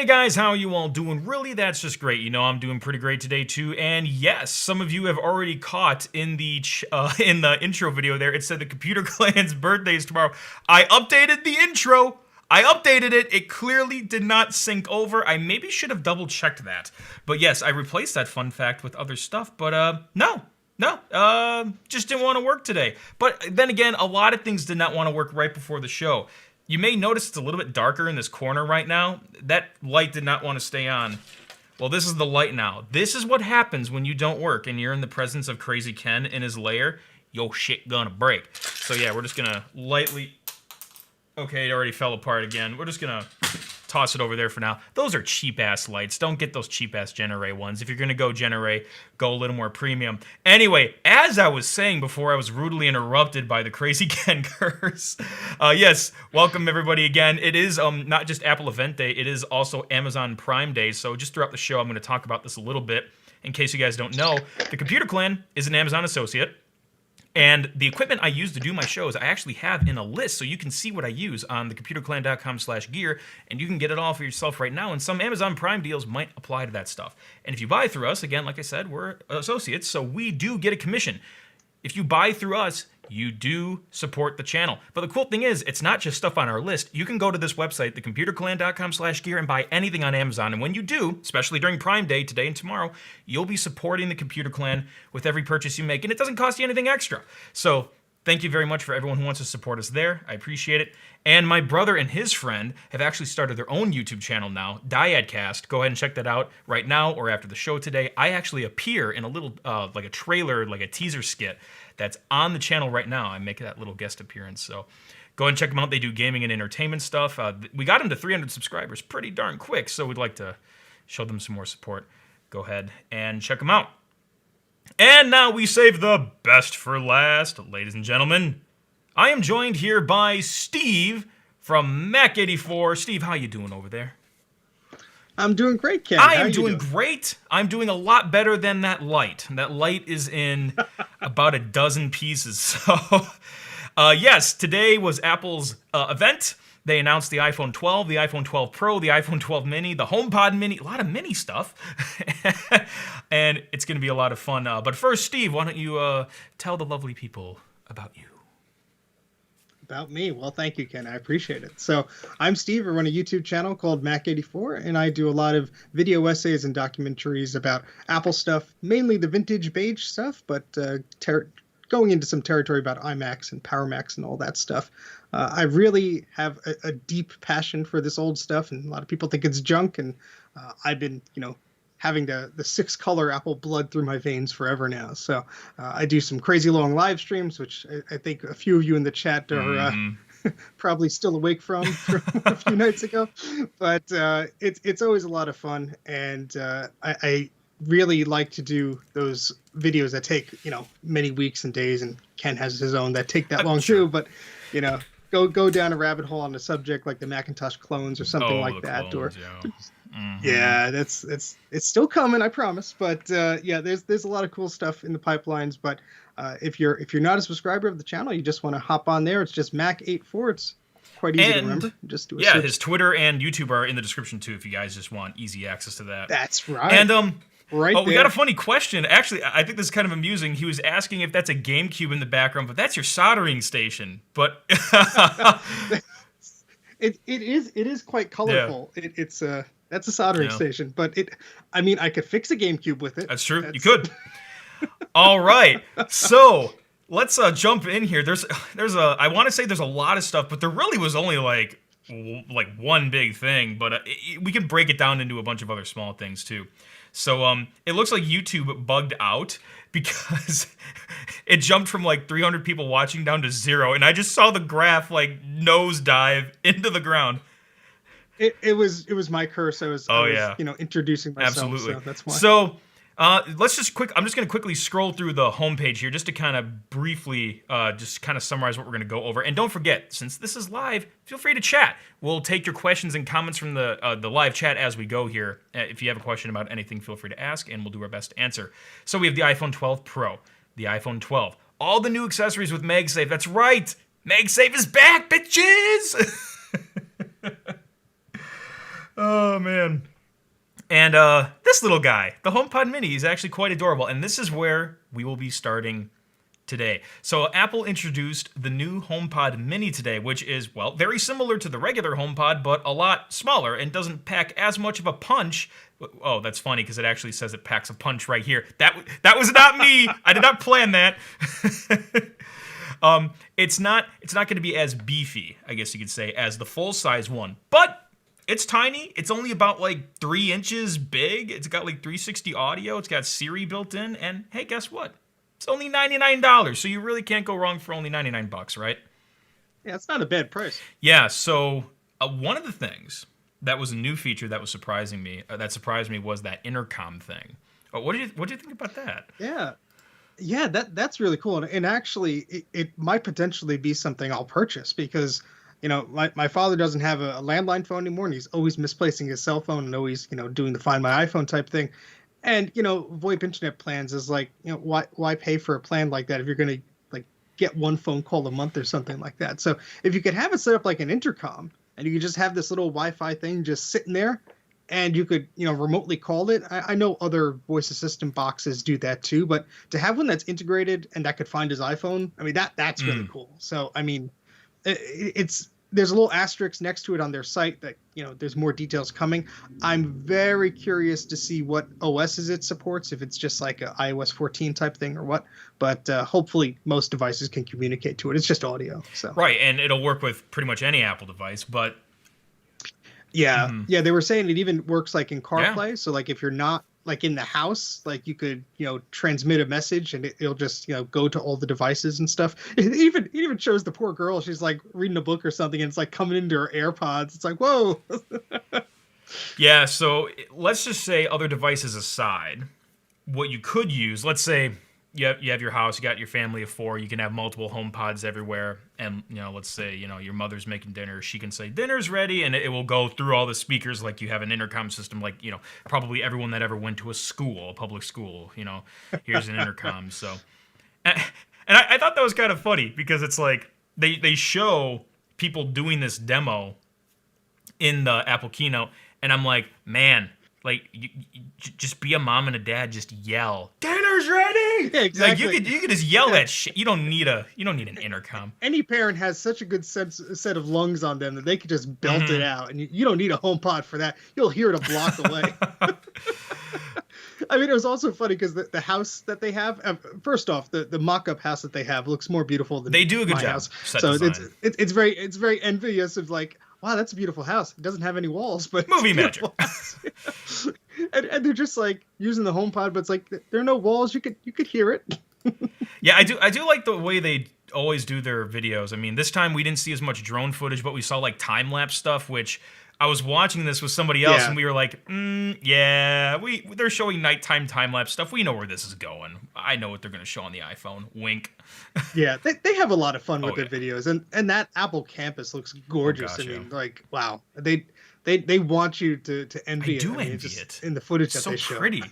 guys, how are you all doing? Really, that's just great. You know, I'm doing pretty great today too. And yes, some of you have already caught in the intro video there. It said the Computer Clan's birthday is tomorrow. I updated the intro. I updated it. It clearly did not sync over. I maybe should have double checked that. But yes, I replaced that fun fact with other stuff. But no, just didn't want to work today. But then again, a lot of things did not want to work right before the show. You may notice it's a little bit darker in this corner right now. That light did not want to stay on. Well, this is the light now. This is what happens when you don't work and you're in the presence of Crazy Ken in his lair. Yo, shit gonna break. So yeah, we're just gonna lightly... Okay, it already fell apart again. We're just gonna toss it over there for now. Those are cheap-ass lights. Don't get those cheap-ass Genere ones. If you're gonna go Genere, go a little more premium. Anyway, as I was saying before I was rudely interrupted by the Crazy Ken curse, yes, welcome everybody again. It is not just Apple Event Day, it is also Amazon Prime Day, so just throughout the show I'm gonna talk about this a little bit. In case you guys don't know, the Computer Clan is an Amazon associate. And the equipment I use to do my shows, I actually have in a list, so you can see what I use on thecomputerclan.com/gear, and you can get it all for yourself right now, and some Amazon Prime deals might apply to that stuff. And if you buy through us, again, like I said, we're associates, so we do get a commission. If you buy through us, you do support the channel. But the cool thing is, it's not just stuff on our list. You can go to this website, thecomputerclan.com/gear, and buy anything on Amazon. And when you do, especially during Prime Day, today and tomorrow, you'll be supporting the Computer Clan with every purchase you make. And it doesn't cost you anything extra. So thank you very much for everyone who wants to support us there. I appreciate it. And my brother and his friend have actually started their own YouTube channel now, Dyadcast. Go ahead and check that out right now or after the show today. I actually appear in a little, like a trailer, like a teaser skit that's on the channel right now. I make that little guest appearance. So go ahead and check them out. They do gaming and entertainment stuff. We got them to 300 subscribers pretty darn quick, so we'd like to show them some more support. Go ahead and check them out. And now we save the best for last. Ladies and gentlemen, I am joined here by Steve from Mac84. Steve, how you doing over there? I'm doing great, Ken. I am doing great. I'm doing a lot better than that light. That light is in about a dozen pieces. So, yes, today was Apple's event. They announced the iPhone 12, the iPhone 12 Pro, the iPhone 12 Mini, the HomePod Mini, a lot of mini stuff. And it's going to be a lot of fun. But first, Steve, why don't you tell the lovely people about you? About me? Well, thank you, Ken. I appreciate it. So I'm Steve. I run a YouTube channel called Mac84, and I do a lot of video essays and documentaries about Apple stuff, mainly the vintage beige stuff, but going into some territory about iMacs and Power Macs and all that stuff. I really have a deep passion for this old stuff, and a lot of people think it's junk, and I've been, having the 6-color Apple blood through my veins forever now. So I do some crazy long live streams, which I think a few of you in the chat are probably still awake from a few nights ago. But it's always a lot of fun, and I really like to do those videos that take many weeks and days, and Ken has his own that take that long too. But go down a rabbit hole on a subject like the Macintosh clones or something like that, clones, or yeah. Yeah, it's still coming, I promise. But yeah, there's a lot of cool stuff in the pipelines. But if you're not a subscriber of the channel, you just want to hop on there. It's just Mac84. It's quite easy to remember. Just do a search. His Twitter and YouTube are in the description too, if you guys just want easy access to that. That's right. And we got a funny question. Actually, I think this is kind of amusing. He was asking if that's a GameCube in the background, but that's your soldering station. But it is quite colorful. Yeah. That's a soldering station, but I could fix a GameCube with it. That's true. You could. All right. So let's jump in here. I want to say there's a lot of stuff, but there really was only like one big thing. But we can break it down into a bunch of other small things too. So it looks like YouTube bugged out because it jumped from like 300 people watching down to 0, and I just saw the graph like nosedive into the ground. It was my curse. I was introducing myself. Absolutely. So that's why. So I'm just going to quickly scroll through the homepage here just to kind of briefly just kind of summarize what we're going to go over. And don't forget, since this is live, feel free to chat. We'll take your questions and comments from the live chat as we go here. If you have a question about anything, feel free to ask, and we'll do our best to answer. So we have the iPhone 12 Pro, the iPhone 12, all the new accessories with MagSafe. That's right, MagSafe is back, bitches. Oh man. And this little guy, the HomePod Mini, is actually quite adorable. And this is where we will be starting today. So Apple introduced the new HomePod Mini today, which is, well, very similar to the regular HomePod, but a lot smaller and doesn't pack as much of a punch. Oh, that's funny because it actually says it packs a punch right here. That was not me. I did not plan that. It's not going to be as beefy, I guess you could say, as the full size one, but it's tiny. It's only about like 3 inches big. It's got like 360 audio. It's got Siri built in. And hey, guess what? It's only $99. So you really can't go wrong for only 99 bucks, right? Yeah, it's not a bad price. Yeah. So one of the things that was a new feature that was surprising me, that surprised me, was that intercom thing. What did you think about that? Yeah, that's really cool. And actually, it might potentially be something I'll purchase because, my father doesn't have a landline phone anymore, and he's always misplacing his cell phone and always, doing the Find My iPhone type thing. And, VoIP internet plans is like, why pay for a plan like that if you're going to like get one phone call a month or something like that? So if you could have it set up like an intercom and you could just have this little Wi-Fi thing just sitting there and you could, remotely call it. I know other voice assistant boxes do that too, but to have one that's integrated and that could find his iPhone, I mean, that's really cool. So, I mean, there's a little asterisk next to it on their site that, there's more details coming. I'm very curious to see what OSs it supports, if it's just like a iOS 14 type thing or what, but hopefully most devices can communicate to it. It's just audio. So Right, and it'll work with pretty much any Apple device, but yeah, they were saying it even works like in CarPlay. Yeah. So like if you're not like in the house, like you could, transmit a message and it'll just, go to all the devices and stuff. It even shows the poor girl. She's like reading a book or something and it's like coming into her AirPods. It's like, whoa. Yeah. So let's just say, other devices aside, what you could use, let's say you have your house, you got your family of 4, you can have multiple HomePods everywhere. And, let's say, your mother's making dinner. She can say, dinner's ready. And it will go through all the speakers like you have an intercom system, like, probably everyone that ever went to a public school, here's an intercom. So, and I thought that was kind of funny because it's like they show people doing this demo in the Apple keynote. And I'm like, man, like, you just be a mom and a dad, just yell, dinner's ready. Yeah, exactly. Like you could just yell that shit. You don't need an intercom. Any parent has such a good set of lungs on them that they could just belt it out, and you don't need a HomePod for that. You'll hear it a block away. I mean, it was also funny because the house that they have, first off, the mock-up house that they have looks more beautiful than they do a good my job. House. So it's very envious of like, wow, that's a beautiful house. It doesn't have any walls, but movie magic. and they're just like using the HomePod, but it's like there are no walls. You could hear it. Yeah, I do like the way they always do their videos. I mean, this time we didn't see as much drone footage, but we saw like time lapse stuff, which I was watching this with somebody else, and we were like, yeah, they're showing nighttime time lapse stuff. We know where this is going. I know what they're going to show on the iPhone. Wink. Yeah, they have a lot of fun with their videos, and that Apple campus looks gorgeous. Like, wow, they want you to envy it. I do envy it in the footage that they show. So pretty.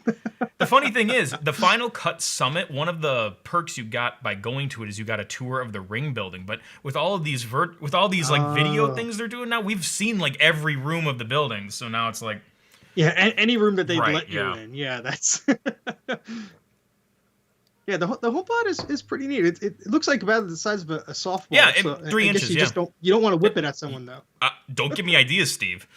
The funny thing is, the Final Cut Summit, one of the perks you got by going to it is you got a tour of the Ring building. But with all of these like video things they're doing now, we've seen like every room of the building. So now it's like, yeah, any room that they let you in. Yeah, that's. Yeah, the HomePod is pretty neat. It looks like about the size of a softball. Yeah, so 3 inches. You just don't want to whip it at someone though. Don't give me ideas, Steve.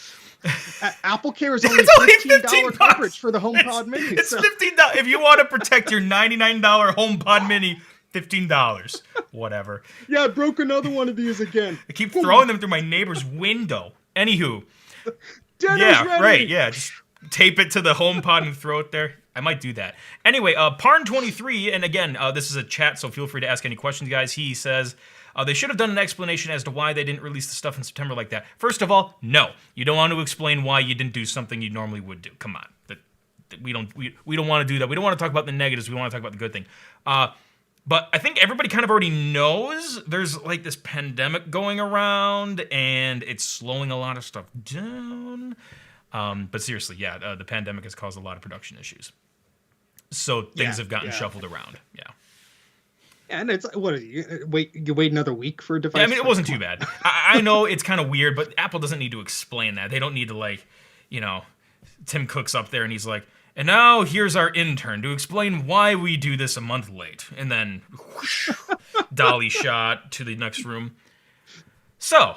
Apple Care is only $15 coverage for the HomePod Mini. It's $15. If you want to protect your $99 HomePod Mini, $15. Whatever. Yeah, I broke another one of these again. I keep throwing them through my neighbor's window. Anywho. Dinner's ready. Right. Yeah, just tape it to the HomePod and throw it there. I might do that. Anyway, Parn23, and again, this is a chat, so feel free to ask any questions, guys. He says, they should have done an explanation as to why they didn't release the stuff in September like that. First of all, no. You don't want to explain why you didn't do something you normally would do. Come on. We don't want to do that. We don't want to talk about the negatives. We want to talk about the good thing. But I think everybody kind of already knows there's like this pandemic going around, and it's slowing a lot of stuff down. But seriously, yeah, the pandemic has caused a lot of production issues. So things have gotten shuffled around. Yeah. And it's what is it? You wait another week for a device. Yeah, I mean, it wasn't too bad. I know it's kind of weird, but Apple doesn't need to explain that. They don't need to like, you know, Tim Cook's up there and he's like, and now here's our intern to explain why we do this a month late. And then whoosh, dolly shot to the next room. So,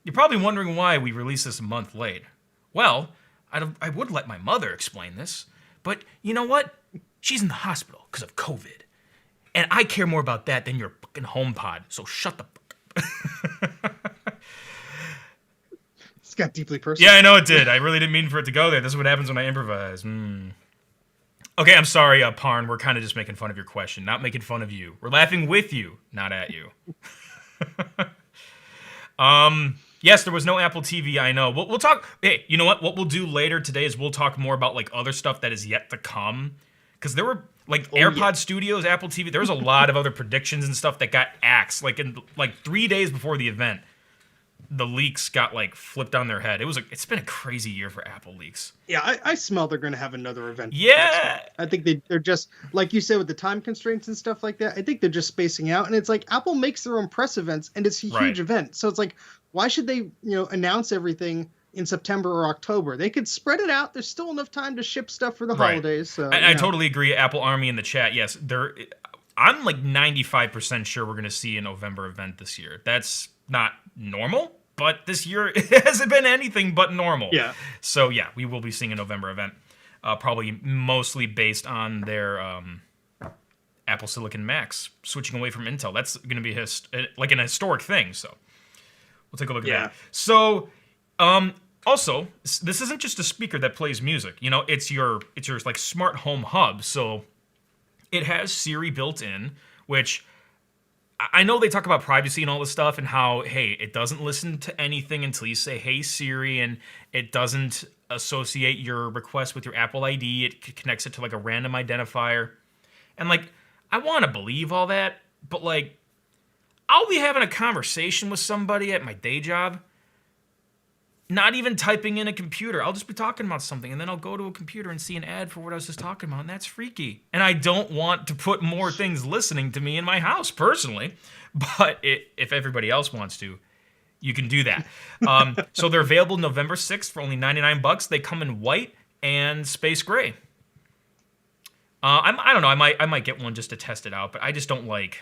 you're probably wondering why we release this a month late. Well, I would let my mother explain this, but you know what? She's in the hospital because of COVID. And I care more about that than your fucking HomePod, so shut the fuck up. It's got deeply personal. Yeah, I know it did. I really didn't mean for it to go there. This is what happens when I improvise. Okay, I'm sorry, Parn. We're kind of just making fun of your question, not making fun of you. We're laughing with you, not at you. Yes, there was no Apple TV, I know. We'll talk. Hey, you know what? What we'll do later today is we'll talk more about like other stuff that is yet to come. Because there were like AirPod Studios, Apple TV. There was a lot of other predictions and stuff that got axed. Like in like 3 days before the event, the leaks got like flipped on their head. It's been a crazy year for Apple leaks. Yeah, I smell they're going to have another event. Yeah, I think they're just like you said with the time constraints and stuff like that. I think they're just spacing out, and it's like Apple makes their own press events, and it's a huge event. So it's like, why should they announce everything in September or October? They could spread it out. There's still enough time to ship stuff for the holidays. So, I totally agree. Apple Army in the chat. Yes, I'm like 95% sure we're going to see a November event this year. That's not normal. But this year, it hasn't been anything but normal. Yeah. So, yeah, we will be seeing a November event. Probably mostly based on their Apple Silicon Macs switching away from Intel. That's going to be like an historic thing. So, we'll take a look at that. So, also, this isn't just a speaker that plays music. You know, it's your like smart home hub. So, it has Siri built in, which I know they talk about privacy and all this stuff and how, hey, it doesn't listen to anything until you say, hey, Siri, and it doesn't associate your request with your Apple ID. It connects it to, like, a random identifier. And, like, I want to believe all that, but, like, I'll be having a conversation with somebody at my day job, not even typing in a computer. I'll just be talking about something, and then I'll go to a computer and see an ad for what I was just talking about, and that's freaky. And I don't want to put more things listening to me in my house, personally. But if everybody else wants to, you can do that. So they're available November 6th for only $99. They come in white and space gray. I don't know. I might get one just to test it out, but I just don't like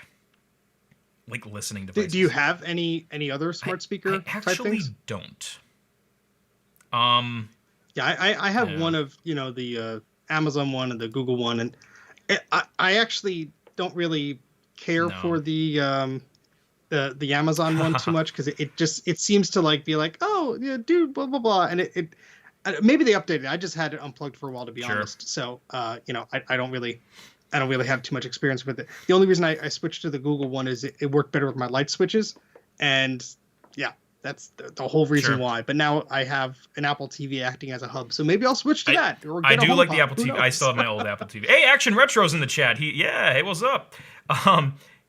listening devices. Do you have any other smart speaker type things? I actually don't. Yeah, I have one of the Amazon one and the Google one, and I actually don't really care for the Amazon one too much because it seems to like be like, oh yeah, dude, blah blah blah, and it maybe they updated it. I just had it unplugged for a while, to be honest. So I don't really have too much experience with it. The only reason I switched to the Google one is it worked better with my light switches, and yeah. That's the whole reason why. But now I have an Apple TV acting as a hub, so maybe I'll switch to that. Or I do like the Apple TV. I still have my old Apple TV. Hey, Action Retro's in the chat. Hey, what's up?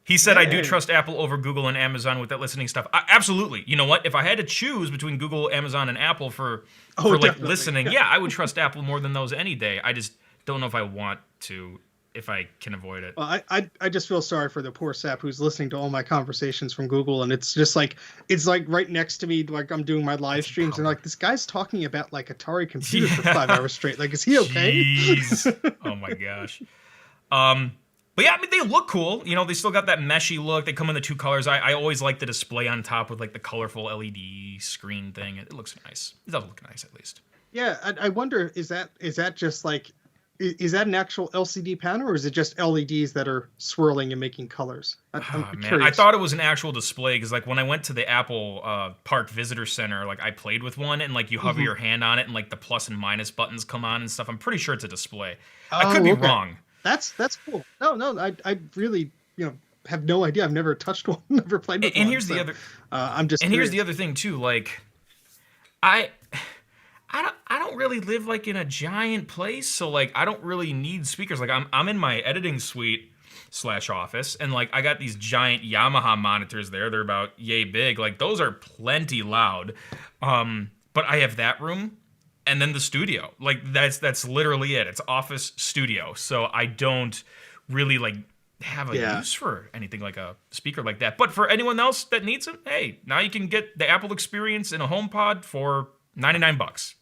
He said, I do trust Apple over Google and Amazon with that listening stuff. Absolutely. You know what? If I had to choose between Google, Amazon, and Apple for like listening, yeah, I would trust Apple more than those any day. I just don't know if I want to, if I can avoid it. Well, I just feel sorry for the poor sap who's listening to all my conversations from Google, and it's just like right next to me, like I'm doing my live streams, and like this guy's talking about like Atari computers for 5 hours straight. Like, is he okay? Jeez. Oh my gosh. But yeah, I mean, they look cool. You know, they still got that meshy look. They come in the 2 colors. I always like the display on top with like the colorful LED screen thing. It looks nice. It does look nice, at least. Yeah, I wonder, is that just like, is that an actual LCD panel, or is it just LEDs that are swirling and making colors? I'm curious. I thought it was an actual display because, like, when I went to the Apple Park Visitor Center, like, I played with one, and like you hover your hand on it, and like the plus and minus buttons come on and stuff. I'm pretty sure it's a display. I could be wrong. That's cool. No, I really have no idea. I've never touched one, never played with one. And here's the other. I'm just. And curious. here's the other thing too. Like, I don't really live like in a giant place, so like I don't really need speakers. Like I'm in my editing suite / office, and like I got these giant Yamaha monitors there. They're about yay big. Like those are plenty loud. But I have that room and then the studio. Like that's literally it. It's office studio. So I don't really like have a use for anything like a speaker like that. But for anyone else that needs it, hey, now you can get the Apple experience in a HomePod for $99.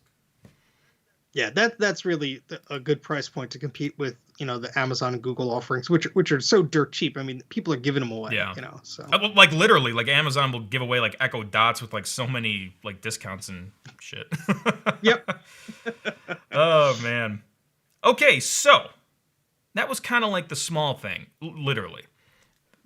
Yeah, that's really a good price point to compete with, the Amazon and Google offerings, which are so dirt cheap. I mean, people are giving them away, Yeah. So Well, like literally, like Amazon will give away like Echo Dots with like so many like discounts and shit. yep. Oh man. Okay, so that was kind of like the small thing, literally.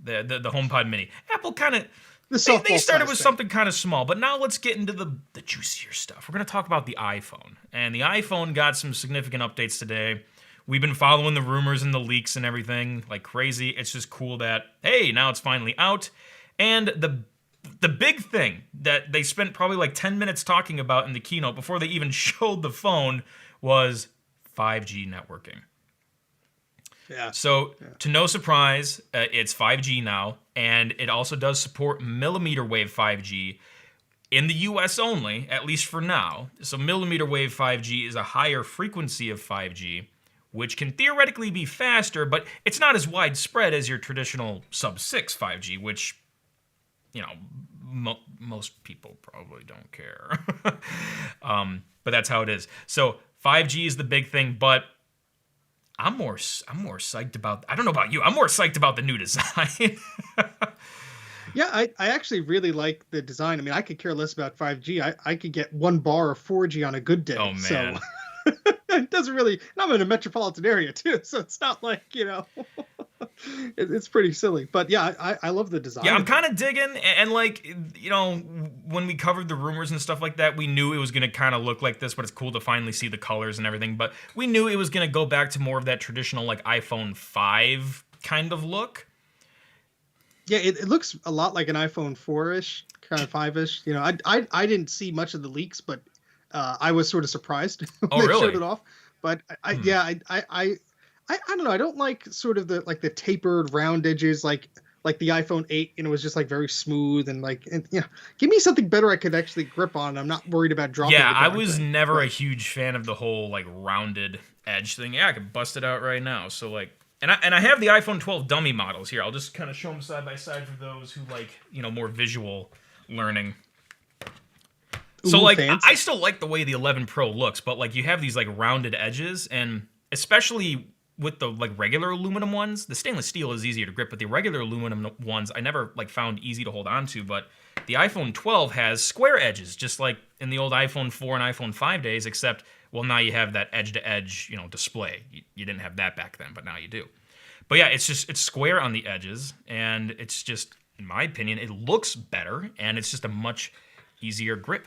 The HomePod Mini. Apple kind of The they softball started size with thing. something kind of small, but now let's get into the juicier stuff. We're going to talk about the iPhone. And the iPhone got some significant updates today. We've been following the rumors and the leaks and everything like crazy. It's just cool that, hey, now it's finally out. And the big thing that they spent probably like 10 minutes talking about in the keynote before they even showed the phone was 5G networking. Yeah. So, Yeah. to no surprise, it's 5G now, and it also does support millimeter wave 5G in the US only, at least for now. So, millimeter wave 5G is a higher frequency of 5G, which can theoretically be faster, but it's not as widespread as your traditional sub 6 5G, which, most people probably don't care. But that's how it is. So, 5G is the big thing, but I'm more psyched about. I don't know about you. I'm more psyched about the new design. Yeah, I actually really like the design. I mean, I could care less about 5G. I could get 1 bar of 4G on a good day. Oh So man. it doesn't really. And I'm in a metropolitan area too, so it's not like it's pretty silly. But yeah, I love the design. Yeah, I'm of it. kind of digging, and like when we covered the rumors and stuff like that, we knew it was gonna kind of look like this, but it's cool to finally see the colors and everything. But we knew it was gonna go back to more of that traditional like iPhone 5 kind of look. Yeah, it looks a lot like an iPhone 4-ish, kind of 5-ish. I didn't see much of the leaks, but I was sort of surprised when Oh they showed really? it off. But Hmm. yeah, I don't know. I don't like sort of the tapered round edges like the iPhone 8. It was just like very smooth and give me something better I could actually grip on. I'm not worried about dropping Yeah, the I darn was thing. never a But huge fan of the whole like rounded edge thing. Yeah, I could bust it out right now. So like, and I have the iPhone 12 dummy models here. I'll just kind of show them side by side for those who like more visual learning. So ooh, like, I fancy. still like the way the 11 Pro looks, but like you have these like rounded edges, and especially with the like regular aluminum ones, the stainless steel is easier to grip, but the regular aluminum ones I never like found easy to hold on to. But the iPhone 12 has square edges, just like in the old iPhone 4 and iPhone 5 days, except well now you have that edge to edge display. You didn't have that back then, but now you do. But yeah, it's square on the edges, and it's just, in my opinion, it looks better, and it's just a much easier grip.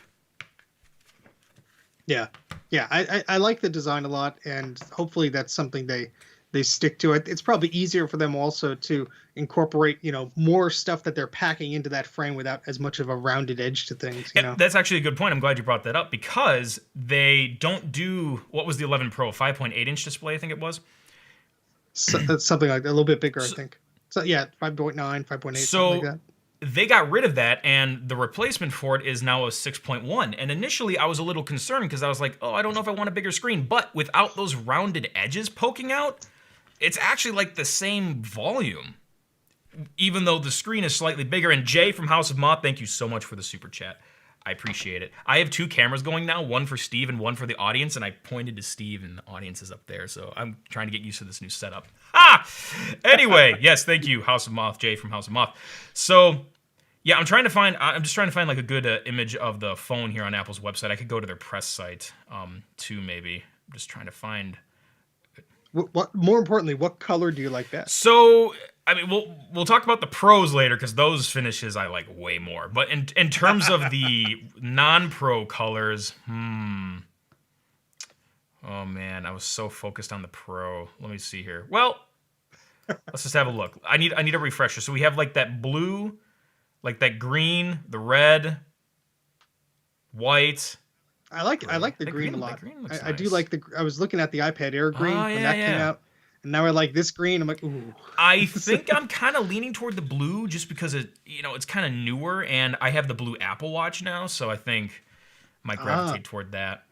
Yeah, yeah. I like the design a lot, and hopefully that's something they stick to. It's probably easier for them also to incorporate more stuff that they're packing into that frame without as much of a rounded edge to things. And that's actually a good point. I'm glad you brought that up because they don't do what was the 11 Pro 5.8-inch display, I think it was. So, that's something like that, a little bit bigger, I So, think. So yeah, 5.9, 5.8, something like so that. they got rid of that, and the replacement for it is now a 6.1. And initially, I was a little concerned because I was like, oh, I don't know if I want a bigger screen. But without those rounded edges poking out, it's actually like the same volume, even though the screen is slightly bigger. And Jay from House of Moth, thank you so much for the super chat. I appreciate it. I have two cameras going now, one for Steve and one for the audience, and I pointed to Steve, and the audience is up there, so I'm trying to get used to this new setup. Ah! Anyway, yes, thank you, House of Moth, Jay from House of Moth. So, yeah, I'm just trying to find like a good image of the phone here on Apple's website. I could go to their press site, too, maybe. I'm just trying to find. What more importantly, what color do you like best? So, I mean, we'll talk about the pros later because those finishes I like way more. But in terms of the non-pro colors, oh man, I was so focused on the pro. Let me see here. Well, let's just have a look. I need a refresher. So we have like that blue, like that green, the red, white. I like the That green green, a that lot. green looks I do nice. like I was looking at the iPad Air green Oh when yeah, that came yeah. out, and now I like this green. I'm like, ooh. I think I'm kind of leaning toward the blue just because it's kind of newer, and I have the blue Apple Watch now, so I think I might Ah, gravitate toward that.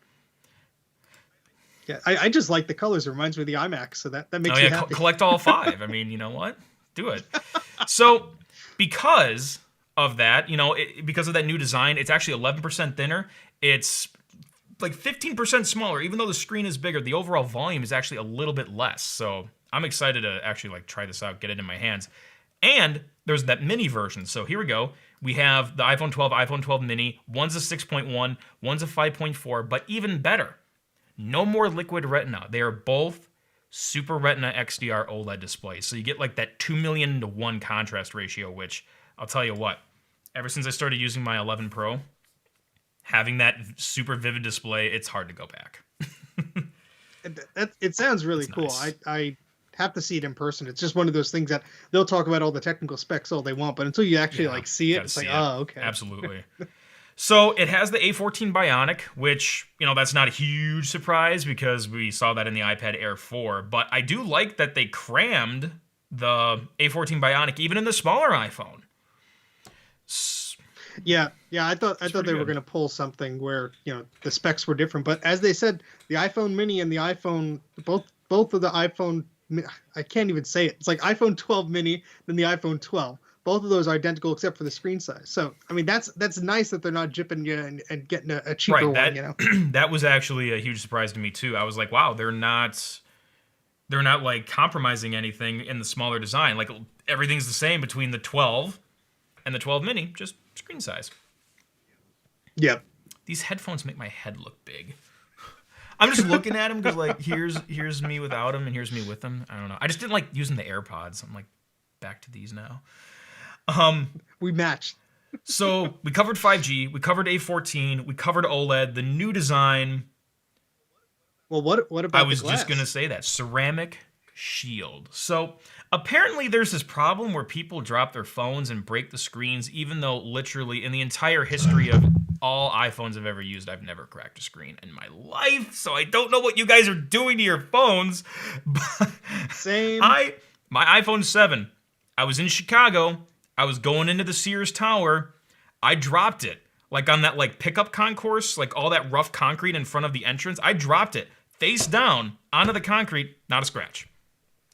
yeah. I just like the colors. It reminds me of the iMac, so that Oh makes me yeah, happy. collect all five. I mean, you know what? Do it. So because of that, because of that new design, it's actually 11% thinner. It's like 15% smaller. Even though the screen is bigger, the overall volume is actually a little bit less. So I'm excited to actually like try this out, get it in my hands. And there's that mini version. So here we go. We have the iPhone 12, iPhone 12 mini. One's a 6.1, one's a 5.4, but even better, no more liquid retina. They are both Super Retina XDR OLED displays. So you get like that 2 million to 1 contrast ratio, which I'll tell you what, ever since I started using my 11 Pro, having that super vivid display, it's hard to go back. It sounds really cool. Nice. I have to see it in person. It's just one of those things that they'll talk about all the technical specs all they want, but until you actually like see it, it's like, oh, okay. Absolutely. So it has the A14 Bionic, which, that's not a huge surprise because we saw that in the iPad Air 4. But I do like that they crammed the A14 Bionic even in the smaller iPhone. Yeah. I thought they were going to pull something where the specs were different, but as they said, the iPhone Mini and the iPhone, both of the iPhone, I can't even say it. It's like iPhone 12 Mini, then the iPhone 12. Both of those are identical except for the screen size. So, I mean, that's nice that they're not jipping you and getting a cheaper one, That was actually a huge surprise to me, too. I was like, wow, they're not like compromising anything in the smaller design. Like, everything's the same between the 12 and the 12 Mini, just screen size. Yep. These headphones make my head look big. I'm just looking at them because, like, here's me without them and here's me with them. I don't know. I just didn't like using the AirPods. I'm like, back to these now. We matched. So we covered 5G, we covered A14, we covered OLED, the new design. Well, what about I was just going to say that. Ceramic shield. So apparently there's this problem where people drop their phones and break the screens, even though literally in the entire history of all iPhones I've ever used, I've never cracked a screen in my life. So I don't know what you guys are doing to your phones. But Same. My iPhone 7, I was in Chicago. I was going into the Sears Tower. I dropped it. Like on that like pickup concourse, like all that rough concrete in front of the entrance. I dropped it face down onto the concrete, not a scratch.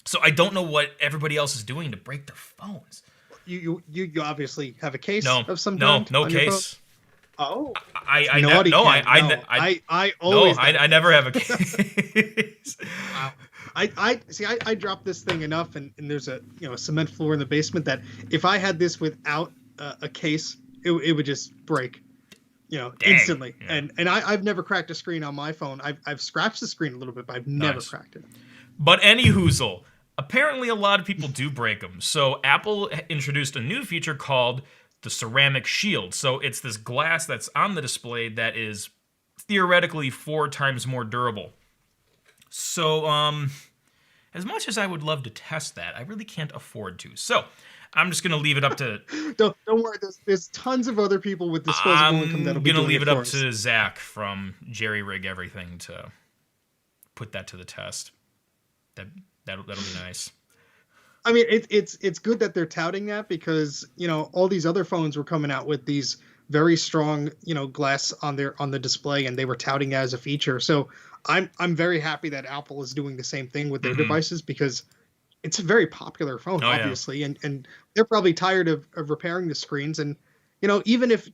So I don't know what everybody else is doing to break their phones. You obviously have a case of some kind. No phone? case. Oh, I never have a case. Wow. I dropped this thing enough, and there's a cement floor in the basement that if I had this without a case, it would just break, instantly. Yeah. And I've never cracked a screen on my phone. I've scratched the screen a little bit, but I've never cracked it. But any hoozle, apparently a lot of people do break them. So Apple introduced a new feature called the ceramic shield. So it's this glass that's on the display that is theoretically 4 times more durable. So, as much as I would love to test that, I really can't afford to. So, I'm just going to leave it up to... Don't worry, there's tons of other people with disposable income that'll be doing it. I'm going to leave it up to Zach from Jerry Rig Everything to put that to the test. That'll be nice. I mean, it's good that they're touting that because, all these other phones were coming out with these very strong, glass on the display, and they were touting that as a feature. So I'm very happy that Apple is doing the same thing with their devices because it's a very popular phone, obviously, yeah. and they're probably tired of repairing the screens. And even if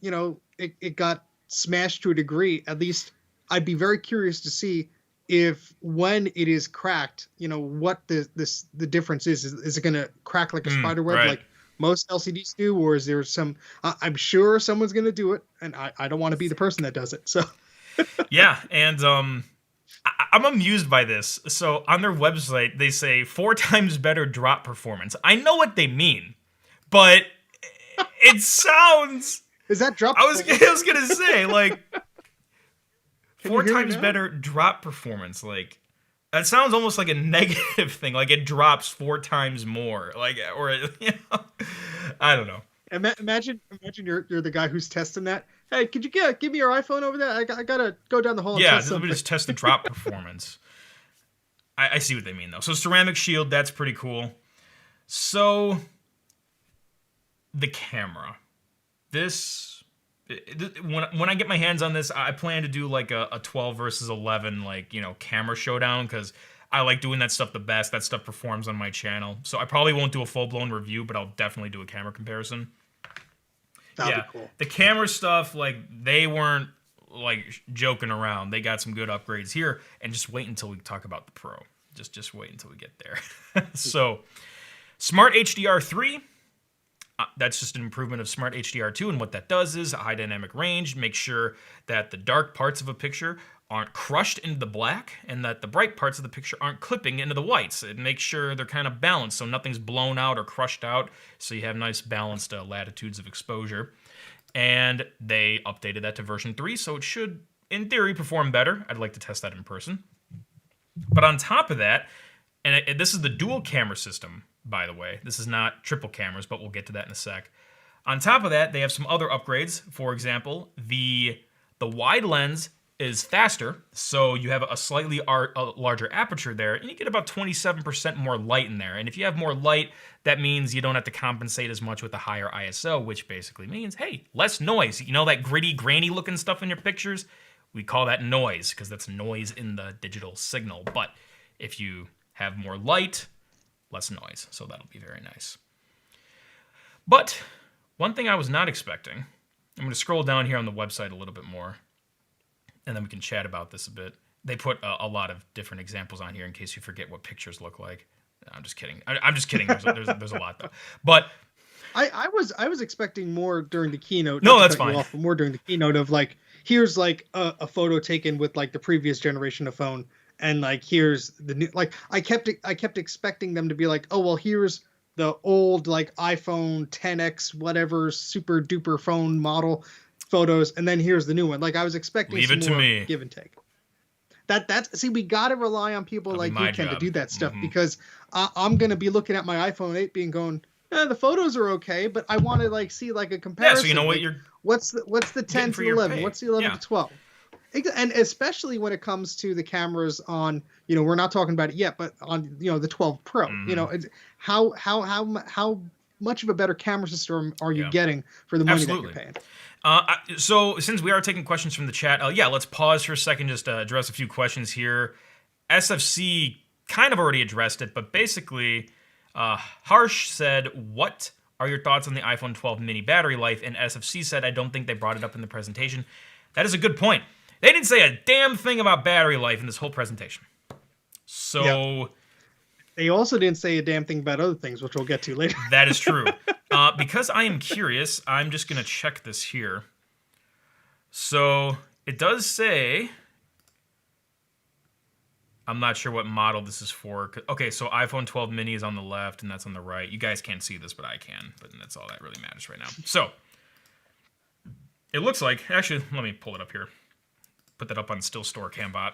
it got smashed to a degree, at least I'd be very curious to see if when it is cracked, what the difference is. Is it going to crack like a spider web like most LCDs do, or is there some? I'm sure someone's going to do it, and I don't want to be the person that does it. So yeah, and I'm amused by this. So on their website, they say 4 times better drop performance. I know what they mean, but it sounds. Is that drop? I was gonna say like 4 times better drop performance. Like that sounds almost like a negative thing. Like it drops 4 times more. Like or I don't know. Imagine you're the guy who's testing that. Hey, could you give me your iPhone over there? I gotta go down the hall. Yeah, and test just test the drop performance. I see what they mean though. So ceramic shield, that's pretty cool. So the camera, when I get my hands on this, I plan to do like a 12 versus 11 camera showdown because I like doing that stuff the best. That stuff performs on my channel. So I probably won't do a full-blown review, but I'll definitely do a camera comparison. That'd be cool. The camera stuff, they weren't like joking around. They got some good upgrades here, and just wait until we talk about the Pro. Just wait until we get there. So, Smart HDR 3. That's just an improvement of Smart HDR2, and what that does is a high dynamic range, make sure that the dark parts of a picture aren't crushed into the black, and that the bright parts of the picture aren't clipping into the whites. It makes sure they're kind of balanced, so nothing's blown out or crushed out, so you have nice balanced latitudes of exposure. And they updated that to version 3, so it should, in theory, perform better. I'd like to test that in person. But on top of that, and this is the dual camera system, by the way. This is not triple cameras, but we'll get to that in a sec. On top of that, they have some other upgrades. For example, the wide lens is faster, so you have a slightly larger aperture there, and you get about 27% more light in there. And if you have more light, that means you don't have to compensate as much with the higher ISO, which basically means, hey, less noise. You know that gritty, grainy looking stuff in your pictures? We call that noise, because that's noise in the digital signal. But if you have more light, less noise, so that'll be very nice. But one thing I was not expecting, I'm going to scroll down here on the website a little bit more, and then we can chat about this a bit. They put a lot of different examples on here in case you forget what pictures look like. I'm just kidding. I'm just kidding. There's a lot though. But I was expecting more during the keynote. No, that's fine. But more during the keynote of like, here's like a photo taken with like the previous generation of phone, and like here's the new. Like I kept expecting them to be like, oh well, here's the old like iPhone 10X whatever super duper phone model photos, and then here's the new one. Like I was expecting Leave some it to more me. give and take. That's see, we got to rely on people That'll like you, Ken, job. to do that stuff, because I'm gonna be looking at my iPhone 8 being going, the photos are okay, but I want to like see like a comparison. Yeah, so you know what like, you're what's the 10 to 11? What's the 11 to 12? And especially when it comes to the cameras on, we're not talking about it yet, but on the 12 Pro, how much of a better camera system are you getting for the money that you're paying? So since we are taking questions from the chat, let's pause for a second just to address a few questions here. SFC kind of already addressed it, but basically, Harsh said, what are your thoughts on the iPhone 12 mini battery life? And SFC said, I don't think they brought it up in the presentation. That is a good point. They didn't say a damn thing about battery life in this whole presentation. So... Yep. They also didn't say a damn thing about other things, which we'll get to later. That is true. Because I am curious, I'm just going to check this here. So it does say... I'm not sure what model this is for. Okay, so iPhone 12 mini is on the left, and that's on the right. You guys can't see this, but I can. But that's all that really matters right now. So it looks like... Actually, let me pull it up here. Put that up on Still Store Cambot.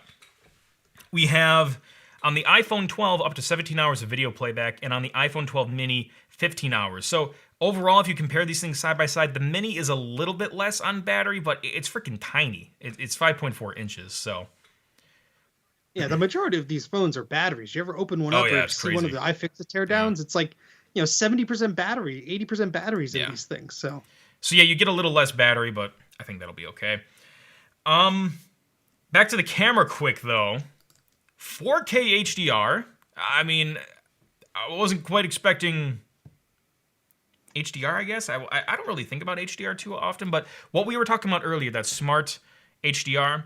We have... On the iPhone 12, up to 17 hours of video playback, and on the iPhone 12 mini, 15 hours. So overall, if you compare these things side by side, the mini is a little bit less on battery, but it's freaking tiny. It's 5.4 inches, so... Yeah, the majority of these phones are batteries. You ever open one up or see one of the iFixit teardowns? It's like, 70% battery, 80% batteries in these things, so... So yeah, you get a little less battery, but I think that'll be okay. Back to the camera quick, though. 4K HDR. I mean, I wasn't quite expecting HDR, I guess. I don't really think about HDR too often, but what we were talking about earlier, that smart HDR,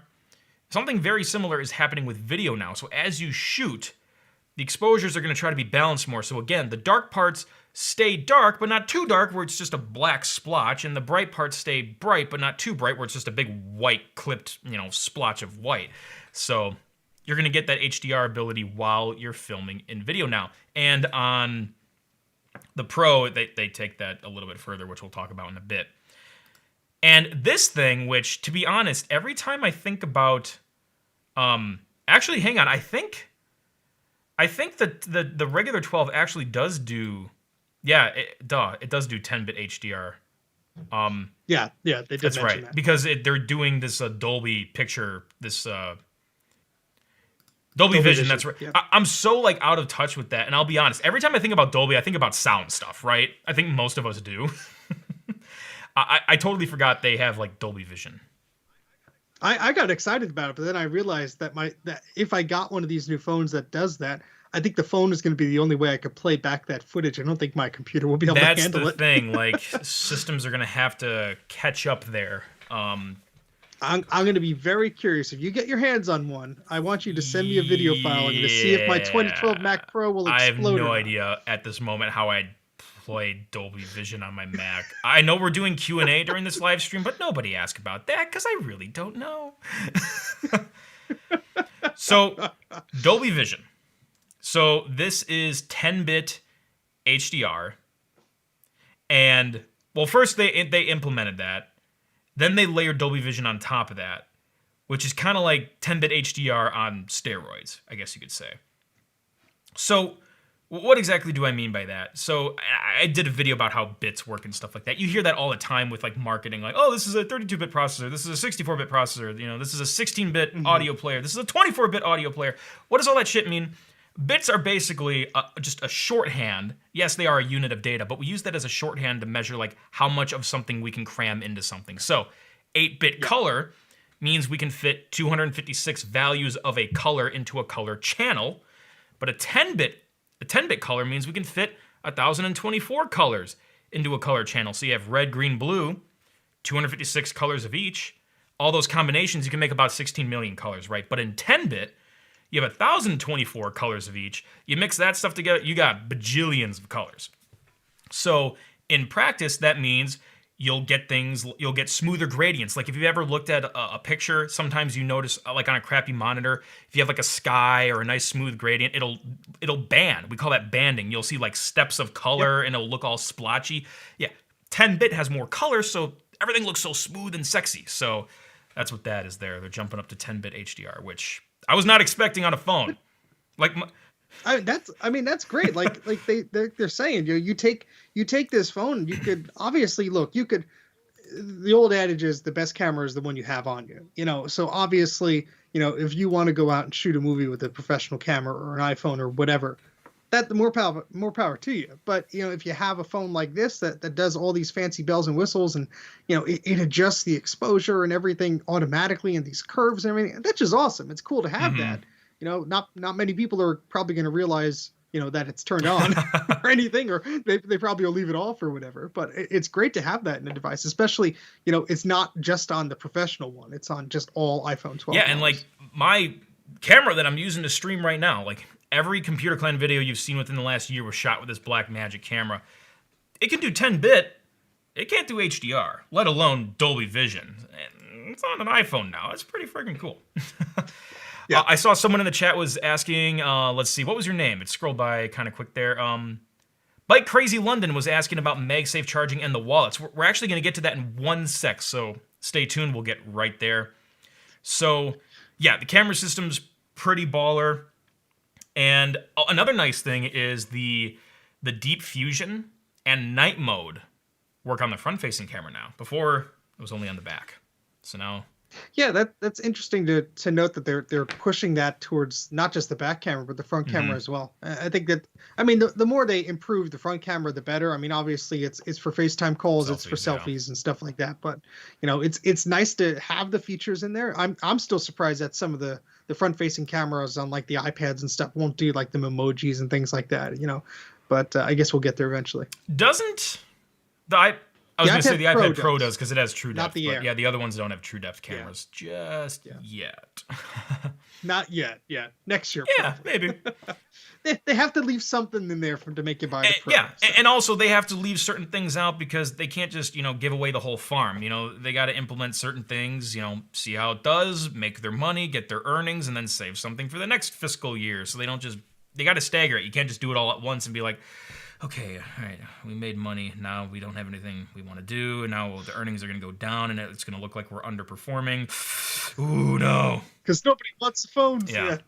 something very similar is happening with video now. So as you shoot, the exposures are going to try to be balanced more. So again, the dark parts stay dark, but not too dark where it's just a black splotch, and the bright parts stay bright, but not too bright where it's just a big white clipped, splotch of white. So... you're going to get that HDR ability while you're filming in video now. And on the Pro, they take that a little bit further, which we'll talk about in a bit. And this thing, which, to be honest, every time I think about... actually, hang on. I think that the regular 12 actually does do... Yeah, it does do 10-bit HDR. Yeah, they did. That's right, that. Because they're doing this Dolby picture, this... Dolby Vision, that's right. Yeah. I'm so out of touch with that, and I'll be honest. Every time I think about Dolby, I think about sound stuff, right? I think most of us do. I totally forgot they have Dolby Vision. I got excited about it, but then I realized that if I got one of these new phones that does that, I think the phone is going to be the only way I could play back that footage. I don't think my computer will be able to handle it. That's the thing. Systems are going to have to catch up there. I'm going to be very curious. If you get your hands on one, I want you to send me a video file. I'm going to see if my 2012 Yeah. Mac Pro will I have explode or no not. idea at this moment how I'd play Dolby Vision on my Mac. I know we're doing Q&A during this live stream, but nobody asked about that because I really don't know. So, Dolby Vision. So, this is 10-bit HDR. And, well, first they implemented that. Then they layered Dolby Vision on top of that, which is kind of like 10-bit HDR on steroids, I guess you could say. So, what exactly do I mean by that? So, I did a video about how bits work and stuff like that. You hear that all the time with like marketing, like, oh, this is a 32-bit processor, this is a 64-bit processor, you know, this is a 16-bit audio player, this is a 24-bit audio player. What does all that shit mean? Bits are basically just a shorthand. Yes, they are a unit of data, but we use that as a shorthand to measure like how much of something we can cram into something. So, 8-bit color means we can fit 256 values of a color into a color channel, but a 10-bit color means we can fit 1,024 colors into a color channel. So you have red, green, blue, 256 colors of each. All those combinations, you can make about 16 million colors, right? But in 10-bit, you have 1,024 colors of each. You mix that stuff together, you got bajillions of colors. So in practice, that means you'll get smoother gradients. Like if you've ever looked at a picture, sometimes you notice, like on a crappy monitor, if you have like a sky or a nice smooth gradient, it'll band. We call that banding. You'll see like steps of color and it'll look all splotchy. Yeah, 10-bit has more color, so everything looks so smooth and sexy. So that's what that is there. They're jumping up to 10-bit HDR, which I was not expecting on a phone. Like that's great. Like they're saying, you take this phone, you could obviously look, you could, the old adage is the best camera is the one you have on you, so obviously, if you want to go out and shoot a movie with a professional camera or an iPhone or whatever, that the more power to you. But if you have a phone like this that does all these fancy bells and whistles, and it adjusts the exposure and everything automatically, and these curves and everything, that's just awesome. It's cool to have that. Not many people are probably going to realize that it's turned on or anything, or they probably will leave it off or whatever. But it's great to have that in a device, especially it's not just on the professional one, it's on just all iPhone 12. Yeah, and like my camera that I'm using to stream right now, like every Computer Clan video you've seen within the last year was shot with this Blackmagic camera. It can do 10-bit. It can't do HDR, let alone Dolby Vision. And it's on an iPhone now. It's pretty freaking cool. Yeah. I saw someone in the chat was asking, let's see, what was your name? It scrolled by kind of quick there. Bike Krazy London was asking about MagSafe charging and the wallets. We're actually going to get to that in one sec, so stay tuned. We'll get right there. So, yeah, the camera system's pretty baller. And another nice thing is the deep fusion and night mode work on the front-facing camera now. Before, it was only on the back. So now... Yeah, that's interesting to note that they're pushing that towards not just the back camera, but the front camera as well. I think that, the more they improve the front camera, the better. Obviously it's for FaceTime calls, it's for selfies and stuff like that. But it's nice to have the features in there. I'm still surprised that some of the front-facing cameras on like the iPads and stuff won't do like the emojis and things like that. But I guess we'll get there eventually. Doesn't I was going to say the iPad Pro does because it has true depth. Not the Air. Yeah, the other ones don't have true depth cameras just yet. Not yet. Yeah, next year. Yeah, maybe. They have to leave something in there to make you buy the Pro. Yeah, so. And also they have to leave certain things out because they can't just give away the whole farm. They got to implement certain things. See how it does, make their money, get their earnings, and then save something for the next fiscal year. So they don't just got to stagger it. You can't just do it all at once and be like, okay, all right, we made money. Now we don't have anything we want to do. And now the earnings are going to go down, and it's going to look like we're underperforming. Ooh, no. Because nobody wants the phones. Yeah.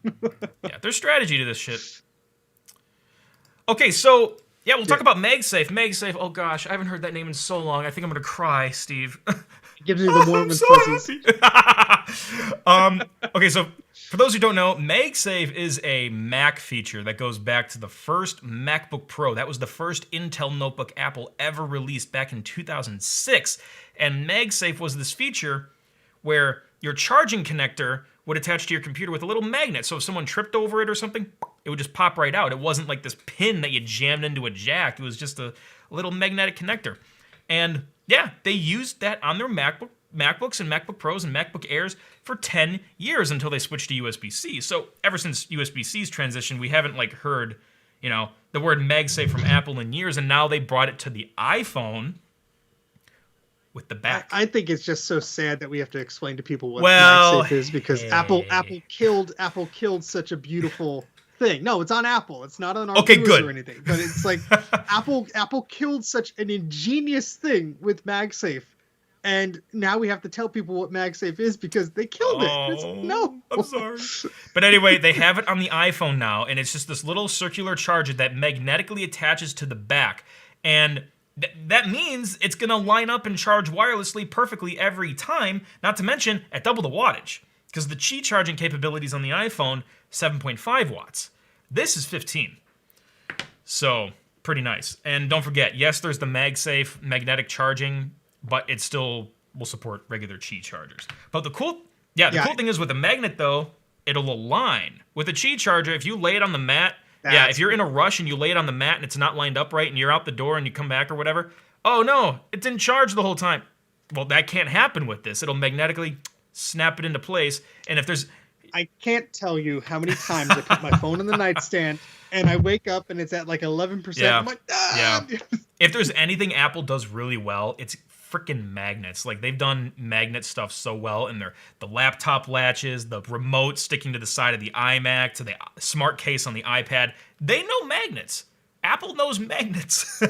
Yeah, there's strategy to this shit. Okay, so, yeah, we'll talk about MagSafe. MagSafe, oh gosh, I haven't heard that name in so long. I think I'm going to cry, Steve. It gives me the warm and fuzzies. Okay, so for those who don't know, MagSafe is a Mac feature that goes back to the first MacBook Pro. That was the first Intel notebook Apple ever released back in 2006. And MagSafe was this feature where your charging connector would attach to your computer with a little magnet. So if someone tripped over it or something, it would just pop right out. It wasn't like this pin that you jammed into a jack. It was just a little magnetic connector. And yeah, they used that on their MacBook MacBooks and MacBook Pros and MacBook Airs for 10 years until they switched to USB-C. So ever since USB-C's transition, we haven't like heard, the word MagSafe from Apple in years, and now they brought it to the iPhone with the back. I think it's just so sad that we have to explain to people what MagSafe is, because hey. Apple killed such a beautiful thing. No, it's on Apple. It's not on our Okay, viewers good. or anything. But it's like Apple killed such an ingenious thing with MagSafe. And now we have to tell people what MagSafe is because they killed it. No. I'm sorry. But anyway, they have it on the iPhone now, and it's just this little circular charger that magnetically attaches to the back. And that means it's going to line up and charge wirelessly perfectly every time, not to mention at double the wattage. Because the Qi charging capabilities on the iPhone, 7.5 watts. This is 15. So, pretty nice. And don't forget, yes, there's the MagSafe magnetic charging, but it still will support regular Qi chargers. But the cool thing is with the magnet, though, it'll align. With a Qi charger, if you lay it on the mat, if you're in a rush and you lay it on the mat and it's not lined up right and you're out the door and you come back or whatever, oh no, it didn't charge the whole time. Well, that can't happen with this. It'll magnetically snap it into place. And if there's... I can't tell you how many times I put my phone in the nightstand and I wake up and it's at like 11%. Yeah. I'm like, If there's anything Apple does really well, it's freaking magnets. Like, they've done magnet stuff so well, and the laptop latches, the remote sticking to the side of the iMac, to the smart case on the iPad. They know magnets. Apple knows magnets.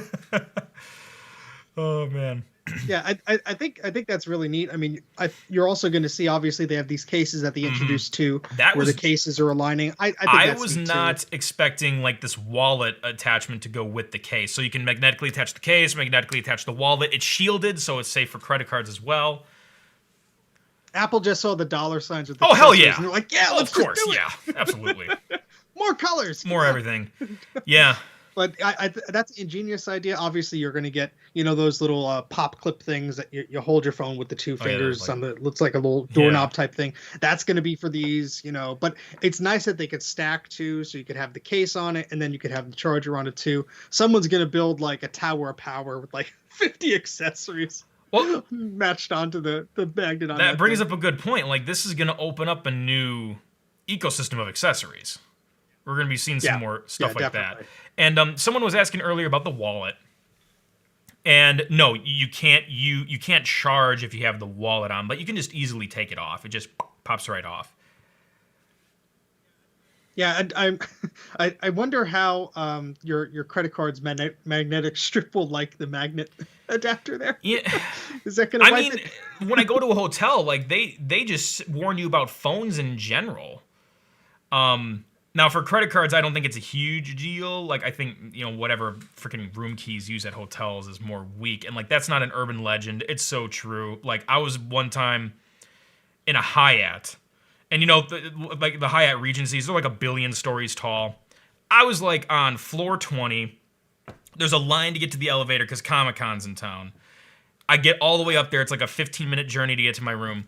Oh man. Yeah, I think that's really neat. I mean, you're also going to see, obviously, they have these cases that they introduced too, the cases are aligning. I think I was not expecting like this wallet attachment to go with the case. So you can magnetically attach the case, magnetically attach the wallet. It's shielded, so it's safe for credit cards as well. Apple just saw the dollar signs with the hell yeah. And they're like, yeah, let's of course, just do it. Yeah, absolutely. More colors. More everything. Yeah. But that's an ingenious idea. Obviously, you're going to get, those little pop clip things that you hold your phone with the two fingers on the, looks like a little doorknob type thing. That's going to be for these, but it's nice that they could stack too. So you could have the case on it and then you could have the charger on it too. Someone's going to build like a tower of power with like 50 accessories. Well, matched onto the magnet on that brings up a good point. Like, this is going to open up a new ecosystem of accessories. We're going to be seeing some more stuff like definitely. that. And someone was asking earlier about the wallet. And no, you can't charge if you have the wallet on, but you can just easily take it off. It just pops right off. Yeah, and I wonder how your credit card's magnetic strip will like the magnet adapter there. Yeah, is that gonna? I mean, when I go to a hotel, like they just warn you about phones in general. Now for credit cards, I don't think it's a huge deal. Like, I think whatever freaking room keys used at hotels is more weak, and like that's not an urban legend. It's so true. Like, I was one time in a Hyatt. And like the Hyatt Regencies, they're like 1 billion stories tall. I was like on floor 20. There's a line to get to the elevator because Comic-Con's in town. I get all the way up there. It's like a 15-minute journey to get to my room.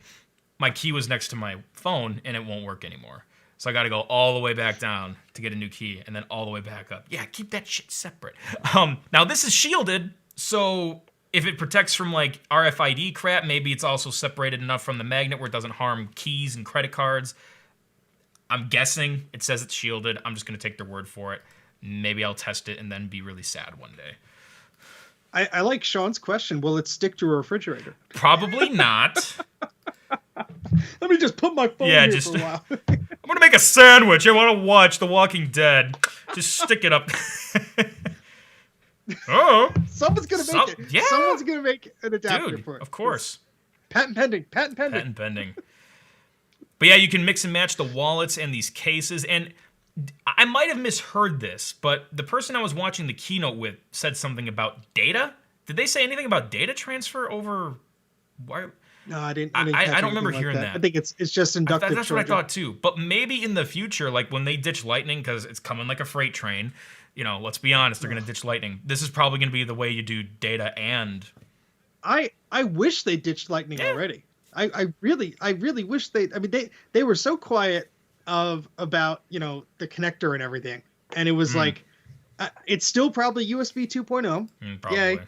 My key was next to my phone, and it won't work anymore. So I got to go all the way back down to get a new key, and then all the way back up. Yeah, keep that shit separate. Now, this is shielded, so if it protects from like RFID crap, maybe it's also separated enough from the magnet where it doesn't harm keys and credit cards. I'm guessing it says it's shielded. I'm just going to take their word for it. Maybe I'll test it and then be really sad one day. I like Sean's question. Will it stick to a refrigerator? Probably not. Let me just put my phone here for a while. I'm going to make a sandwich. I want to watch The Walking Dead. Just stick it up. Oh, someone's gonna make it. Yeah, someone's gonna make an adapter for it. Of course. Patent pending. But yeah, you can mix and match the wallets and these cases. And I might have misheard this, but the person I was watching the keynote with said something about data. Did they say anything about data transfer over wire? No, I didn't. I don't remember hearing that. I think it's just inductive. That's what I thought too. But maybe in the future, like when they ditch Lightning, because it's coming like a freight train. Let's be honest, they're going to ditch Lightning. This is probably going to be the way you do data and... I wish they ditched Lightning already. I really wish they... I mean, they were so quiet about, the connector and everything. And it was like... it's still probably USB 2.0. Probably. Yay.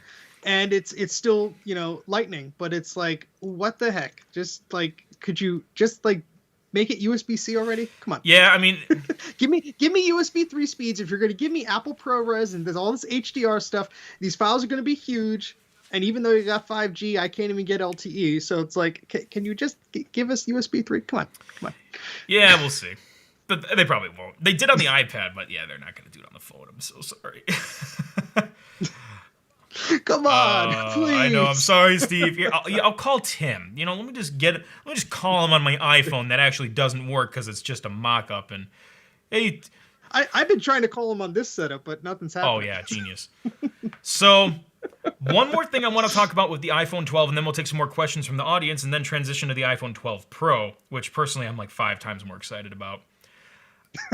and it's still, Lightning, but it's like, what the heck? Just like, could you just like make it USB-C already? Come on. Yeah, I mean, Give me USB 3 speeds. If you're going to give me Apple ProRes and there's all this HDR stuff, these files are going to be huge. And even though you got 5G, I can't even get LTE. So it's like, can you just give us USB 3? Come on. yeah, we'll see. But they probably won't. They did on the iPad, but yeah, they're not going to do it on the phone. I'm so sorry. Come on, please. I know. I'm sorry, Steve. Here, I'll call Tim. Let me just call him on my iPhone that actually doesn't work because it's just a mock-up. And hey, I've been trying to call him on this setup, but nothing's happening. oh yeah, genius. So one more thing I want to talk about with the iPhone 12, and then we'll take some more questions from the audience, and then transition to the iPhone 12 Pro, which personally I'm like 5 times more excited about.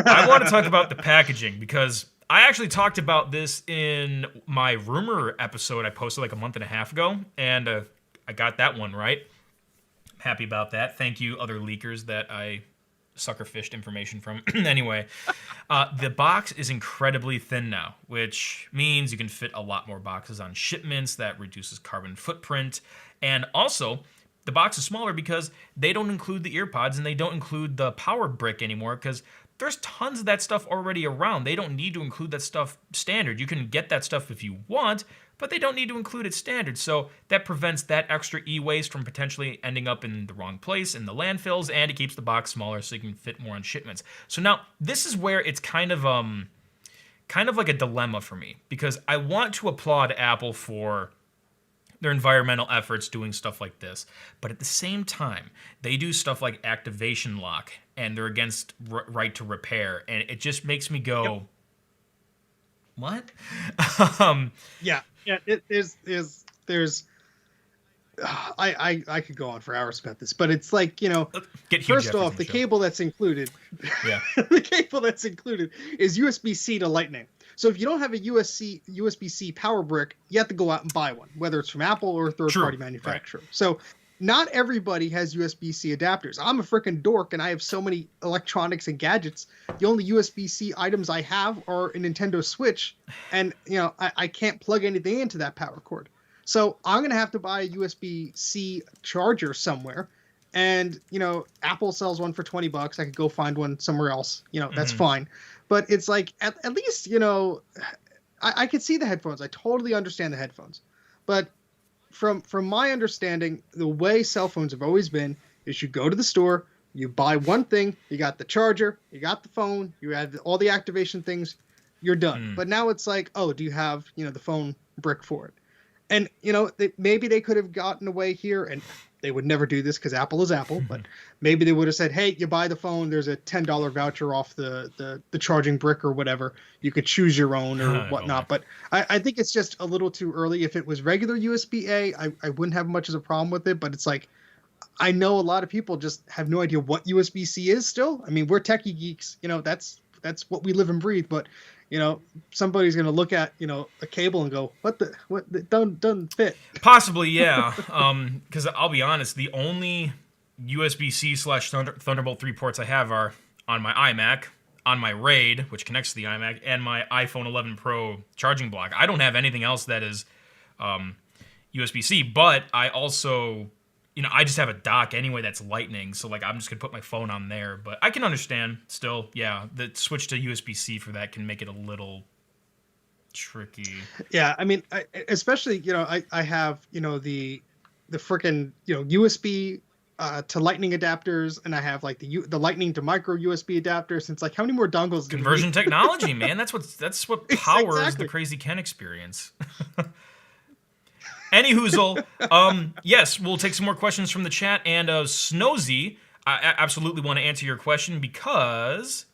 I want to talk about the packaging because I actually talked about this in my rumor episode I posted like a month and a half ago, and I got that one right. I'm happy about that. Thank you, other leakers that I sucker fished information from. Anyway, the box is incredibly thin now, which means you can fit a lot more boxes on shipments. That reduces carbon footprint, and also the box is smaller because they don't include the earpods and they don't include the power brick anymore because there's tons of that stuff already around. They don't need to include that stuff standard. You can get that stuff if you want, but they don't need to include it standard. So that prevents that extra e-waste from potentially ending up in the wrong place in the landfills, and it keeps the box smaller so you can fit more on shipments. So now this is where it's kind of like a dilemma for me, because I want to applaud Apple for their environmental efforts doing stuff like this. But at the same time, they do stuff like activation lock, and they're against right to repair. And it just makes me go, what? Yeah. There's I could go on for hours about this, but it's like, first off, the cable that's included, yeah, the cable that's included is USB-C to Lightning. So if you don't have a USB-C power brick, you have to go out and buy one, whether it's from Apple or a third-party manufacturer. Right. So not everybody has USB-C adapters. I'm a freaking dork, and I have so many electronics and gadgets. The only USB-C items I have are a Nintendo Switch, and I can't plug anything into that power cord. So I'm gonna have to buy a USB-C charger somewhere, and Apple sells one for $20. I could go find one somewhere else. That's fine. But it's like, at least, I could see the headphones. I totally understand the headphones. But from my understanding, the way cell phones have always been is you go to the store, you buy one thing, you got the charger, you got the phone, you have all the activation things, you're done. But now it's like, oh, do you have, the phone brick for it? And, maybe they could have gotten away here, and they would never do this because Apple is Apple, but maybe they would have said, hey, you buy the phone, there's a $10 voucher off the charging brick or whatever. You could choose your own or whatnot. But I think it's just a little too early. If it was regular USB-A, I wouldn't have much of a problem with it. But it's like, I know a lot of people just have no idea what USB-C is still. I mean, we're techie geeks. That's what we live and breathe. But somebody's going to look at, a cable and go, what doesn't fit. Possibly, yeah. Because I'll be honest, the only USB-C / Thunderbolt 3 ports I have are on my iMac, on my RAID, which connects to the iMac, and my iPhone 11 Pro charging block. I don't have anything else that is USB-C, but I also, I just have a dock anyway that's Lightning, so like I'm just gonna put my phone on there. But I can understand still, yeah, the switch to USB-C for that can make it a little tricky. Yeah, I mean, especially I have the freaking USB to Lightning adapters, and I have like the Lightning to micro USB adapters. It's like, how many more dongles? Conversion technology, man. That's what powers the Krazy Ken experience. Any hoozle, yes, we'll take some more questions from the chat. And Snowzy, I absolutely want to answer your question because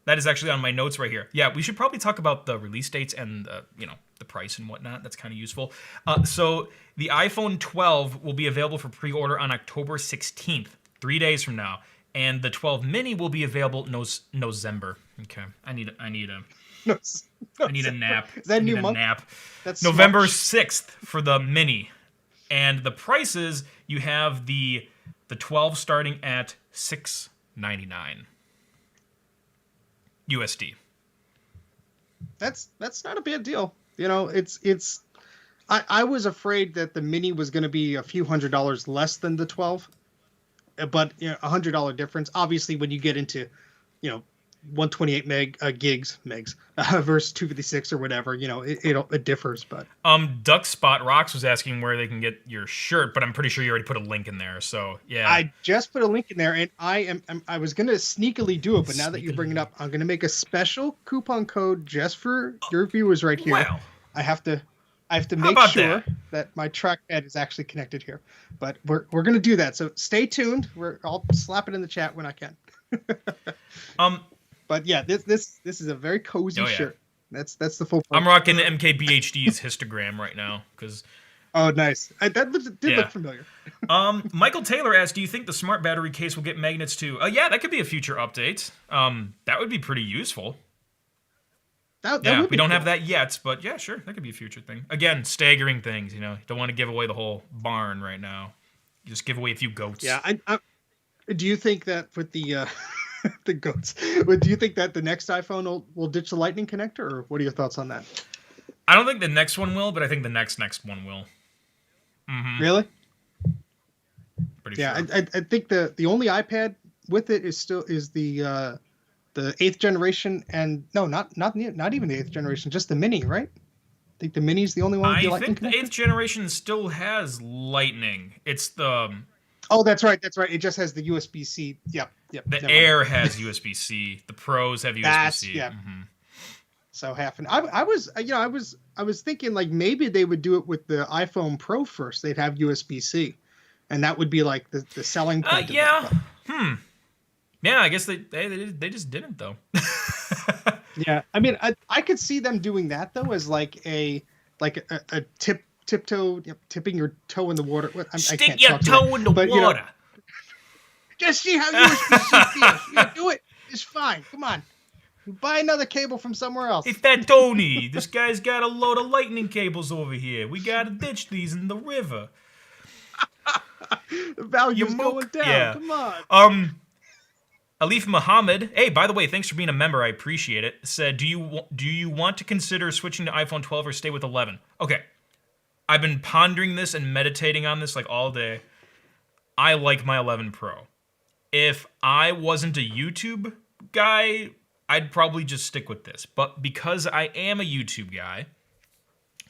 that is actually on my notes right here. Yeah, we should probably talk about the release dates and the price and whatnot. That's kind of useful. So the iPhone 12 will be available for pre-order on October 16th, 3 days from now, and the 12 mini will be available November. Okay, I need a nap. Is that a new month? Nap. That's November 6th for the mini. And the prices, you have the 12 starting at $699 USD. That's not a bad deal. It's I was afraid that the mini was going to be a few $100s less than the 12, but you know, $100 difference. Obviously, when you get into, you know, 128 gigs megs versus 256 or whatever, you know, it differs. But Duck Spot Rocks was asking where they can get your shirt, but I'm pretty sure you already put a link in there. So yeah, I just put a link in there, and I was gonna sneakily do it, but now that you bring it up, I'm gonna make a special coupon code just for your viewers right here. Wow. I have to How make about sure that my trackpad is actually connected here, but we're gonna do that. So stay tuned. I'll slap it in the chat when I can. But yeah, this is a very cozy shirt. That's the full point. I'm rocking MKBHD's histogram right now because. Oh, nice. That did look familiar. Michael Taylor asked, "Do you think the smart battery case will get magnets too?" Yeah, that could be a future update. That would be pretty useful. That yeah, would be we don't cool. have that yet, but yeah, sure, that could be a future thing. Again, staggering things. You know, don't want to give away the whole barn right now. You just give away a few goats. Yeah, do you think that with the the goats, do you think that the next iPhone will ditch the Lightning connector, or what are your thoughts on that? I don't think the next one will, but I think the next one will. Mm-hmm. Really? Pretty yeah, sure. I think the only iPad with it is the 8th generation, and no, not even the 8th generation, just the mini, right? I think the mini's the only one with the Lightning connector. I think the 8th generation still has Lightning. It's the... Oh, that's right. It just has the USB-C. Yep. The Air has USB-C. The Pros have USB-C. Yeah. Mm-hmm. So half an. I was thinking like maybe they would do it with the iPhone Pro first. They'd have USB-C, and that would be like the selling point. Yeah. Yeah, I guess they just didn't though. Yeah, I mean, I could see them doing that though as like a tiptoe, tipping your toe in the water. Stick your toe in the water. You know, just see how USB-C feels. Yeah, do it. It's fine. Come on. Buy another cable from somewhere else. Hey, Fat Tony, this guy's got a load of lightning cables over here. We gotta ditch these in the river. The value's going down. Yeah. Come on. Alif Muhammad, hey, by the way, thanks for being a member. I appreciate it. Said, do you want to consider switching to iPhone 12 or stay with 11? Okay, I've been pondering this and meditating on this like all day. I like my 11 Pro. If I wasn't a YouTube guy, I'd probably just stick with this. But because I am a YouTube guy,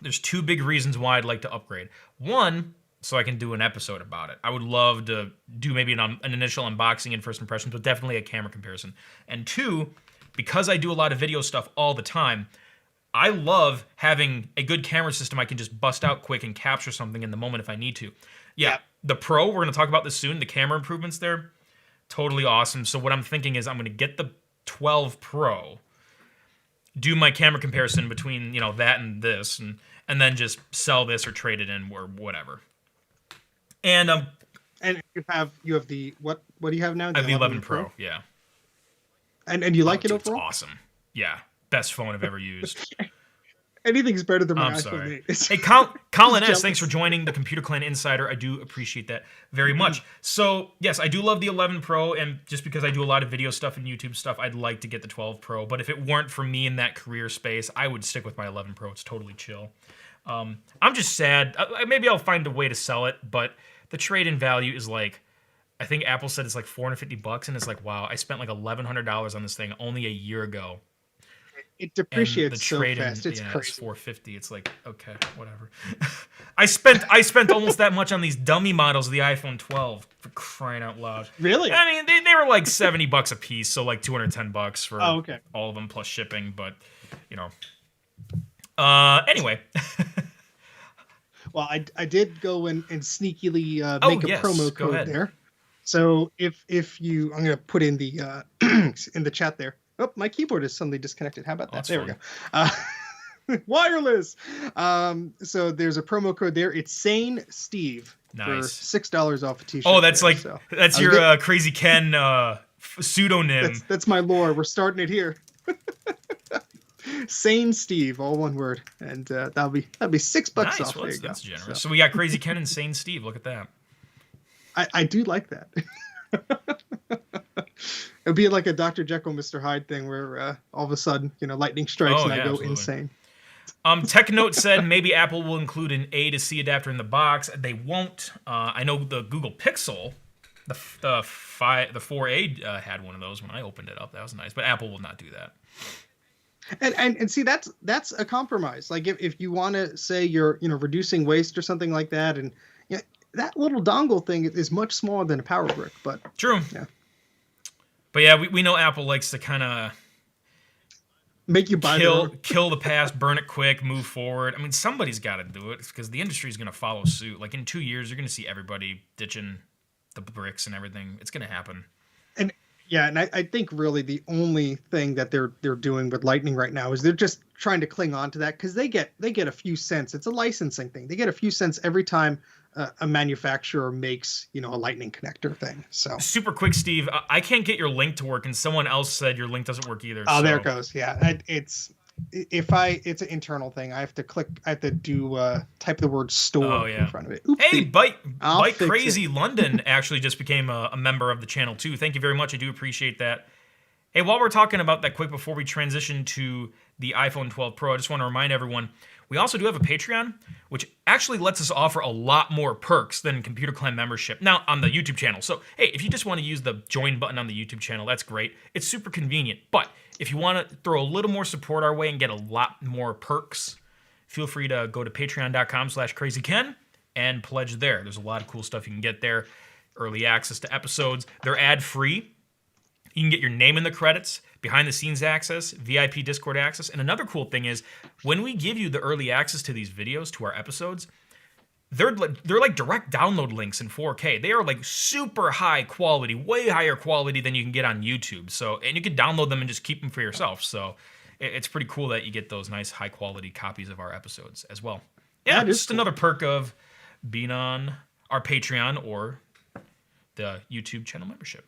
there's two big reasons why I'd like to upgrade. One, so I can do an episode about it. I would love to do maybe an initial unboxing and first impressions, but definitely a camera comparison. And two, because I do a lot of video stuff all the time, I love having a good camera system I can just bust out quick and capture something in the moment if I need to. Yeah, the Pro, we're going to talk about this soon, the camera improvements there, totally awesome. So what I'm thinking is I'm going to get the 12 Pro, do my camera comparison between, you know, that and this, and then just sell this or trade it in or whatever. And you have the what do you have now? I have the 11 Pro, yeah. And you like it overall? It's awesome. Yeah, best phone I've ever used. Anything's better than my I'm iPhone sorry. 8. Hey, Colin S., thanks for joining the Computer Clan Insider. I do appreciate that very much. So, yes, I do love the 11 Pro, and just because I do a lot of video stuff and YouTube stuff, I'd like to get the 12 Pro. But if it weren't for me in that career space, I would stick with my 11 Pro. It's totally chill. I'm just sad. Maybe I'll find a way to sell it, but the trade-in value is like, I think Apple said it's like $450, and it's like, wow, I spent like $1,100 on this thing only a year ago. It depreciates so fast. It's crazy. It's $450. It's like, okay, whatever. I spent almost that much on these dummy models of the iPhone 12, for crying out loud. Really? I mean, they were like $70 a piece, so like $210 for all of them plus shipping. But you know, anyway. Well, I did go and sneakily make a promo code there. So if you, I'm going to put in the in the chat there. Oh, my keyboard is suddenly disconnected. How about that? There we go. Wireless. So there's a promo code there. It's Sane Steve for $6 off a t-shirt. Oh, that's there, like that's your Crazy Ken pseudonym. That's my lore. We're starting it here. Sane Steve, all one word, and that'll be $6 nice. off. Well, there that's generous. So we got Crazy Ken and Sane Steve. Look at that. I do like that. It'd be like a Dr. Jekyll, Mr. Hyde thing where all of a sudden, lightning strikes and I go insane. TechNote said maybe Apple will include an A to C adapter in the box. They won't. I know the Google Pixel, the 4A had one of those when I opened it up. That was nice, but Apple will not do that. And see, that's a compromise. Like if you want to say you're reducing waste or something like that, and that little dongle thing is much smaller than a power brick. But true. Yeah. But yeah, we know Apple likes to kind of make you buy kill the past, burn it quick, move forward. I mean, somebody's got to do it because the industry is going to follow suit. Like in 2 years, you're going to see everybody ditching the bricks and everything. It's going to happen. And yeah, and I think really the only thing that they're doing with Lightning right now is they're just trying to cling on to that because they get a few cents. It's a licensing thing. They get a few cents every time a manufacturer makes a Lightning connector thing. So super quick, Steve. I can't get your link to work, and someone else said your link doesn't work either. Oh, so. There it goes. Yeah, it's an internal thing. I have to type the word store in front of it. Oopsie. Hey, Bite Krazy London actually just became a member of the channel too. Thank you very much. I do appreciate that. Hey, while we're talking about that quick before we transition to the iPhone 12 Pro, I just want to remind everyone, we also do have a Patreon, which actually lets us offer a lot more perks than Computer Clan membership. Now, on the YouTube channel. So, hey, if you just want to use the join button on the YouTube channel, that's great. It's super convenient. But if you want to throw a little more support our way and get a lot more perks, feel free to go to patreon.com/crazyken and pledge there. There's a lot of cool stuff you can get there. Early access to episodes. They're ad-free. You can get your name in the credits, behind-the-scenes access, VIP Discord access, and another cool thing is when we give you the early access to these videos, to our episodes, they're like direct download links in 4K. They are like super high quality, way higher quality than you can get on YouTube. So, and you can download them and just keep them for yourself. So, it's pretty cool that you get those nice high quality copies of our episodes as well. Yeah, just another perk of being on our Patreon or the YouTube channel membership.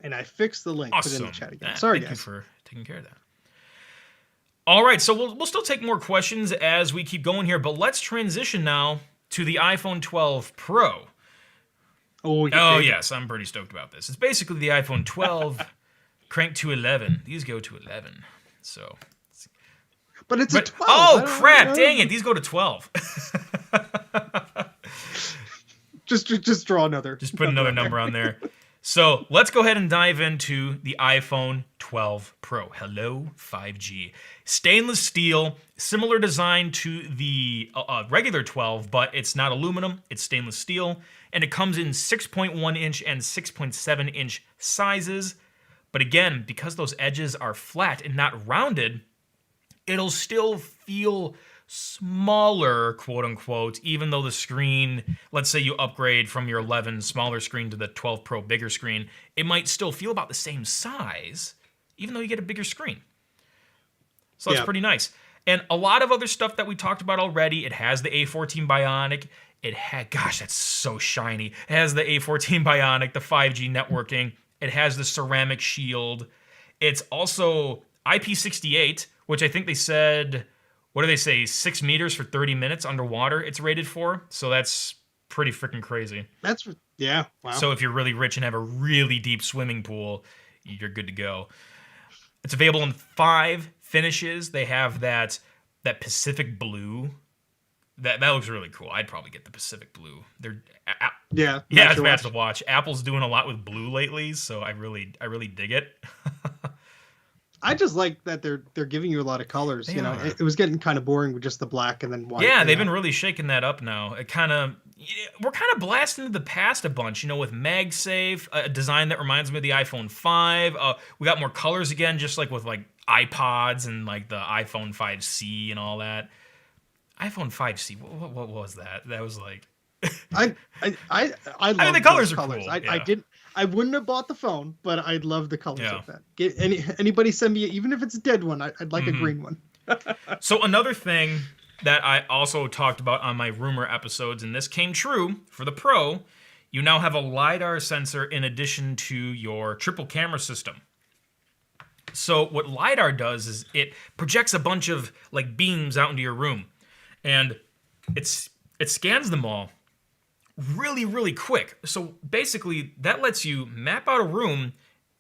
And I fixed the link. Awesome. Put it in the chat again. Sorry, guys. Thank you for taking care of that. All right, so we'll still take more questions as we keep going here, but let's transition now to the iPhone 12 Pro. Oh yes, I'm pretty stoked about this. It's basically the iPhone 12 cranked to 11. These go to 11. So, but it's a 12. Oh crap! Dang it! These go to 12. just draw another. Just put another number on there. So let's go ahead and dive into the iPhone 12 Pro. Hello, 5G. Stainless steel, similar design to the regular 12, but it's not aluminum, it's stainless steel. And it comes in 6.1 inch and 6.7 inch sizes. But again, because those edges are flat and not rounded, it'll still feel smaller, quote unquote, even though the screen, let's say you upgrade from your 11 smaller screen to the 12 Pro bigger screen, it might still feel about the same size, even though you get a bigger screen. So that's pretty nice. And a lot of other stuff that we talked about already. It has the A14 Bionic. Gosh, that's so shiny. It has the A14 Bionic, the 5G networking. It has the ceramic shield. It's also IP68, which I think they said, what do they say, 6 meters for 30 minutes underwater it's rated for. So that's pretty freaking crazy. Wow. So if you're really rich and have a really deep swimming pool, you're good to go. It's available in 5 finishes. They have that Pacific blue. That looks really cool. I'd probably get the Pacific blue. It's bad to watch. Apple's doing a lot with blue lately, so I really dig it. I just like that they're giving you a lot of colors. It was getting kind of boring with just the black and then white. Yeah, they've been really shaking that up now. We're kind of blasting into the past a bunch, with MagSafe, a design that reminds me of the iPhone 5. We got more colors again, just like with like iPods and like the iPhone 5C and all that. iPhone 5C, what was that? That was like I love the colors are colors. cool. I wouldn't have bought the phone, but I love the colors of that. Anybody send me, even if it's a dead one, I'd like a green one. So another thing that I also talked about on my rumor episodes, and this came true for the Pro, you now have a LiDAR sensor in addition to your triple camera system. So what LiDAR does is it projects a bunch of like beams out into your room, and it scans them all really, really quick. So basically, that lets you map out a room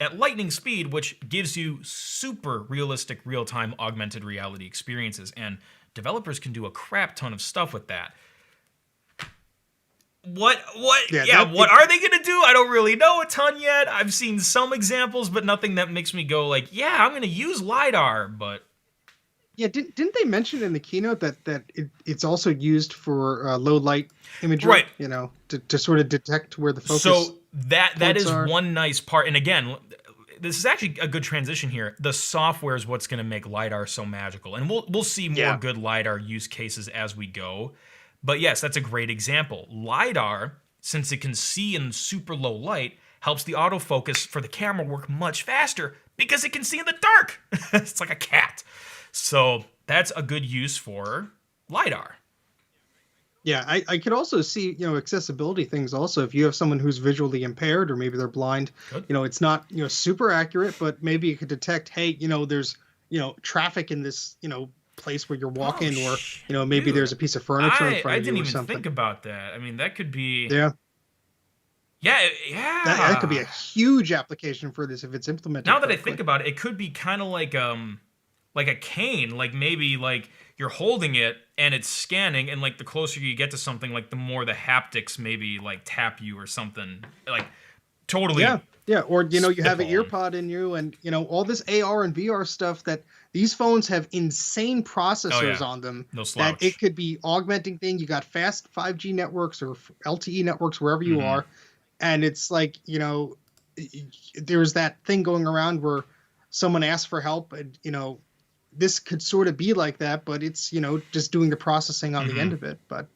at lightning speed, which gives you super realistic real-time augmented reality experiences. And developers can do a crap ton of stuff with that. What are they gonna do? I don't really know a ton yet. I've seen some examples, but nothing that makes me go like, yeah, I'm gonna use LiDAR. But yeah, didn't they mention in the keynote that it's also used for low light imagery? Right. You know, to sort of detect where the focus. So that is are. one nice part. And again, this is actually a good transition here. The software is what's going to make LiDAR so magical, and we'll see more good LiDAR use cases as we go. But yes, that's a great example. LiDAR, since it can see in super low light, helps the autofocus for the camera work much faster because it can see in the dark. It's like a cat. So that's a good use for LiDAR. Yeah, I could also see, accessibility things also. If you have someone who's visually impaired or maybe they're blind, Good. It's not, super accurate, but maybe you could detect, hey, there's, traffic in this, place where you're walking, or, maybe dude, there's a piece of furniture in front I of you didn't or even something. think about that. I mean, that could be... Yeah. Yeah. That could be a huge application for this if it's implemented Now that correctly. I think about it, it could be kind of like a cane, like maybe like you're holding it and it's scanning, and like the closer you get to something, like the more the haptics maybe like tap you or something, like totally. Yeah, or you have an spitballing. ear pod in you, and all this AR and VR stuff, that these phones have insane processors on them. No That slouch. it could be augmenting things. You got fast 5G networks or LTE networks wherever you are, and it's like there's that thing going around where someone asks for help, and this could sort of be like that, but it's just doing the processing on the end of it. But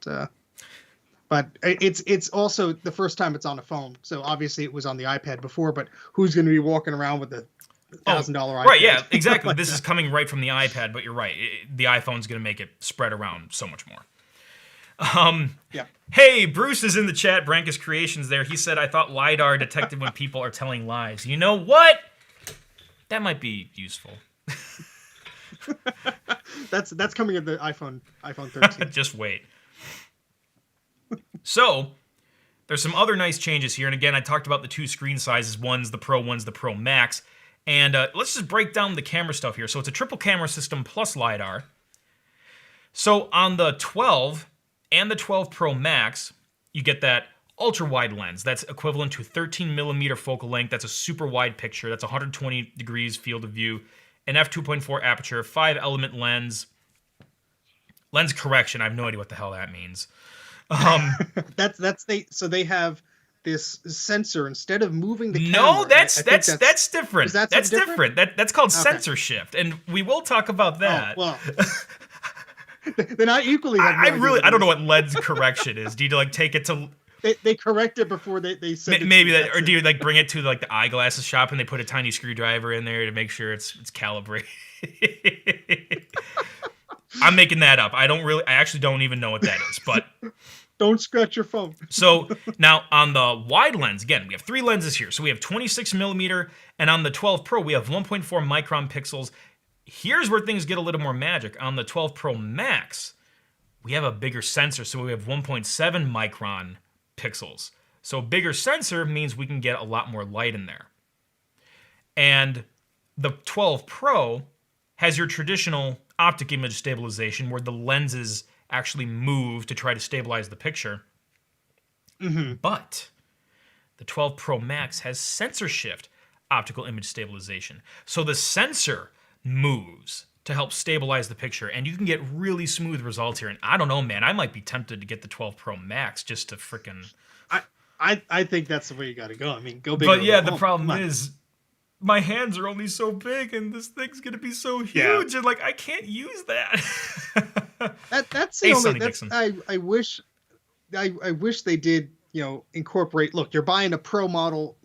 it's also the first time it's on a phone. So obviously it was on the iPad before, but who's going to be walking around with a $1,000 iPad? Right, yeah, exactly. like This is coming right from the iPad, but you're right. The iPhone's going to make it spread around so much more. Yeah. Hey, Bruce is in the chat. Brankus Creations there. He said, I thought LiDAR detected when people are telling lies. You know what? That might be useful. That's coming in the iPhone 13. Just wait. So, there's some other nice changes here. And again, I talked about the two screen sizes. One's the Pro, one's the Pro Max. And let's just break down the camera stuff here. So it's a triple camera system plus LiDAR. So on the 12 and the 12 Pro Max, you get that ultra-wide lens. That's equivalent to 13 millimeter focal length. That's a super wide picture. That's 120 degrees field of view. An f2.4 aperture, 5-element lens. Lens correction, I have no idea what the hell that means. So they have this sensor instead of moving the camera. No, that's different. That's different. That's called sensor shift, and we will talk about that. Oh, well, then I equally have I don't know what lens correction is. Do you like take it to they correct it before they send maybe it that, or do you like bring it to like the eyeglasses shop and they put a tiny screwdriver in there to make sure it's calibrated? I'm making that up. I actually don't even know what that is, but don't scratch your phone. So now on the wide lens, again, we have 3 lenses here. So we have 26 millimeter, and on the 12 Pro, we have 1.4 micron pixels. Here's where things get a little more magic. On the 12 Pro Max, we have a bigger sensor, so we have 1.7 micron pixels. So a bigger sensor means we can get a lot more light in there. And the 12 Pro has your traditional optic image stabilization where the lenses actually move to try to stabilize the picture. But the 12 Pro Max has sensor shift optical image stabilization. So the sensor moves to help stabilize the picture, and you can get really smooth results here. And I don't know, man, I might be tempted to get the 12 Pro Max just to frickin'... I think that's the way you got to go. I mean, go big. But yeah, the problem is my hands are only so big, and this thing's gonna be so huge, and like I can't use that. That's the only. I wish they did. Incorporate. Look, you're buying a Pro model.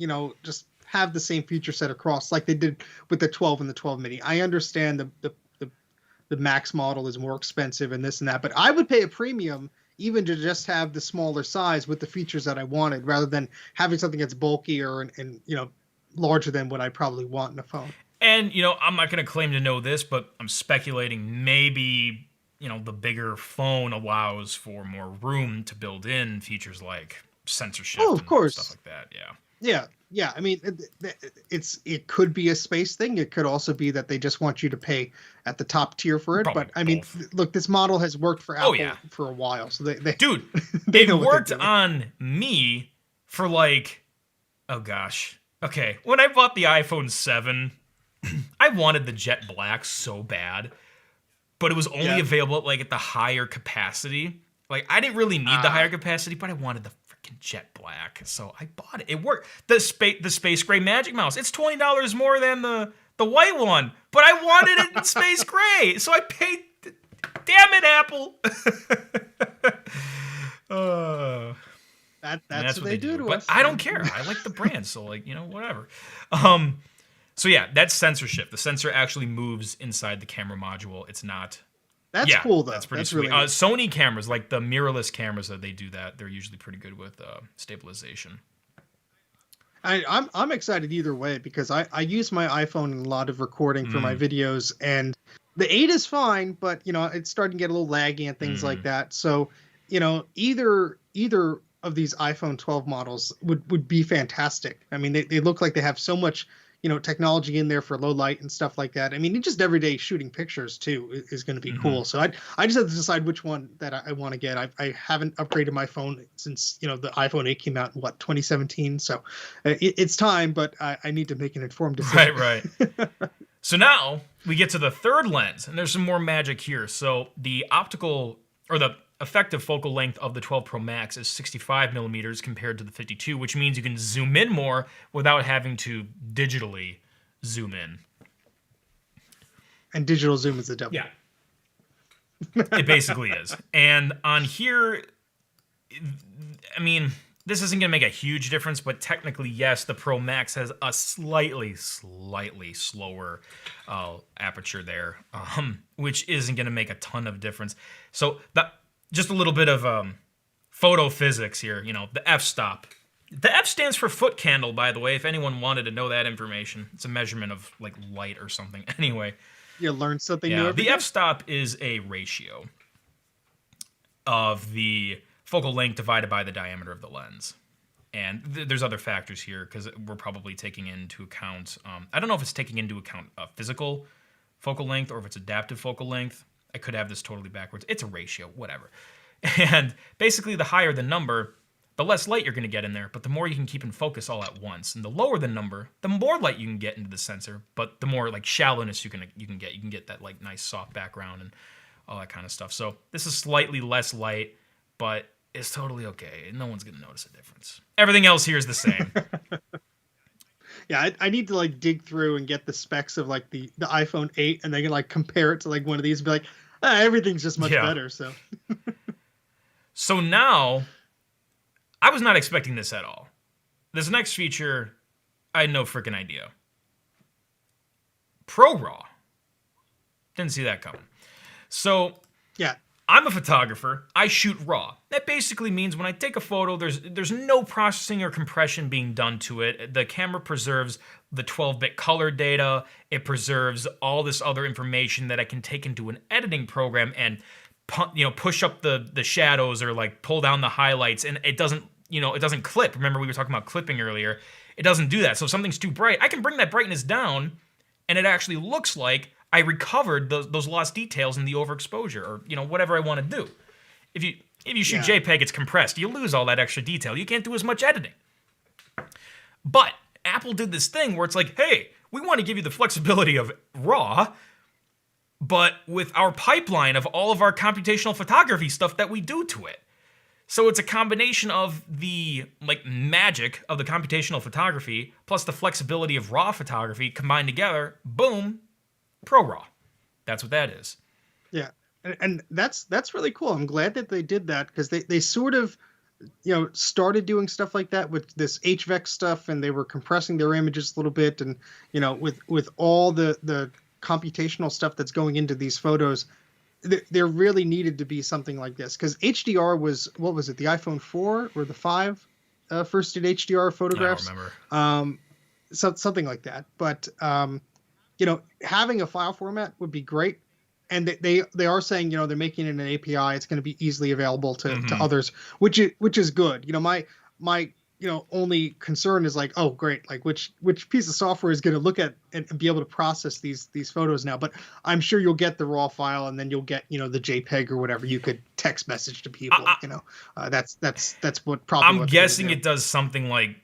Just have the same feature set across like they did with the 12 and the 12 mini. I understand the Max model is more expensive and this and that, but I would pay a premium even to just have the smaller size with the features that I wanted, rather than having something that's bulkier and larger than what I probably want in a phone. And I'm not going to claim to know this, but I'm speculating maybe the bigger phone allows for more room to build in features like sensor shift. Oh, of course, and stuff like that. Yeah. Yeah, yeah. I mean, it could be a space thing. It could also be that they just want you to pay at the top tier for it. Probably But I mean, both. look, this model has worked for Oh yeah, Apple for a while, so they dude, they it know what they're worked doing. on me for like, oh gosh. Okay, when I bought the iPhone 7, I wanted the jet black so bad, but it was only Yeah. available like at the higher capacity. Like I didn't really need the higher Ah, capacity, but I wanted the freaking jet black, so I bought it. It worked. The space gray Magic Mouse. It's $20 more than the white one, but I wanted it in space gray, so I paid. Damn it, Apple. uh, and that's that's what what they they do do. to But us. I don't care. I like the brand, so like whatever. Um, so yeah, that's censorship. The sensor actually moves inside the camera module. It's not. That's Yeah, cool though. that's pretty That's sweet. really neat. Sony cameras, like the mirrorless cameras that they do that, they're usually pretty good with stabilization. I'm excited either way because I use my iPhone in a lot of recording for my Mm, videos, and the 8 is fine, but it's starting to get a little laggy and things like mm. that. So, either of these iPhone 12 models would be fantastic. I mean, they look like they have so much, technology in there for low light and stuff like that. I mean, just everyday shooting pictures too is going to be Hmm. cool. So I just have to decide which one that I want to get. I haven't upgraded my phone since the iPhone 8 came out in 2017. So it's time, but I need to make an informed Right, decision. right. So now we get to the third lens, and there's some more magic here. So the optical or the effective focal length of the 12 Pro Max is 65 millimeters compared to the 52, which means you can zoom in more without having to digitally zoom in. And digital zoom is the devil. Yeah, it basically is. And on here, I mean, this isn't going to make a huge difference, but technically, yes, the Pro Max has a slightly slower aperture there, which isn't going to make a ton of difference. So that just a little bit of photo physics here. The f-stop. The F stands for foot candle, by the way. If anyone wanted to know that information, it's a measurement of like light or something. Anyway, You learn something new yeah, every the day. f-stop is a ratio of the focal length divided by the diameter of the lens. And there's other factors here because we're probably taking into account. I don't know if it's taking into account physical focal length or if it's adaptive focal length. I could have this totally backwards. It's a ratio, whatever. And basically, the higher the number, the less light you're going to get in there, but the more you can keep in focus all at once. And the lower the number, the more light you can get into the sensor, but the more like shallowness you can get. You can get that like nice soft background and all that kind of stuff. So this is slightly less light, but it's totally okay. No one's going to notice a difference. Everything else here is the same. Yeah, I need to like dig through and get the specs of like the iPhone 8, and they can like compare it to like one of these and be like, everything's just much Yeah. better. So So now, I was not expecting this at all. This next feature, I had no freaking idea. Pro RAW. Didn't see that coming. So yeah, I'm a photographer. I shoot RAW. That basically means when I take a photo, there's no processing or compression being done to it. The camera preserves the 12-bit color data. It preserves all this other information that I can take into an editing program and push up the shadows or like pull down the highlights, and it doesn't clip. Remember we were talking about clipping earlier. It doesn't do that. So if something's too bright, I can bring that brightness down, and it actually looks like I recovered those lost details in the overexposure or whatever I want to do. If you shoot Yeah. JPEG, it's compressed. You lose all that extra detail. You can't do as much editing. But Apple did this thing where it's like, hey, we want to give you the flexibility of RAW, but with our pipeline of all of our computational photography stuff that we do to it. So it's a combination of the like magic of the computational photography plus the flexibility of RAW photography combined together. Boom, Pro RAW. That's what that is. yeah, and that's really cool. I'm glad that they did that because they sort of started doing stuff like that with this HVEC stuff, and they were compressing their images a little bit, and with all the computational stuff that's going into these photos, there really needed to be something like this because HDR was, what was it, the iPhone 4 or the 5 first did HDR photographs. I don't remember. Something like that. But having a file format would be great. And they are saying they're making it an API. It's going to be easily available to others, which is good. My only concern is like, oh great, like which piece of software is going to look at and be able to process these photos now. But I'm sure you'll get the raw file, and then you'll get the JPEG or whatever you could text message to people. That's what probably I'm what they're gonna guessing do. it does something like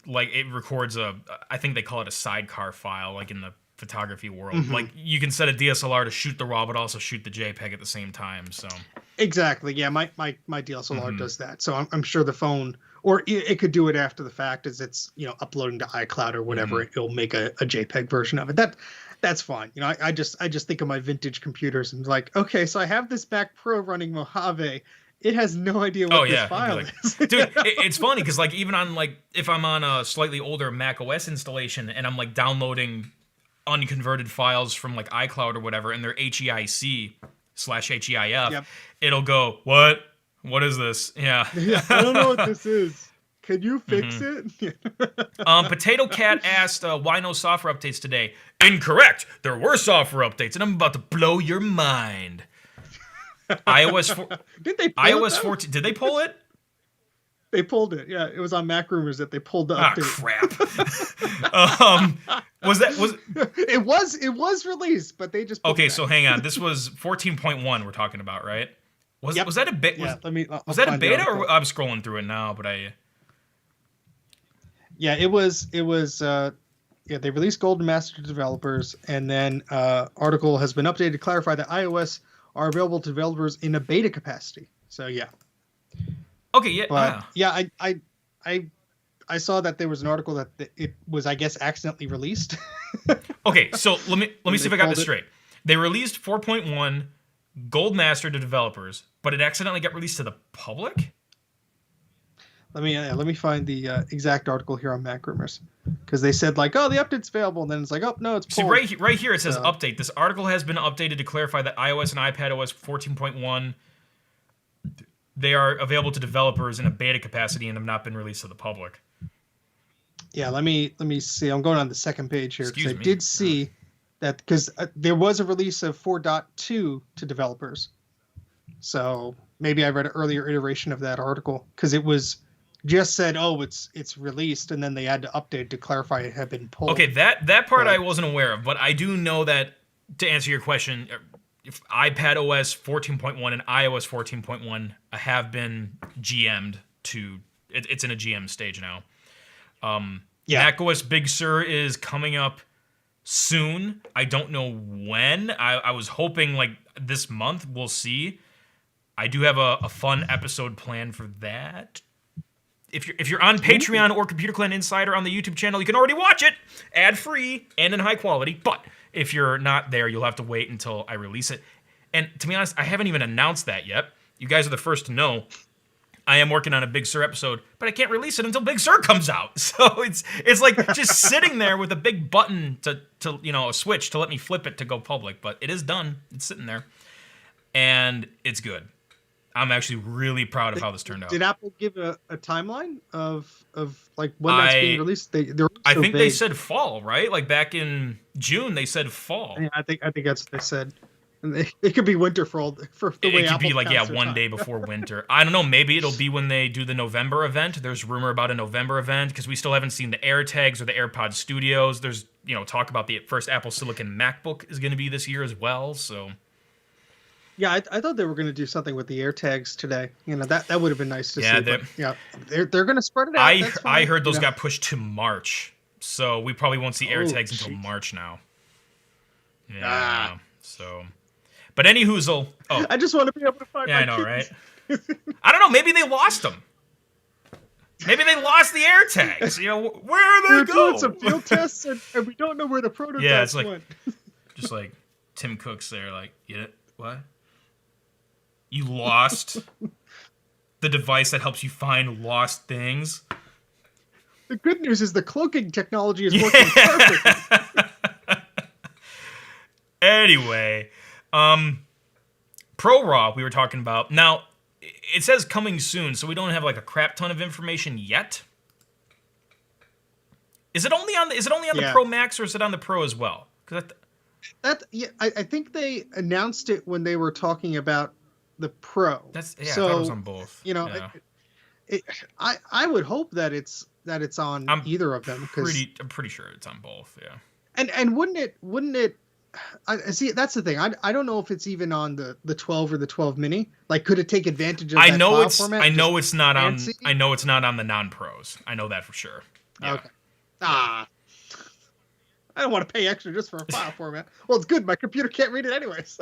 it records I think they call it a sidecar file, like in the photography world. Like you can set a DSLR to shoot the RAW, but also shoot the JPEG at the same time. So Exactly. Yeah, my DSLR does that. So I'm sure the phone, or it could do it after the fact, as it's uploading to iCloud or whatever. It'll make a JPEG version of it. That's fine. I just think of my vintage computers and like, okay, so I have this Mac Pro running Mojave. It has no idea what this file is. Dude, it's funny because like even on like if I'm on a slightly older Mac OS installation and I'm like downloading unconverted files from like iCloud or whatever, and they're HEIC/HEIF, it'll go, what is this? Yeah. I don't know what this is. Can you fix it? Potato Cat asked, why no software updates today? Incorrect. There were software updates, and I'm about to blow your mind. Did they pull iOS 14. Did they pull it? They pulled it. Yeah, it was on Mac Rumors that they pulled the update. Crap. It was released, but they just pulled okay. it So hang on. This was 14.1 we're talking about, right? Was that a bit? Yeah, was that a beta, or I'm scrolling through it now? But yeah, it was. They released Golden Master to developers, and then article has been updated to clarify that iOS are available to developers in a beta capacity. So yeah. Okay. Yeah. But I saw that there was an article that it was, I guess, accidentally released. Okay, so let me see if I got this straight. They released 4.1 Gold Master to developers, but it accidentally got released to the public? Let me find the exact article here on Mac Rumors, because they said like, oh, the update's available, and then it's like, oh no, it's pulled. See, right here it says update. This article has been updated to clarify that iOS and iPadOS 14.1 they are available to developers in a beta capacity and have not been released to the public. Yeah, let me see. I'm going on the second page here because I did see that, because there was a release of 4.2 to developers. So maybe I read an earlier iteration of that article, because it was just said, oh, it's released, and then they had to update to clarify it had been pulled. Okay, that part I wasn't aware of, but I do know that, to answer your question, if iPadOS 14.1 and iOS 14.1 have been GM'd to, it's in a GM stage now. macOS Big Sur is coming up soon. I don't know when. I was hoping like this month. We'll see. I do have a fun episode planned for that. If you're on Patreon or Computer Clan Insider on the YouTube channel, you can already watch it ad-free and in high quality. But if you're not there, you'll have to wait until I release it. And to be honest, I haven't even announced that yet. You guys are the first to know. I am working on a Big Sur episode, but I can't release it until Big Sur comes out. So it's like just sitting there with a big button to a switch to let me flip it to go public. But it is done. It's sitting there, and it's good. I'm actually really proud of how this turned out. Did Apple give a timeline of like when that's being released? I think they said fall, right? Like back in June, they said fall. Yeah, I think that's what they said. And it could be winter for the way Apple. It could be like one time. day before winter. I don't know. Maybe it'll be when they do the November event. There's rumor about a November event because we still haven't seen the AirTags or the AirPod Studios. There's talk about the first Apple Silicon MacBook is going to be this year as well. So. Yeah, I thought they were going to do something with the AirTags today. That would have been nice to see. But yeah, they're going to spread it out. I heard those got pushed to March, so we probably won't see AirTags until March now. Yeah. So, but any hoozle. Oh, I just want to be able to find. Yeah, I know, right? I don't know. Maybe they lost them. Maybe they lost the AirTags. Where are they doing some field tests, and we don't know where the prototypes went. Just like Tim Cook's there, like, what? You lost the device that helps you find lost things. The good news is the cloaking technology is working perfectly. Anyway, Pro Raw we were talking about. Now, it says coming soon, so we don't have like a crap ton of information yet. Is it only on the Pro Max, or is it on the Pro as well? I think they announced it when they were talking about the Pro. I thought it was on both. it, I would hope that it's on I'm either of them, because I'm pretty sure it's on both. Yeah. and wouldn't it I see that's the thing. I don't know if it's even on the 12 or the 12 mini. Like, could it take advantage of that file format I and just know it's not on. fancy? I know it's not on the non-pros. I know that for sure. Yeah. Okay. Yeah. Ah, I don't want to pay extra just for a file format. Well, it's good. My computer can't read it anyways.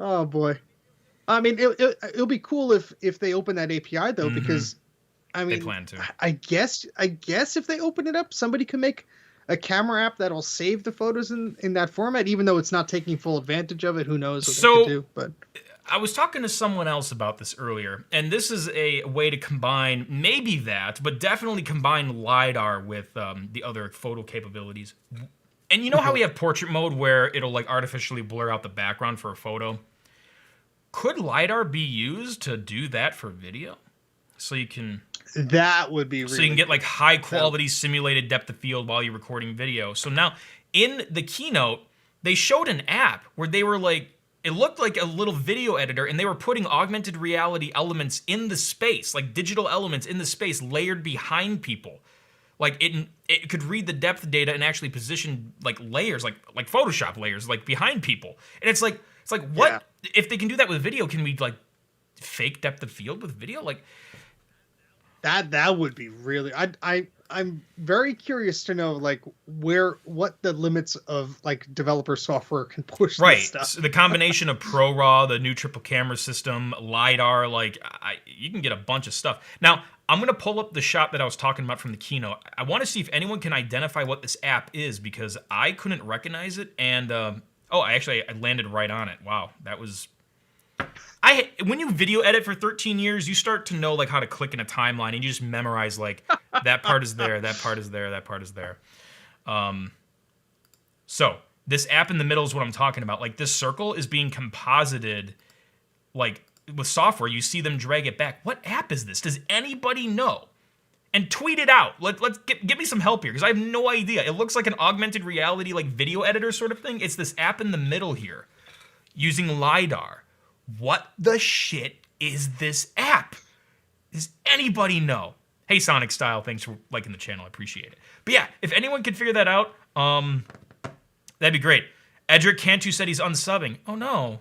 Oh boy. I mean, it'll be cool if they open that API though, because I They mean, plan to. I guess if they open it up, somebody can make a camera app that'll save the photos in that format, even though it's not taking full advantage of it. Who knows what they could do? But I was talking to someone else about this earlier, and this is a way to combine maybe that, but definitely combine LiDAR with the other photo capabilities. And you know how we have portrait mode where it'll like artificially blur out the background for a photo? Could LiDAR be used to do that for video? So you can that would be really so you can get like cool. high quality simulated depth of field while you're recording video. So now in the keynote, they showed an app where they were like, it looked like a little video editor, and they were putting augmented reality elements in the space, like digital elements in the space layered behind people. Like it could read the depth data and actually position like layers, like Photoshop layers, like behind people. And it's like what Yeah. if they can do that with video? Can we like fake depth of field with video? Like That would be really. I'm very curious to know like what the limits of like developer software can push right, this stuff. so the combination of ProRAW, the new triple camera system, LiDAR, like you can get a bunch of stuff. Now I'm gonna pull up the shot that I was talking about from the keynote. I want to see if anyone can identify what this app is because I couldn't recognize it. And I landed right on it. Wow, that was. When you video edit for 13 years, you start to know like how to click in a timeline, and you just memorize like that part is there, that part is there, that part is there. So this app in the middle is what I'm talking about. Like this circle is being composited, like with software. You see them drag it back. What app is this? Does anybody know? And tweet it out. Let's give me some help here because I have no idea. It looks like an augmented reality like video editor sort of thing. It's this app in the middle here, using LiDAR. What the shit is this app? Does anybody know? Hey, Sonic Style, thanks for liking the channel. I appreciate it. But yeah, if anyone could figure that out, that'd be great. Edric Cantu said he's unsubbing. Oh no.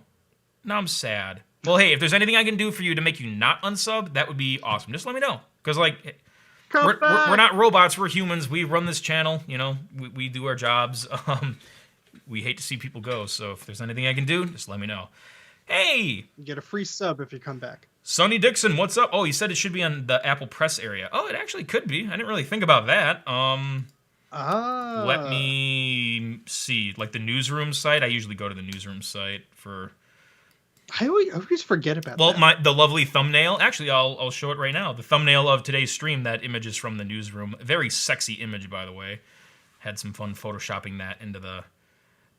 Now I'm sad. Well, hey, if there's anything I can do for you to make you not unsub, that would be awesome. Just let me know. Because, like, we're not robots. We're humans. We run this channel. You know, we do our jobs. We hate to see people go. So if there's anything I can do, just let me know. Hey! You get a free sub if you come back. Sonny Dixon, what's up? Oh, he said it should be on the Apple Press area. Oh, it actually could be. I didn't really think about that. Let me see. Like the newsroom site. I usually go to the newsroom site for. I always forget about that. Well, the lovely thumbnail. Actually, I'll show it right now. The thumbnail of today's stream. That image is from the newsroom. Very sexy image, by the way. Had some fun photoshopping that into the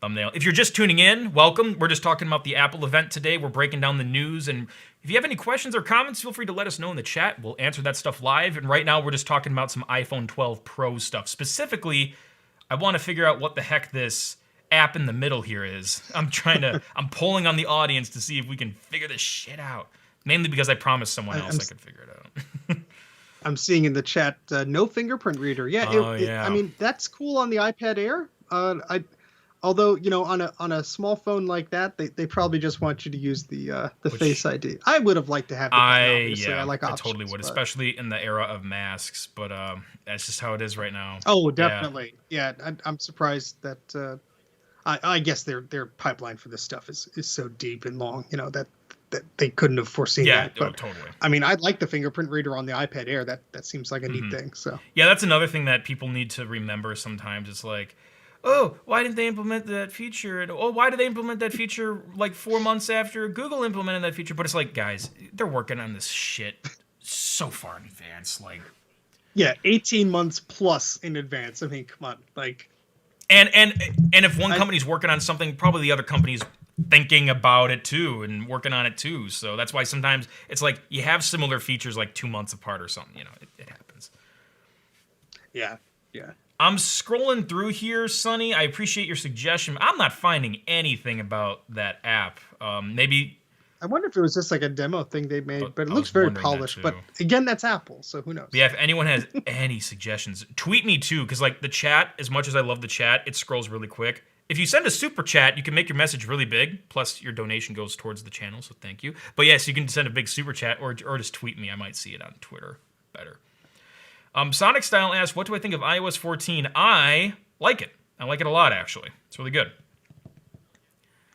thumbnail. If you're just tuning in, welcome. We're just talking about the Apple event today. We're breaking down the news, and if you have any questions or comments, feel free to let us know in the chat. We'll answer that stuff live. And right now, we're just talking about some iPhone 12 Pro stuff. Specifically, I want to figure out what the heck this app in the middle here is. I'm polling on the audience to see if we can figure this shit out. Mainly because I promised someone else I could figure it out. I'm seeing in the chat, no fingerprint reader. Yeah, yeah. I mean, that's cool on the iPad Air. Although, you know, on a small phone like that, they probably just want you to use the Face ID. I would have liked to have the button, obviously. I like options, totally would, especially in the era of masks. But that's just how it is right now. Oh, definitely. Yeah, I'm surprised that. I guess their pipeline for this stuff is so deep and long, you know, that they couldn't have foreseen that. But, totally. I mean, I'd like the fingerprint reader on the iPad Air. That seems like a neat thing. So yeah, that's another thing that people need to remember sometimes. It's like, oh, why didn't they implement that feature? And, oh, why did they implement that feature like 4 months after Google implemented that feature? But it's like, guys, they're working on this shit so far in advance. Like, yeah, 18 months plus in advance. I mean, come on, like. And if one company's working on something, probably the other company's thinking about it too and working on it too. So that's why sometimes it's like you have similar features like 2 months apart or something. You know, it happens. Yeah. I'm scrolling through here, Sonny. I appreciate your suggestion. I'm not finding anything about that app. Maybe I wonder if it was just like a demo thing they made, but it I looks was very wondering that polished. But too. again, that's Apple, so who knows? But yeah, if anyone has any suggestions, tweet me too, because like the chat, as much as I love the chat, it scrolls really quick. If you send a super chat, you can make your message really big. Plus, your donation goes towards the channel, so thank you. But yes, you can send a big super chat or just tweet me. I might see it on Twitter better. Sonic Style asks, what do I think of iOS 14? I like it. I like it a lot, actually. It's really good.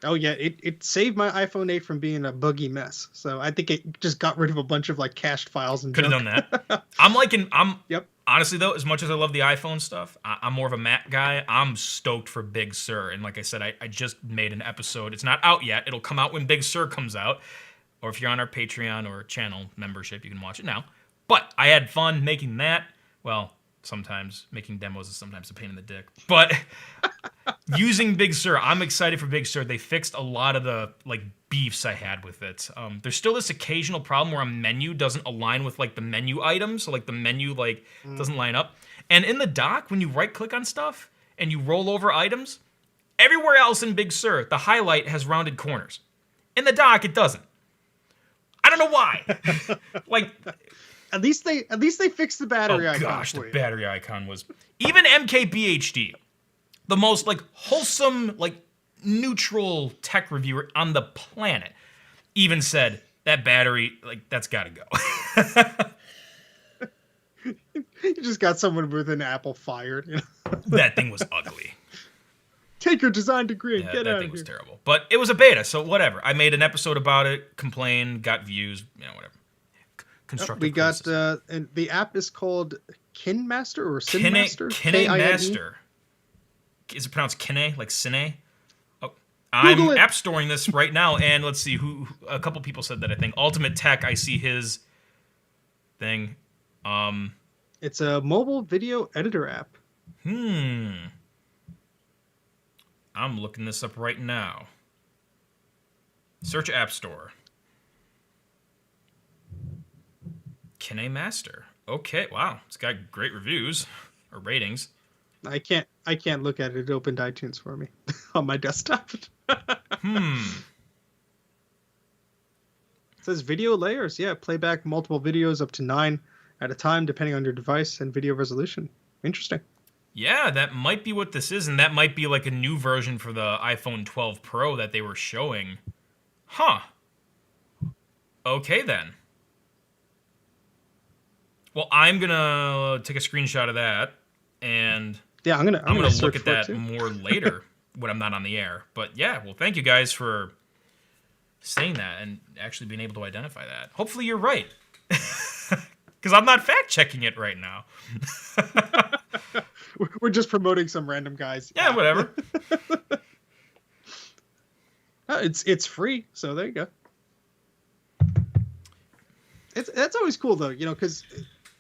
Oh yeah, it saved my iPhone 8 from being a buggy mess. So I think it just got rid of a bunch of like cached files and Could have junk. done that. I'm Yep. honestly though, as much as I love the iPhone stuff, I'm more of a Mac guy. I'm stoked for Big Sur, and like I said, I just made an episode. It's not out yet. It'll come out when Big Sur comes out, or if you're on our Patreon or channel membership, you can watch it now. But I had fun making that. Well, sometimes making demos is sometimes a pain in the dick, but using Big Sur, I'm excited for Big Sur. They fixed a lot of the like beefs I had with it. There's still this occasional problem where a menu doesn't align with like the menu items, so like the menu like doesn't line up. And in the dock, when you right click on stuff and you roll over items, everywhere else in Big Sur, the highlight has rounded corners. In the dock, it doesn't. I don't know why. Like, At least they fixed the battery icon. Gosh, the for you. battery icon was even MKBHD, the most like wholesome, like neutral tech reviewer on the planet, even said that battery, like, that's got to go. You just got someone with an Apple fired. You know? That thing was ugly. Take your design degree and Yeah, get that out thing of was here. terrible. But it was a beta, so whatever. I made an episode about it, complained, got views, whatever. Constructive We got criticism. and the app is called KinMaster or Kine KinMaster. Master. Is it pronounced Kine, like Cine? Oh, Google I'm it. app storing this right now, and let's see who. A couple people said that. I think Ultimate Tech. I see his thing. It's a mobile video editor app. I'm looking this up right now. Search App Store. Kine Master. Okay, wow. It's got great reviews or ratings. I can't look at it. It opened iTunes for me on my desktop. It says video layers. Yeah, playback multiple videos up to 9 at a time, depending on your device and video resolution. Interesting. Yeah, that might be what this is, and that might be like a new version for the iPhone 12 Pro that they were showing. Huh. Okay, then. Well, I'm gonna take a screenshot of that, and Yeah, I'm gonna look search at for it that too. more later when I'm not on the air. But yeah, well, thank you guys for saying that and actually being able to identify that. Hopefully you're right. Because I'm not fact checking it right now. We're just promoting some random guys. Yeah, whatever. It's free, so there you go. That's always cool though, you know, because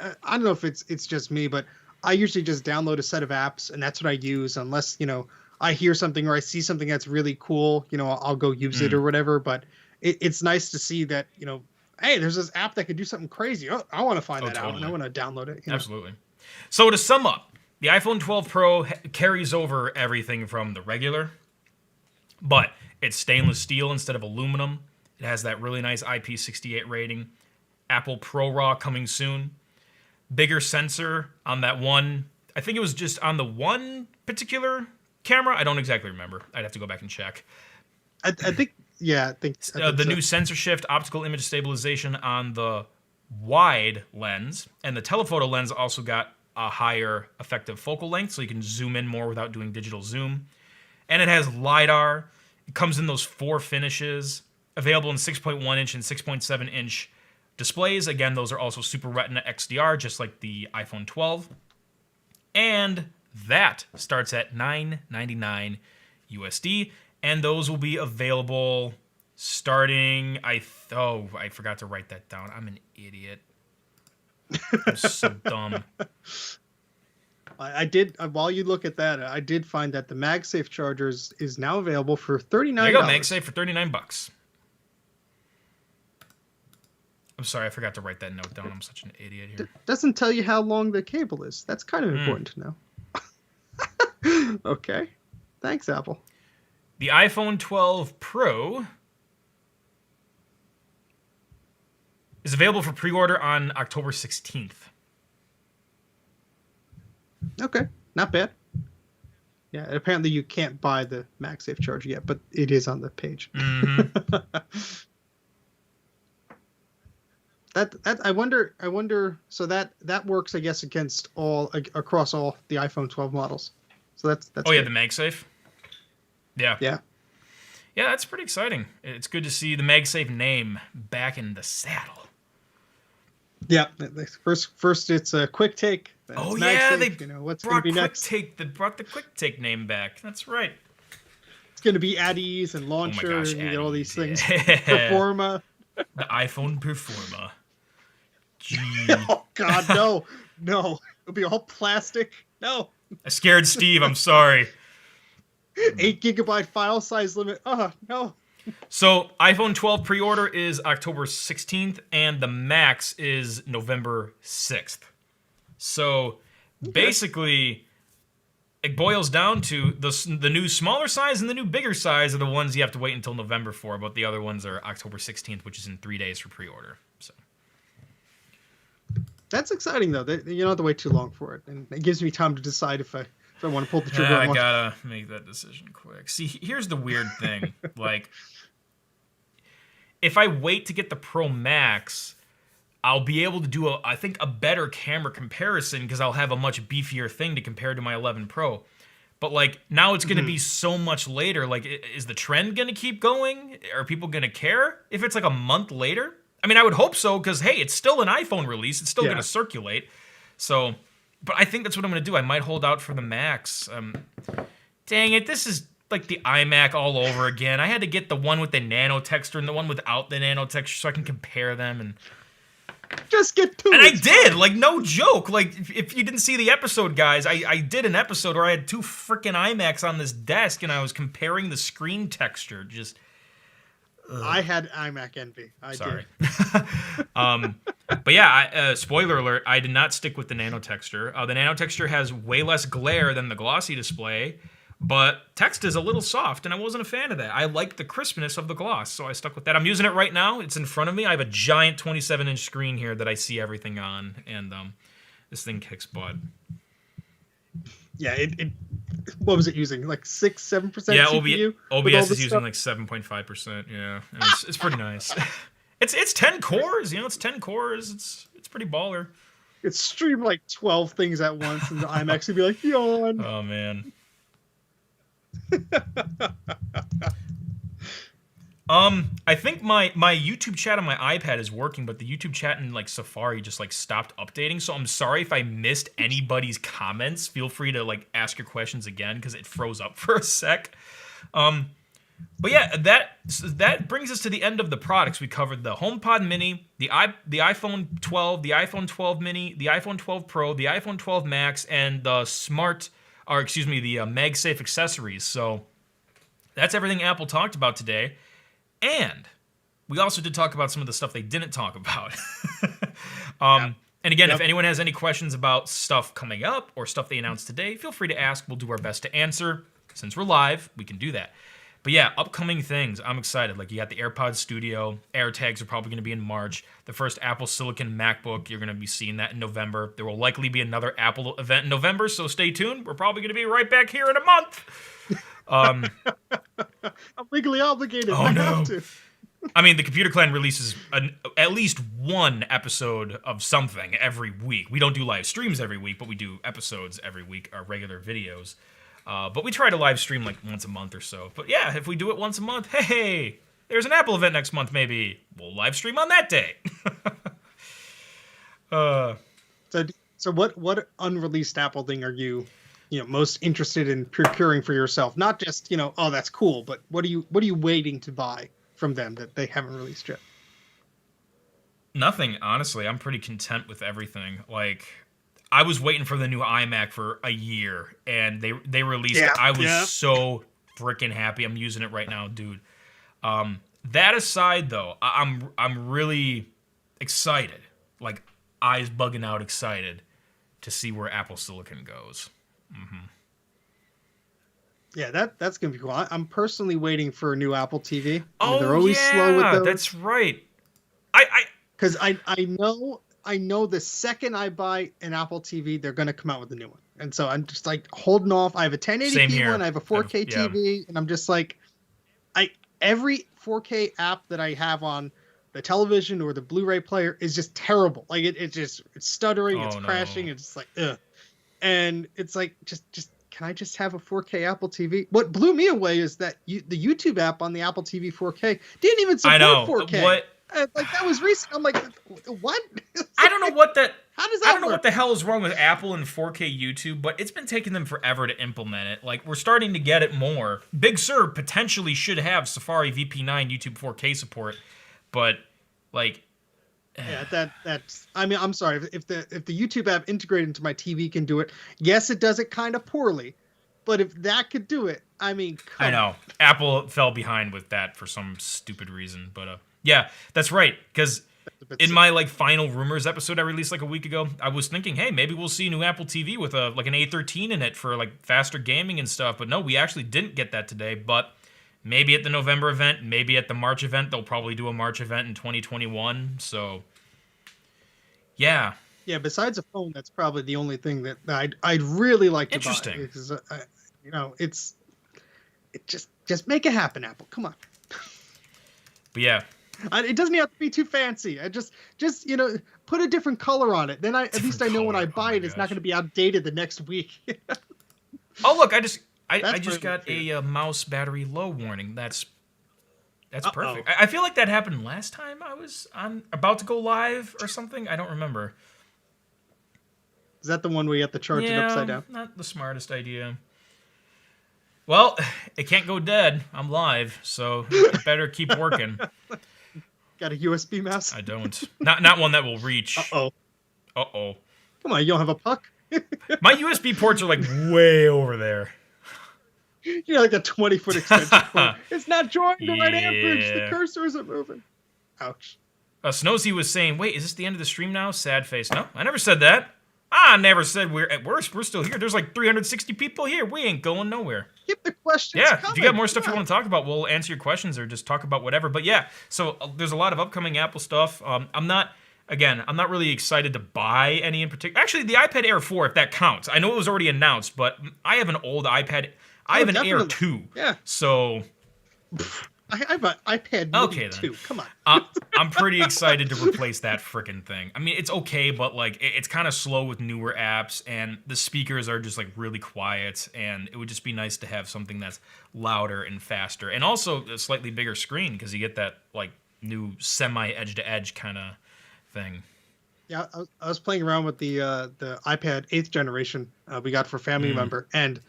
I don't know if it's just me, but I usually just download a set of apps and that's what I use, unless I hear something or I see something that's really cool, I'll go use it or whatever. But it's nice to see that hey, there's this app that could do something crazy. Oh, I want to find that out and I want to download it. Absolutely. So to sum up, the iPhone 12 Pro carries over everything from the regular, but it's stainless steel instead of aluminum. It has that really nice IP68 rating. Apple ProRAW coming soon. Bigger sensor on that one. I think it was just on the one particular camera. I don't exactly remember. I'd have to go back and check. I think, yeah, I think The so. new sensor shift, optical image stabilization on the wide lens, and the telephoto lens also got a higher effective focal length, so you can zoom in more without doing digital zoom. And it has LiDAR. It comes in those 4 finishes, available in 6.1 inch and 6.7 inch displays. Again, those are also Super Retina XDR, just like the iPhone 12. And that starts at $9.99 USD, and those will be available starting. I forgot to write that down. I'm an idiot. I'm so dumb. I did while you look at that, I did find that the MagSafe charger is now available for $39. There you go, MagSafe for $39. I'm sorry, I forgot to write that note down. I'm such an idiot here. Doesn't tell you how long the cable is. That's kind of important to know. Okay. Thanks, Apple. The iPhone 12 Pro Is available for pre-order on October 16th. Okay, not bad. Yeah, apparently you can't buy the MagSafe charger yet, but it is on the page. Mm-hmm. That I wonder. So that works, I guess, against across all the iPhone 12 models. So that's Oh yeah, good. the MagSafe. Yeah. Yeah. Yeah, that's pretty exciting. It's good to see the MagSafe name back in the saddle. Yeah. First it's a quick take. Then Oh it's yeah, MagSafe. they What's going to be next? They brought the Quick Take name back. That's right. It's going to be at ease and Oh my launcher, gosh, and you get all these things. yeah. Performa. The iPhone Performa. Gee. Oh God, no, no! It'll be all plastic. No. I scared Steve. I'm sorry. 8 GB file size limit. Oh no. So iPhone 12 pre-order is October 16th, and the Max is November 6th. So basically, it boils down to the new smaller size and the new bigger size are the ones you have to wait until November for, but the other ones are October 16th, which is in 3 days for pre-order. So That's exciting though. You don't have to wait too long for it, and it gives me time to decide if I want to pull the trigger. I gotta make that decision quick. See, here's the weird thing. Like, if I wait to get the Pro Max, I'll be able to do I think a better camera comparison because I'll have a much beefier thing to compare to my 11 Pro. But like now it's going to be so much later. Like, is the trend going to keep going? Are people going to care if it's like a month later? I mean, I would hope so because hey, it's still an iPhone release. It's still going to circulate. So, but I think that's what I'm going to do. I might hold out for the Max. Dang it, this is like the iMac all over again. I had to get the one with the nano texture and the one without the nano texture so I can compare them and just get to it. And I did, like, no joke. Like, if you didn't see the episode, guys, I did an episode where I had two freaking iMacs on this desk and I was comparing the screen texture. Just I had iMac envy. Sorry. But yeah, spoiler alert, I did not stick with the nano texture. The nano texture has way less glare than the glossy display, but text is a little soft, and I wasn't a fan of that. I like the crispness of the gloss, so I stuck with that. I'm using it right now. It's in front of me. I have a giant 27-inch screen here that I see everything on, and this thing kicks butt. Yeah, it what was it using? Like 7% yeah, CPU? OBS is using like 7.5%. Yeah, and it's pretty nice. It's 10 cores. You know, it's 10 cores. It's pretty baller. It's stream like 12 things at once, and the iMac would be like, yawn. Oh man. I think my YouTube chat on my iPad is working, but the YouTube chat in like Safari just like stopped updating. So I'm sorry if I missed anybody's comments. Feel free to like ask your questions again because it froze up for a sec. But yeah, that brings us to the end of the products. We covered the HomePod Mini, the iPhone 12, the iPhone 12 Mini, the iPhone 12 Pro, the iPhone 12 Max, and the the MagSafe accessories. So that's everything Apple talked about today. And we also did talk about some of the stuff they didn't talk about. And again, if anyone has any questions about stuff coming up or stuff they announced today, feel free to ask. We'll do our best to answer. Since we're live, we can do that. But yeah, upcoming things. I'm excited. Like, you got the AirPods Studio. AirTags are probably going to be in March. The first Apple Silicon MacBook, you're going to be seeing that in November. There will likely be another Apple event in November, so stay tuned. We're probably going to be right back here in a month. I'm legally obligated. Oh, I have to. I mean, the Computer Clan releases at least one episode of something every week. We don't do live streams every week, but we do episodes every week, our regular videos. But we try to live stream like once a month or so. But yeah, if we do it once a month, hey, there's an Apple event next month maybe. We'll live stream on that day. So what unreleased Apple thing are you most interested in procuring for yourself? Not just, oh, that's cool, but what are you waiting to buy from them that they haven't released yet? Nothing, honestly. I'm pretty content with everything. Like, I was waiting for the new iMac for a year, and they released it. I was so freaking happy. I'm using it right now, dude. That aside, though, I'm really excited, like eyes bugging out excited to see where Apple Silicon goes. Mm-hmm. Yeah, that's gonna be cool. I'm personally waiting for a new Apple TV. Oh, they're always slow with those. That's right. because I know the second I buy an Apple TV, they're gonna come out with a new one, and so I'm just like holding off. I have a Same 1080p one, here. I have a 4K Yeah. TV, and I'm just like, I every 4K app that I have on the television or the Blu-ray player is just terrible. Like it's stuttering, it's Oh no. crashing, it's just like ugh. And it's like just can I just have a 4K Apple TV? What blew me away is that the YouTube app on the Apple TV 4K didn't even I support know 4K. what. Like that was recent. I'm like, what? I don't know what that. How does I that don't know what work? the hell is wrong with Apple and 4K YouTube, but it's been taking them forever to implement it. Like, we're starting to get it more. Big Sur potentially should have Safari VP9 YouTube 4K support, but like, Yeah, that's. I mean, I'm sorry if the YouTube app integrated into my TV can do it. Yes, it does it kind of poorly, but if that could do it, I mean, I come on. know Apple fell behind with that for some stupid reason, but yeah, that's right. Because That's a bit in silly. my like final rumors episode I released like a week ago, I was thinking, hey, maybe we'll see a new Apple TV with a like an A13 in it for like faster gaming and stuff. But no, we actually didn't get that today. But maybe at the November event, maybe at the March event, they'll probably do a March event in 2021. So yeah, Yeah, besides a phone, that's probably the only thing that I'd really like to buy interesting. because it just make it happen, Apple. Come on. But yeah, It doesn't have to be too fancy. I just put a different color on it. Then at least I different know when I color. Oh buy my it, it's not gosh. going to be outdated the next week. Oh look, I That's just pretty got much it. a mouse battery low warning. That's Uh-oh. perfect. I feel like that happened last time I was on about to go live or something. I don't remember. Is that the one where you have to charge it upside Yeah, down? not the smartest idea. Well, it can't go dead. I'm live, so it better keep working. Got a USB mouse? I don't. Not one that will reach. Uh-oh. Uh-oh. Come on, you don't have a puck? My USB ports are like way over there. Like a 20-foot extension cord. It's not drawing the right amperage. The Yeah. cursor isn't moving. Ouch. Snozy was saying, wait, is this the end of the stream now? Sad face. No, I never said that. I never said we're at worst. We're still here. There's like 360 people here. We ain't going nowhere. Keep the questions Yeah, coming. if you got more stuff Come you on. want to talk about, we'll answer your questions or just talk about whatever. But yeah, so there's a lot of upcoming Apple stuff. I'm not really excited to buy any in particular. Actually, the iPad Air 4, if that counts. I know it was already announced, but I have an old iPad. I have an Air Definitely. 2. Yeah. So I have an iPad Mini Okay, then. too. Come on. I'm pretty excited to replace that frickin' thing. I mean, it's okay, but like it's kind of slow with newer apps, and the speakers are just like really quiet. And it would just be nice to have something that's louder and faster, and also a slightly bigger screen because you get that like new semi edge to edge kind of thing. Yeah, I was playing around with the iPad 8th generation we got for family member, and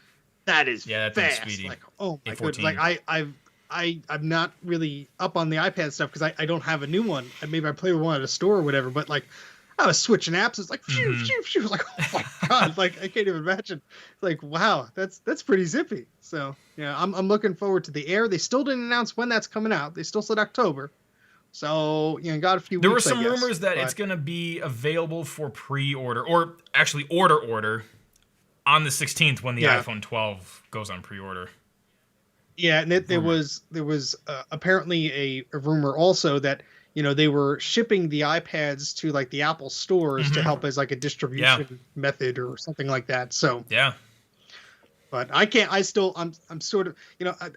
that is Yeah, that thing's fast. speedy. Like, oh my A14. goodness! Like I'm not really up on the iPad stuff because I don't have a new one. Maybe I play with one at a store or whatever. But like, I was switching apps. It's like phew, phew, phew. Like, oh my god! Like I can't even imagine. Like, wow, that's pretty zippy. So yeah, I'm looking forward to the Air. They still didn't announce when that's coming out. They still said October. So got a few. There were weeks, I some guess, rumors that it's but- gonna be available for pre-order, or actually order on the 16th when the Yeah. iPhone 12 goes on pre-order. Yeah, and there was apparently a rumor also that they were shipping the iPads to like the Apple stores to help as like a distribution method or something like that. So, Yeah. but I can't. I'm sort of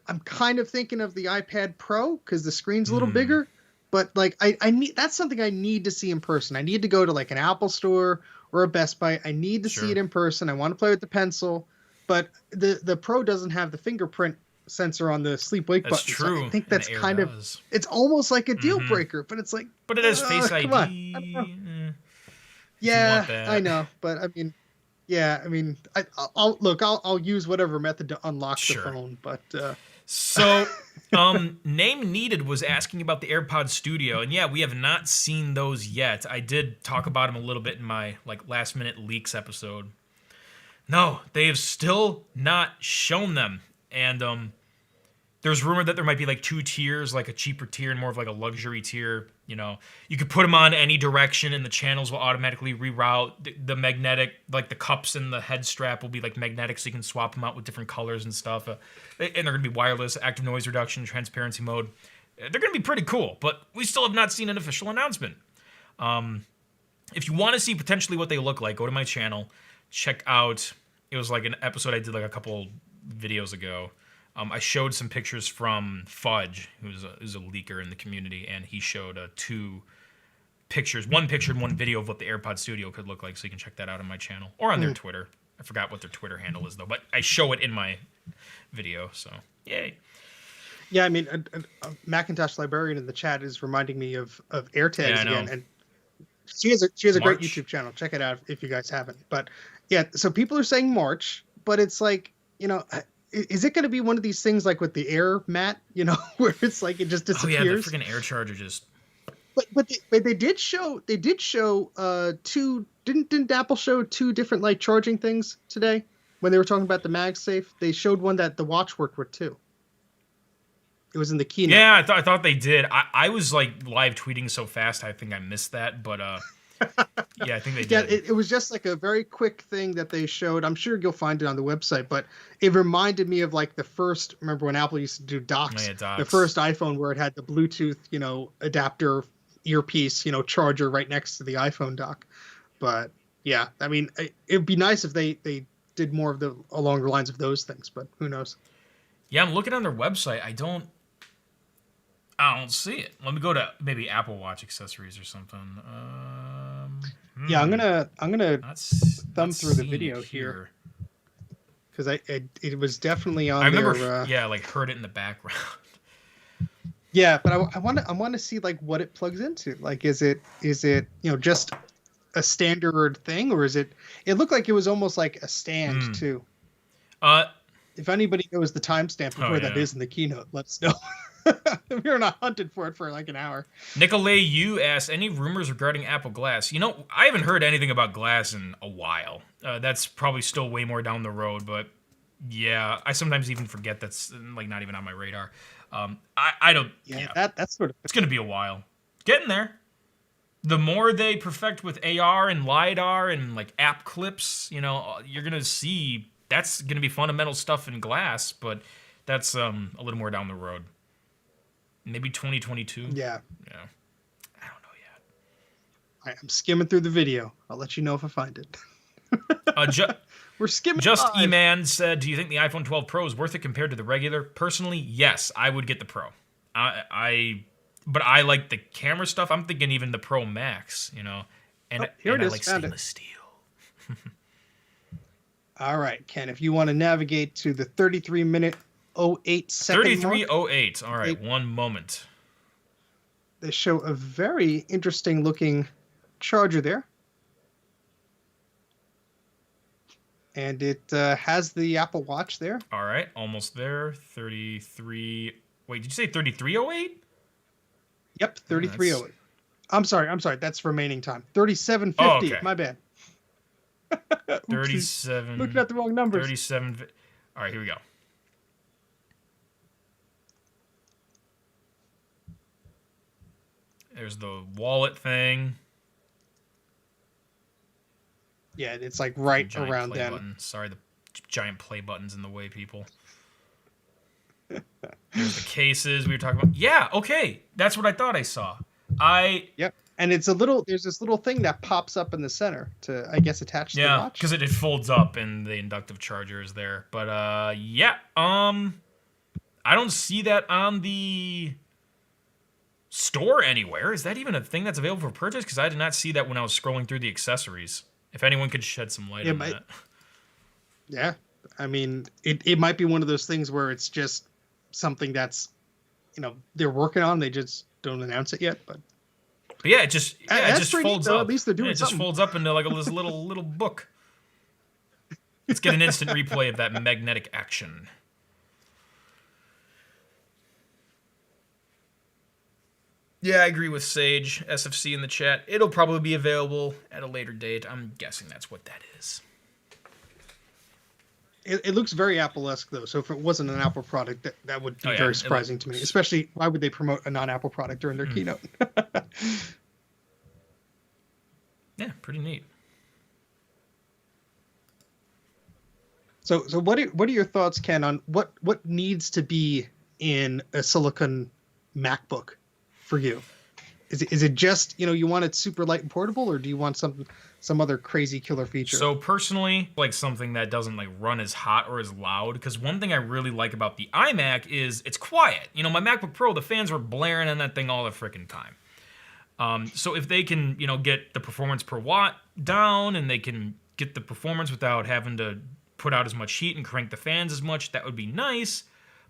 I'm kind of thinking of the iPad Pro because the screen's a little bigger. But like I need that's something I need to see in person. I need to go to like an Apple store or a Best Buy. I need to see it in person. I want to play with the pencil, but the Pro doesn't have the fingerprint sensor on the sleep wake That's button. true. So I think and that's the Air kind of does. it's almost like a deal breaker, but it's like But it has Face come ID. on. I don't know. want Yeah, that. I know, but I mean, yeah, I mean, I'll use whatever method to unlock Sure. the phone, but So, Name Needed was asking about the AirPod Studio, and yeah, we have not seen those yet. I did talk about them a little bit in my like last minute leaks episode. No, they have still not shown them, and there's rumor that there might be like two tiers, like a cheaper tier and more of like a luxury tier. You could put them on any direction, and the channels will automatically reroute. The magnetic, like the cups and the head strap, will be like magnetic, so you can swap them out with different colors and stuff. And they're going to be wireless, active noise reduction, transparency mode. They're going to be pretty cool, but we still have not seen an official announcement. If you want to see potentially what they look like, go to my channel. Check out. It was like an episode I did like a couple videos ago. I showed some pictures from Fudge, who's a leaker in the community, and he showed two pictures, one picture and one video of what the AirPod Studio could look like. So you can check that out on my channel or on their Twitter. I forgot what their Twitter handle is though, but I show it in my video. So yay. Yeah, I mean, Macintosh Librarian in the chat is reminding me of AirTags again, and she has a great YouTube channel. Check it out if you guys haven't. But yeah, so people are saying March, but it's like, you know, is it going to be one of these things like with the Air Mat, you know, where it's like it just disappears? Oh yeah, the freaking Air Charger just. But they did show two. Didn't Apple show two different like charging things today when they were talking about the MagSafe? They showed one that the watch worked with too. It was in the keynote. Yeah, I thought they did. I was like live tweeting so fast, I think I missed that. But yeah, I think they did. Yeah, it was just like a very quick thing that they showed. I'm sure you'll find it on the website, but it reminded me of like the first. Remember when Apple used to do docks? Oh, yeah, docks. The first iPhone where it had the Bluetooth, you know, adapter earpiece, you know, charger right next to the iPhone dock. But yeah, I mean, it'd be nice if they did more of the along the lines of those things, but who knows? Yeah, I'm looking on their website. I don't see it. Let me go to maybe Apple Watch accessories or something. Yeah, I'm gonna thumb through the video here because it was definitely on. I remember, like heard it in the background. Yeah, but I want to see like what it plugs into. Like, is it you know just a standard thing, or is it? It looked like it was almost like a stand too. If anybody knows the timestamp of where that is in the keynote, let us know. We're not hunted for it for like an hour. Nicolay, you asked, any rumors regarding Apple Glass? You know, I haven't heard anything about Glass in a while. That's probably still way more down the road, but yeah, I sometimes even forget that's like not even on my radar. I don't. Yeah, that's sort of. It's gonna be a while. Getting there. The more they perfect with AR and LiDAR and like app clips, you know, you're gonna see that's gonna be fundamental stuff in Glass, but that's a little more down the road. Maybe 2022. Yeah. I don't know yet. I'm skimming through the video. I'll let you know if I find it. We're skimming. Just E-Man said, "Do you think the iPhone 12 Pro is worth it compared to the regular?" Personally, yes, I would get the Pro. But I like the camera stuff. I'm thinking even the Pro Max, you know. And here it is. I like stainless steel. All right, Ken, if you want to navigate to the 33-minute 08 second 3308. All right, 1 moment. They show a very interesting looking charger there. And it has the Apple Watch there. All right, almost there. 33. Wait, did you say 3308? Yep, 3308. I'm sorry. That's remaining time. 3750. Okay. My bad. 37. Looking at the wrong numbers. 37. All right, here we go. There's the wallet thing. Yeah, it's like right around that. Sorry, the giant play button's in the way, people. There's the cases we were talking about. Yeah, okay. That's what I thought I saw. Yep. And it's there's this little thing that pops up in the center to, I guess, attach to the watch. Yeah, because it folds up and the inductive charger is there. But, yeah. I don't see that on the store anywhere. Is that even a thing that's available for purchase? Because I did not see that when I was scrolling through the accessories. If anyone could shed some light on that. Yeah. I mean, it might be one of those things where it's just something that's, you know, they're working on. They just don't announce it yet. But yeah, it just folds up. At least they're doing it just folds up into like this little book. Let's get an instant replay of that magnetic action. Yeah, I agree with Sage, SFC in the chat. It'll probably be available at a later date. I'm guessing that's what that is. It looks very Apple-esque, though. So if it wasn't an Apple product, that would be very surprising to me. Especially, why would they promote a non-Apple product during their keynote? Yeah, pretty neat. So what are your thoughts, Ken, on what needs to be in a silicon MacBook for you? Is it just, you want it super light and portable, or do you want some other crazy killer feature? So personally, like something that doesn't like run as hot or as loud. Because one thing I really like about the iMac is it's quiet. My MacBook Pro, the fans were blaring on that thing all the freaking time. So if they can, get the performance per watt down, and they can get the performance without having to put out as much heat and crank the fans as much, that would be nice.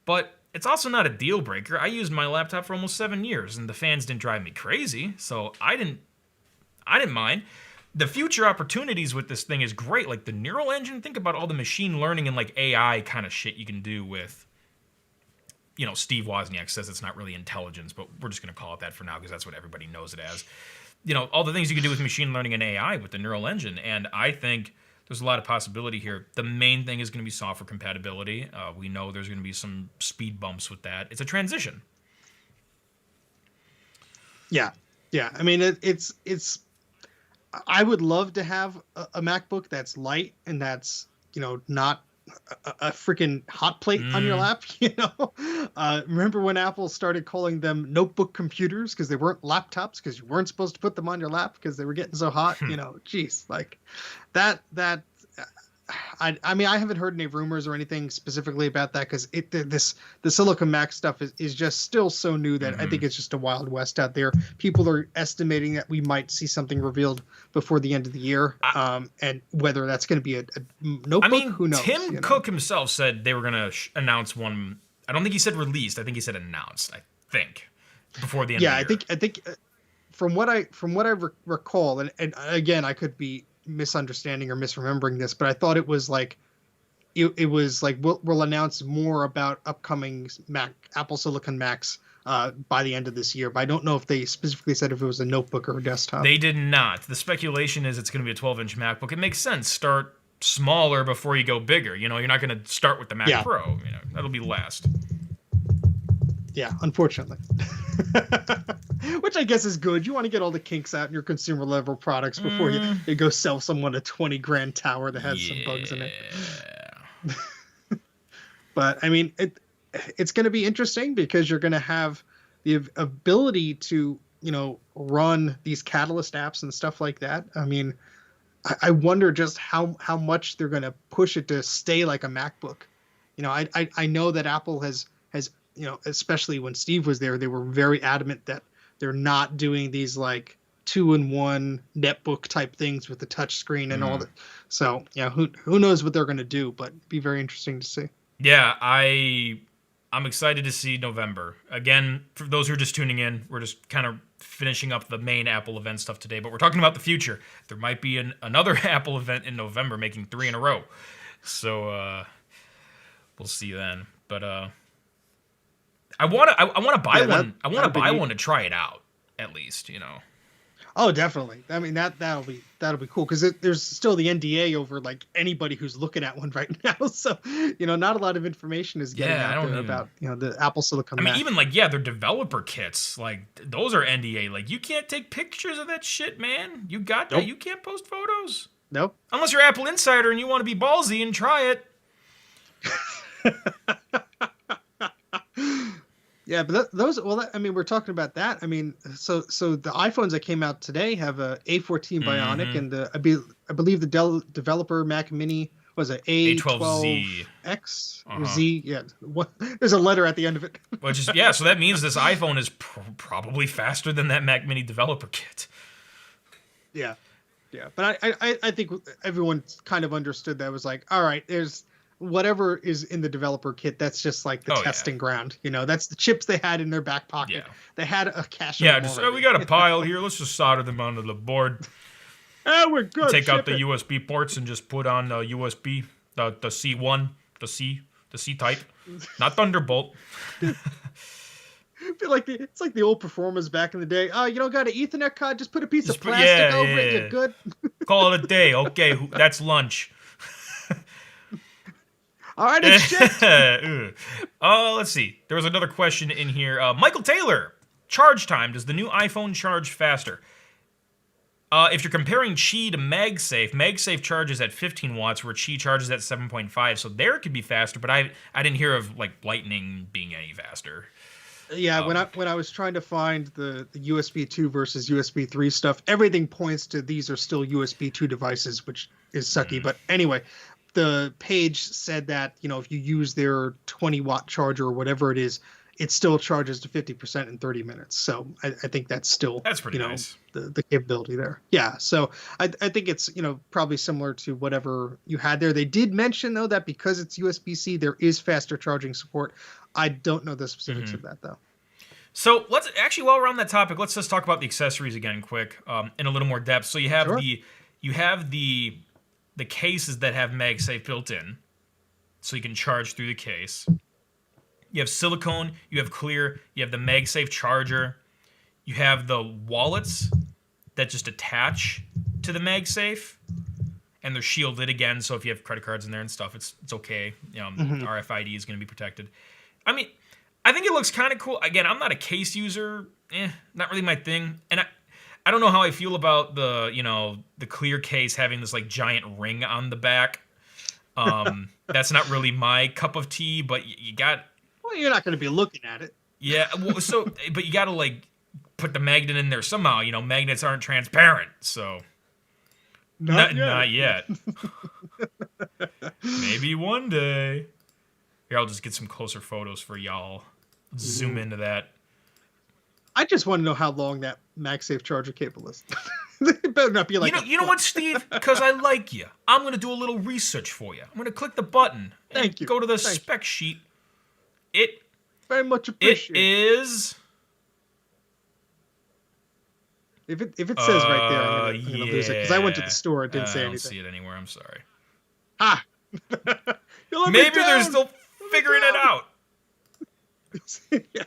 But it's also not a deal breaker. I used my laptop for almost 7 years, and the fans didn't drive me crazy, so I didn't mind. The future opportunities with this thing is great. Like the neural engine, think about all the machine learning and like AI kind of shit you can do with. Steve Wozniak says it's not really intelligence, but we're just going to call it that for now because that's what everybody knows it as. All the things you can do with machine learning and AI with the neural engine. And I think there's a lot of possibility here. The main thing is going to be software compatibility. We know there's going to be some speed bumps with that. It's a transition. Yeah. Yeah. I mean, it's, I would love to have a MacBook that's light and that's, not a freaking hot plate on your lap. Remember when Apple started calling them notebook computers because they weren't laptops, because you weren't supposed to put them on your lap because they were getting so hot. Geez, like that I mean, I haven't heard any rumors or anything specifically about that, because the Silicon Mac stuff is just still so new that I think it's just a wild west out there. People are estimating that we might see something revealed before the end of the year, and whether that's going to be a notebook, I mean, who knows? Tim Cook himself said they were going to announce one. I don't think he said released. I think he said announced. I think before the end. of the year. I think from what I recall, and again, I could be misunderstanding or misremembering this, but I thought it was like we'll announce more about upcoming Apple Silicon Macs by the end of this year. But I don't know if they specifically said if it was a notebook or a desktop. They did not. The speculation is it's going to be a 12-inch MacBook. It makes sense. Start smaller before you go bigger. You're not going to start with the Mac Pro. That'll be last. Yeah, unfortunately. Which I guess is good. You want to get all the kinks out in your consumer level products before you go sell someone a 20 grand tower that has some bugs in it. But I mean, it's going to be interesting because you're going to have the ability to, run these Catalyst apps and stuff like that. I mean, I wonder just how much they're going to push it to stay like a MacBook. I know that Apple has especially when Steve was there, they were very adamant that they're not doing these like 2-in-1 netbook type things with the touch screen and all that. So who knows what they're going to do, but it'd be very interesting to see. Yeah, I'm excited to see November. Again, for those who are just tuning in, we're just kind of finishing up the main Apple event stuff today, but we're talking about the future. There might be another Apple event in November, making 3 in a row. So we'll see then. But I want to buy one. I want to buy one to try it out, at least. Oh, definitely. I mean, that'll be cool, because there's still the NDA over like anybody who's looking at one right now. So not a lot of information is getting out there about the Apple Silicon Mac. I mean, even like their developer kits, like those are NDA. Like you can't take pictures of that shit, man. You got that? You can't post photos. Nope. Unless you're Apple Insider and you want to be ballsy and try it. Yeah, but those. Well, I mean, we're talking about that. I mean, so the iPhones that came out today have a A14 Bionic, and I believe the developer Mac Mini was a A12X or Z. Yeah, there's a letter at the end of it. Which is so that means this iPhone is probably faster than that Mac Mini developer kit. Yeah, but I think everyone kind of understood that. It was like, all right, there's whatever is in the developer kit, that's just like the testing ground. That's the chips they had in their back pocket. They had a cache. We got a pile here. Let's just solder them onto the board. We're good. Take out the USB ports and just put on the USB, the C1, the C type, not Thunderbolt. I feel like it's like the old performers back in the day. Oh, you don't got an Ethernet card? Just put a piece of plastic over it. You're good. Call it a day. Okay, that's lunch. All right, it's shit. Let's see. There was another question in here. Michael Taylor, charge time. Does the new iPhone charge faster? If you're comparing Qi to MagSafe charges at 15 watts, where Qi charges at 7.5. So there it could be faster, but I didn't hear of like Lightning being any faster. Yeah, when I was trying to find the USB 2 versus USB 3 stuff, everything points to these are still USB 2 devices, which is sucky. But anyway, the page said that, if you use their 20-watt charger or whatever it is, it still charges to 50% in 30 minutes. So I think that's still, That's pretty nice. the capability there. Yeah. So I think it's, probably similar to whatever you had there. They did mention, though, that because it's USB-C, there is faster charging support. I don't know the specifics of that, though. So let's actually, while we're on that topic, let's just talk about the accessories again, quick, in a little more depth. So you have Sure. the cases that have MagSafe built in, so you can charge through the case. You have silicone, you have clear, you have the MagSafe charger, you have the wallets that just attach to the MagSafe, and they're shielded again. So if you have credit cards in there and stuff, it's okay. RFID is going to be protected. I mean, I think it looks kind of cool. Again, I'm not a case user. Not really my thing. And I don't know how I feel about the clear case having this like giant ring on the back. That's not really my cup of tea, but you got... Well, you're not going to be looking at it. Yeah, well, but you got to like put the magnet in there somehow. Magnets aren't transparent, so... Not yet. Maybe one day. Here, I'll just get some closer photos for y'all. Zoom into that. I just want to know how long that MagSafe charger cable is. It better not be like you know what, Steve? Because I like you, I'm going to do a little research for you. I'm going to click the button. Thank you. Go to the spec sheet. It very much appreciate. It is. If it says right there, I'm gonna lose it because I went to the store. It didn't say anything. I don't see it anywhere. I'm sorry. Ah. Maybe they're still figuring it out. Yeah.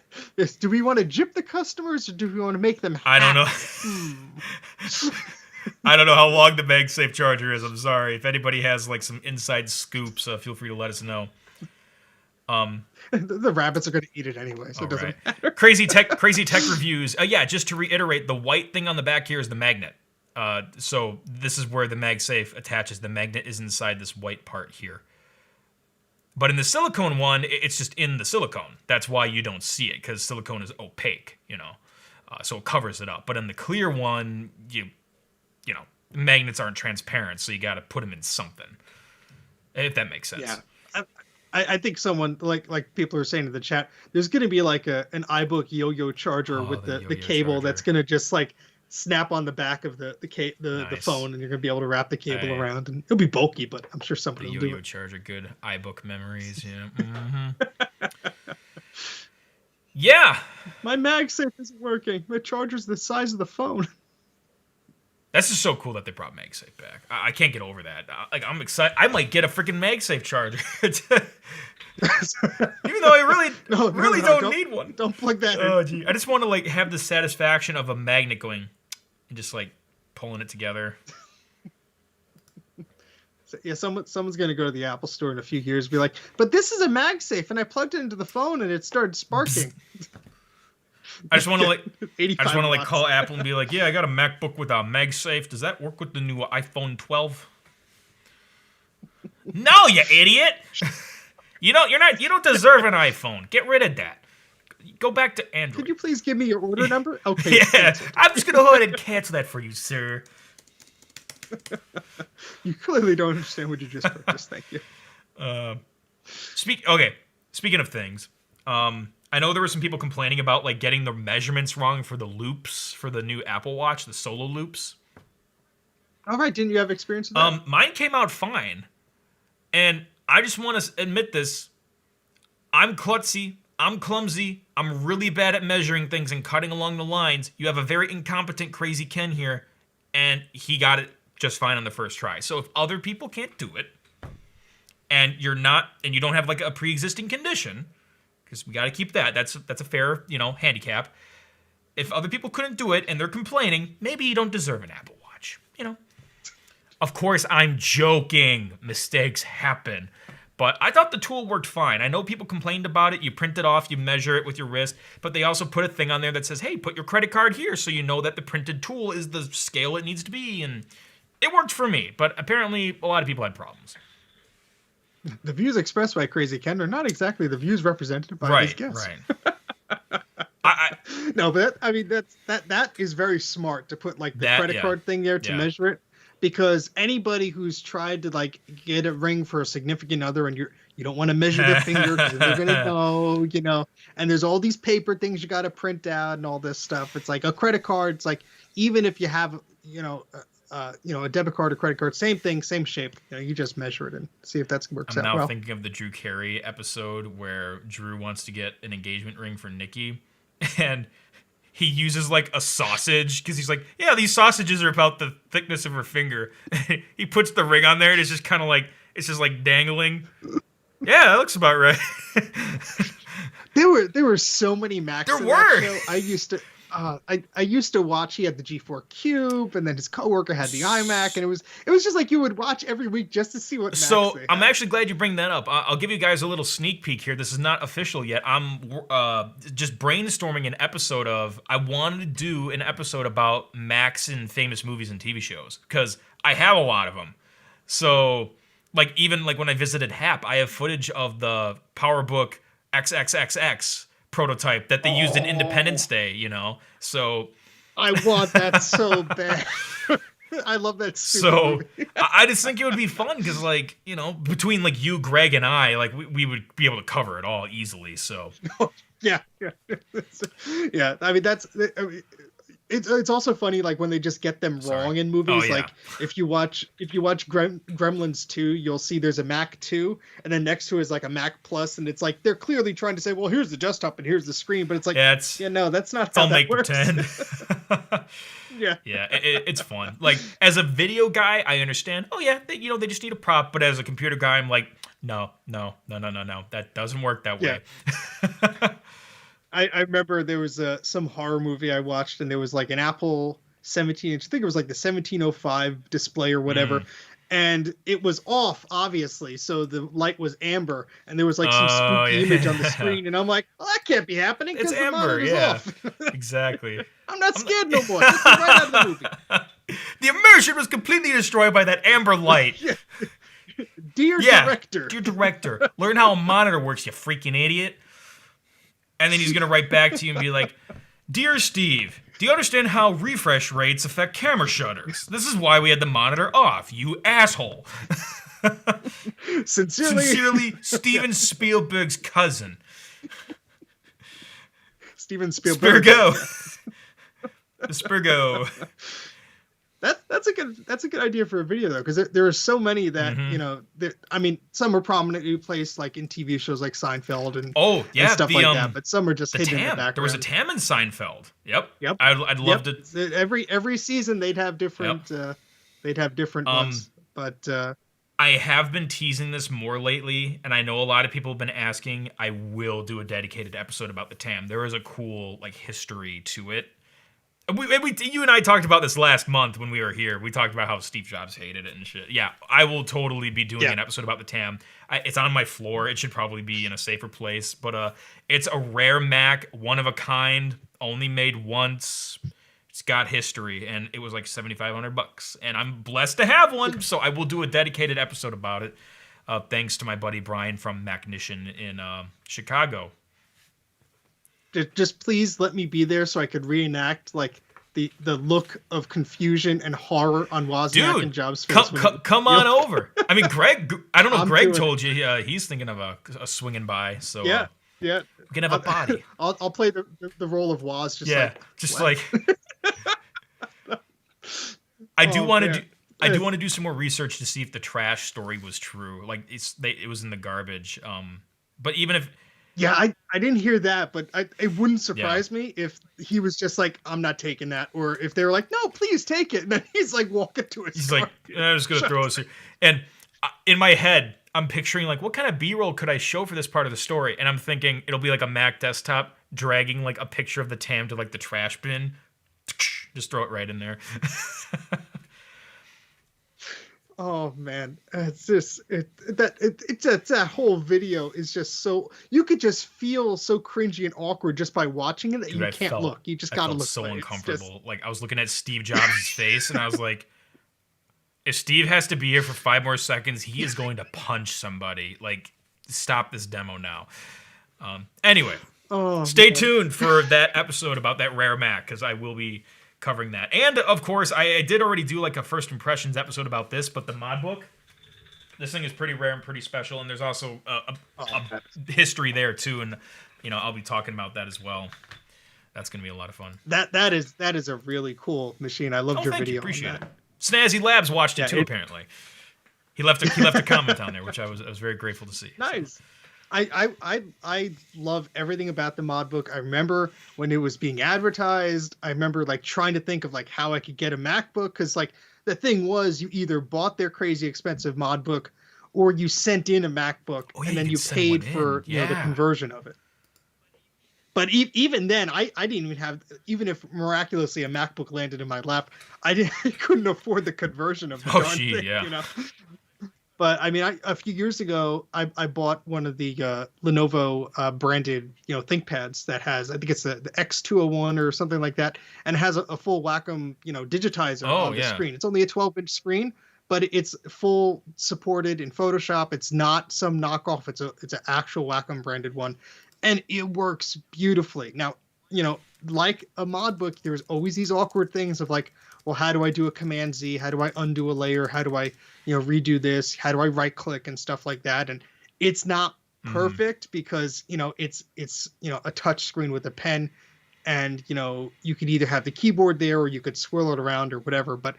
Do we want to gyp the customers or do we want to make them happy? I don't know. I don't know how long the MagSafe charger is. I'm sorry. If anybody has like some inside scoops, feel free to let us know. The rabbits are going to eat it anyway, so it doesn't matter. Crazy tech reviews. Yeah, just to reiterate, the white thing on the back here is the magnet. So this is where the MagSafe attaches. The magnet is inside this white part here. But in the silicone one, it's just in the silicone. That's why you don't see it, because silicone is opaque, so it covers it up. But in the clear one, magnets aren't transparent, so you got to put them in something. If that makes sense. Yeah. I think someone like people are saying in the chat, there's going to be like an iBook yo-yo charger with the cable charger that's going to just like snap on the back of the phone, and you're going to be able to wrap the cable around, and it'll be bulky, but I'm sure somebody will do it. Yo-yo charger, good iBook memories, yeah. Mm-hmm. Yeah. My MagSafe isn't working. My charger's the size of the phone. That's just so cool that they brought MagSafe back. I can't get over that. I'm excited. I might get a freaking MagSafe charger. Even though I really don't need one. Don't plug that in. Oh, gee. I just want to like have the satisfaction of a magnet going and just like pulling it together. So, yeah, someone's going to go to the Apple store in a few years and be like, but this is a MagSafe, and I plugged it into the phone and it started sparking. I just want to like call Apple and be like, yeah, I got a MacBook with a MagSafe. Does that work with the new iPhone 12? No, you idiot. You don't deserve an iPhone. Get rid of that. Go back to Android. Could you please give me your order number? Okay. Yeah, I'm just going to go ahead and cancel that for you, sir. You clearly don't understand what you just purchased. Thank you. Speaking of things, I know there were some people complaining about like getting the measurements wrong for the loops for the new Apple Watch, the solo loops. All right, didn't you have experience with that? Mine came out fine, and I just want to admit this. I'm klutzy. I'm clumsy. I'm really bad at measuring things and cutting along the lines. You have a very incompetent, crazy Ken here, and he got it just fine on the first try. So if other people can't do it, and you don't have like a pre-existing condition, because we got to keep that. That's a fair, handicap. If other people couldn't do it and they're complaining, maybe you don't deserve an Apple Watch. Of course, I'm joking. Mistakes happen. But I thought the tool worked fine. I know people complained about it. You print it off, you measure it with your wrist, but they also put a thing on there that says, hey, put your credit card here so you know that the printed tool is the scale it needs to be. And it worked for me, but apparently a lot of people had problems. The views expressed by Krazy Ken are not exactly the views represented by his guests. Right. No, but I mean that is very smart to put like the that credit yeah, card thing there to yeah. measure it, because anybody who's tried to like get a ring for a significant other and you don't want to measure their finger because they're gonna know, and there's all these paper things you got to print out and all this stuff. It's like a credit card. It's like even if you have a debit card or credit card, same thing, same shape. You just measure it and see if that works I'm out now well. thinking of the Drew Carey episode where Drew wants to get an engagement ring for Nikki, and he uses like a sausage because he's like, yeah, these sausages are about the thickness of her finger. He puts the ring on there, and it's just kind of like dangling. Yeah, that looks about right. There were so many Macs There in were. that show. I used to watch. He had the G4 Cube, and then his coworker had the iMac, and it was just like you would watch every week just to see what Macs So they I'm had. actually glad you bring that up. I'll give you guys a little sneak peek here. This is not official yet. I'm just brainstorming an episode of. I wanted to do an episode about Macs and famous movies and TV shows because I have a lot of them. So like even like when I visited Hap, I have footage of the PowerBook XXXX prototype that they used in Independence Day. So I want that so bad. I love that stupid So movie. I just think it would be fun because, like, between like you, Greg, and I, like we would be able to cover it all easily. So Yeah, yeah, yeah. I mean, it's also funny like when they just get them Sorry. wrong in movies. Oh, yeah. Like if you watch Gremlins 2, you'll see there's a Mac 2, and then next to it is like a Mac Plus, and it's like they're clearly trying to say, well, here's the desktop and here's the screen, but it's like, yeah, no, that's not it's how all that make works. pretend. Yeah. Yeah, it's fun. Like as a video guy, I understand. Oh yeah, they just need a prop. But as a computer guy, I'm like, no, that doesn't work that way. Yeah. I remember there was some horror movie I watched, and there was like an Apple 17-inch, I think it was like the 1705 display or whatever, and it was off, obviously, so the light was amber, and there was like some spooky image on the screen, and I'm like, well, that can't be happening It's because the amber, monitor's yeah. off. Exactly. I'm not scared no more. This is right out of the movie. The immersion was completely destroyed by that amber light. Yeah. Dear Yeah, director. dear director, learn how a monitor works, you freaking idiot. And then he's going to write back to you and be like, Dear Steve, do you understand how refresh rates affect camera shutters? This is why we had the monitor off, you asshole. Sincerely, Steven Spielberg's cousin. Steven Spielberg. Spirgo. Spirgo. That's a good idea for a video though, because there are so many that I mean, some are prominently placed like in TV shows like Seinfeld and stuff like that, but some are just hidden in the background. There was a Tam in Seinfeld. Yep. Yep. I'd love to. Every season they'd have different ones, but I have been teasing this more lately, and I know a lot of people have been asking. I will do a dedicated episode about the Tam. There is a cool like history to it. You and I talked about this last month when we were here. We talked about how Steve Jobs hated it and shit. Yeah, I will totally be doing an episode about the Tam. It's on my floor. It should probably be in a safer place. But it's a rare Mac, one of a kind, only made once. It's got history, and it was like $7,500. And I'm blessed to have one, so I will do a dedicated episode about it. Thanks to my buddy Brian from Macnician in Chicago. just please let me be there so I could reenact like the look of confusion and horror on Wozniak and Jobs' face. Come on over. I mean, Greg. I don't know. I'm Greg told you he's thinking of a swinging by. So yeah. we can have a body. I'll play the role of Woz. I do want to do. I do want to do some more research to see if the trash story was true. Like it was in the garbage. But even if. Yeah, I didn't hear that, but it wouldn't surprise me if he was just like, I'm not taking that. Or if they were like, no, please take it. And then he's like walking to his car. Like, I'm just going to throw this here. And in my head, I'm picturing like, what kind of B-roll could I show for this part of the story? And I'm thinking it'll be like a Mac desktop dragging like a picture of the Tam to like the trash bin. Just throw it right in there. Oh man, it's just that whole video is just so, you could just feel so cringy and awkward just by watching it that you can't look. You just gotta look. So away. uncomfortable. Like I was looking at Steve Jobs' face, and I was like, if Steve has to be here for 5 more seconds, he is going to punch somebody. Like, stop this demo now. Anyway, Oh Stay man. tuned for that episode about that rare Mac, because I will be covering that. And of course, I did already do like a first impressions episode about this, but the mod book, this thing is pretty rare and pretty special, and there's also Oh, a history there too, and I'll be talking about that as well. That's gonna be a lot of fun. that is a really cool machine. I loved Oh, your thank you, video on appreciate it. that. Snazzy Labs watched it Yeah, too. Apparently, he left a comment on there, which I was very grateful to see. So. nice. I love everything about the mod book. I remember when it was being advertised. I remember like trying to think of like how I could get a MacBook, because like the thing was, you either bought their crazy expensive mod book or you sent in a MacBook Oh, yeah, and then you you could send one paid in. for the Yeah. conversion of it. But even then, I didn't even have, even if miraculously a MacBook landed in my lap, I couldn't afford the conversion of the Oh, darn gee, thing, yeah. you know. But I mean, a few years ago, I bought one of the Lenovo branded, ThinkPads that has, I think it's the X201 or something like that, and it has a full Wacom, digitizer Oh, on the yeah. screen. It's only a 12-inch screen, but it's full supported in Photoshop. It's not some knockoff. It's an actual Wacom branded one, and it works beautifully. Now, like a mod book, there's always these awkward things of like, well, how do I do a Command Z? How do I undo a layer? How do I, redo this? How do I right click and stuff like that? And it's not perfect because, it's a touch screen with a pen, and, you could either have the keyboard there or you could swirl it around or whatever. But,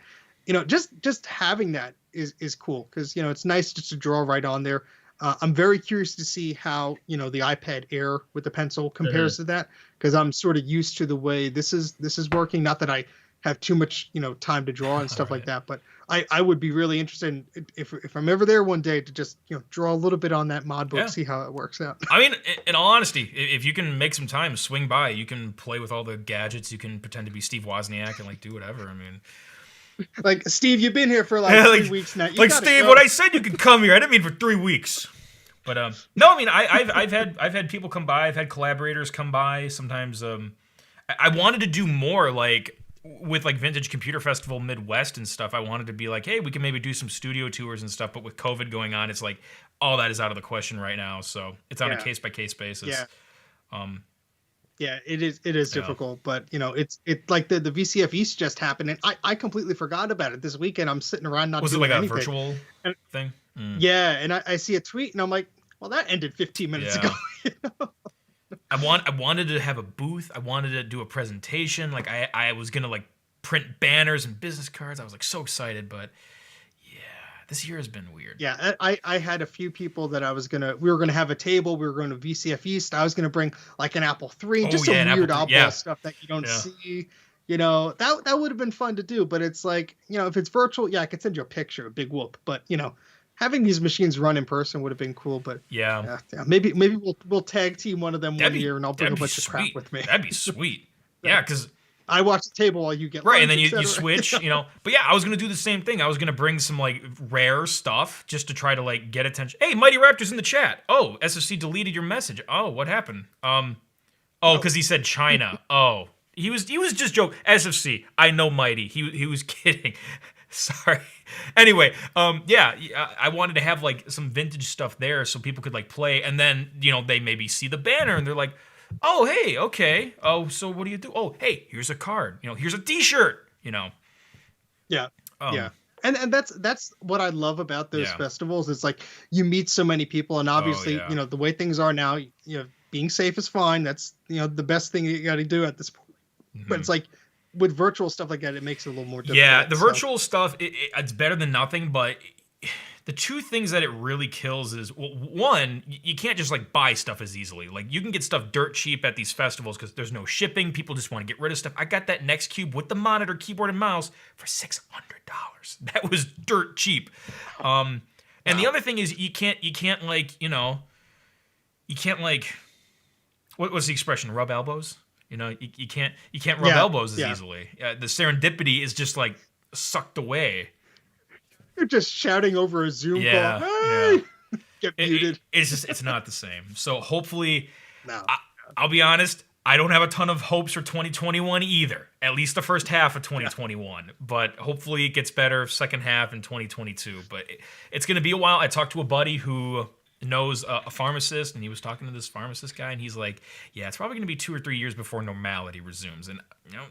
just having that is cool because, it's nice just to draw right on there. I'm very curious to see how, the iPad Air with the pencil compares to that, because I'm sort of used to the way this is working. Not that I have too much, time to draw and stuff like that, but I would be really interested in, if I'm ever there one day, to just, draw a little bit on that mod book, Yeah. see how it works out. I mean, in all honesty, if you can make some time, swing by. You can play with all the gadgets. You can pretend to be Steve Wozniak and like do whatever. I mean, Like, Steve, you've been here for like Yeah, 3 weeks now. You like gotta Steve, go. when I said you could come here, I didn't mean for 3 weeks. But no, I mean, I've had people come by. I've had collaborators come by. Sometimes I wanted to do more like with like Vintage Computer Festival Midwest and stuff. I wanted to be like, hey, we can maybe do some studio tours and stuff. But with COVID going on, it's like all that is out of the question right now. So it's on a Yeah. case by case basis. Yeah. Um, Yeah, it is difficult, but it's like the VCF East just happened, and I completely forgot about it this weekend. I'm sitting around not was it doing like a anything. virtual And- thing? Yeah, and I see a tweet, and I'm like, well, that ended 15 minutes Yeah. ago. I wanted to have a booth. I wanted to do a presentation. Like I was gonna like print banners and business cards. I was like so excited, but yeah, this year has been weird. Yeah, I had a few people that we were gonna have a table. We were going to VCF East. I was gonna bring like an Apple III, just some an Apple weird III, oddball yeah. stuff that you don't Yeah. see. That would have been fun to do, but it's like, if it's virtual, yeah, I could send you a picture, a big whoop. But having these machines run in person would have been cool. But Yeah. yeah, maybe we'll tag team one of them one year, and I'll bring a that'd be bunch of crap sweet. with me. That'd be sweet. Yeah, because I watch the table while you get right, lunch, and then you etc. switch, But yeah, I was gonna do the same thing. I was gonna bring some like rare stuff just to try to like get attention. Hey, Mighty Raptor's in the chat. Oh, SFC deleted your message. Oh, what happened? Because he said China. Oh, he was just joking. SFC. I know Mighty. He was kidding. Sorry. Anyway, yeah, I wanted to have like some vintage stuff there so people could like play, and then they maybe see the banner and they're like, oh, hey, okay. Oh, so what do you do? Oh, hey, here's a card. Here's a T-shirt. Yeah, Um, yeah. And that's what I love about those Yeah. festivals. It's like you meet so many people, and obviously, yeah. the way things are now, being safe is fine. That's the best thing you got to do at this point. But it's like with virtual stuff like that, it makes it a little more difficult. Yeah, the so- virtual stuff, it's better than nothing, but the two things that it really kills is, well, one, you can't just like buy stuff as easily. Like you can get stuff dirt cheap at these festivals because there's no shipping. People just want to get rid of stuff. I got that Next Cube with the monitor, keyboard, and mouse for $600. That was dirt cheap. And the other thing is you can't like, you can't like, what's the expression? Rub elbows? You can't rub Yeah, elbows as yeah. easily. The serendipity is just like sucked away. You're just shouting over a Zoom Yeah, call. Hey! Get It- muted. it's not the same. So hopefully, No. I'll be honest, I don't have a ton of hopes for 2021 either. At least the first half of 2021. But hopefully it gets better second half in 2022. But it's going to be a while. I talked to a buddy who knows a pharmacist, and he was talking to this pharmacist guy, and he's like, "Yeah, it's probably going to be 2 or 3 years before normality resumes, and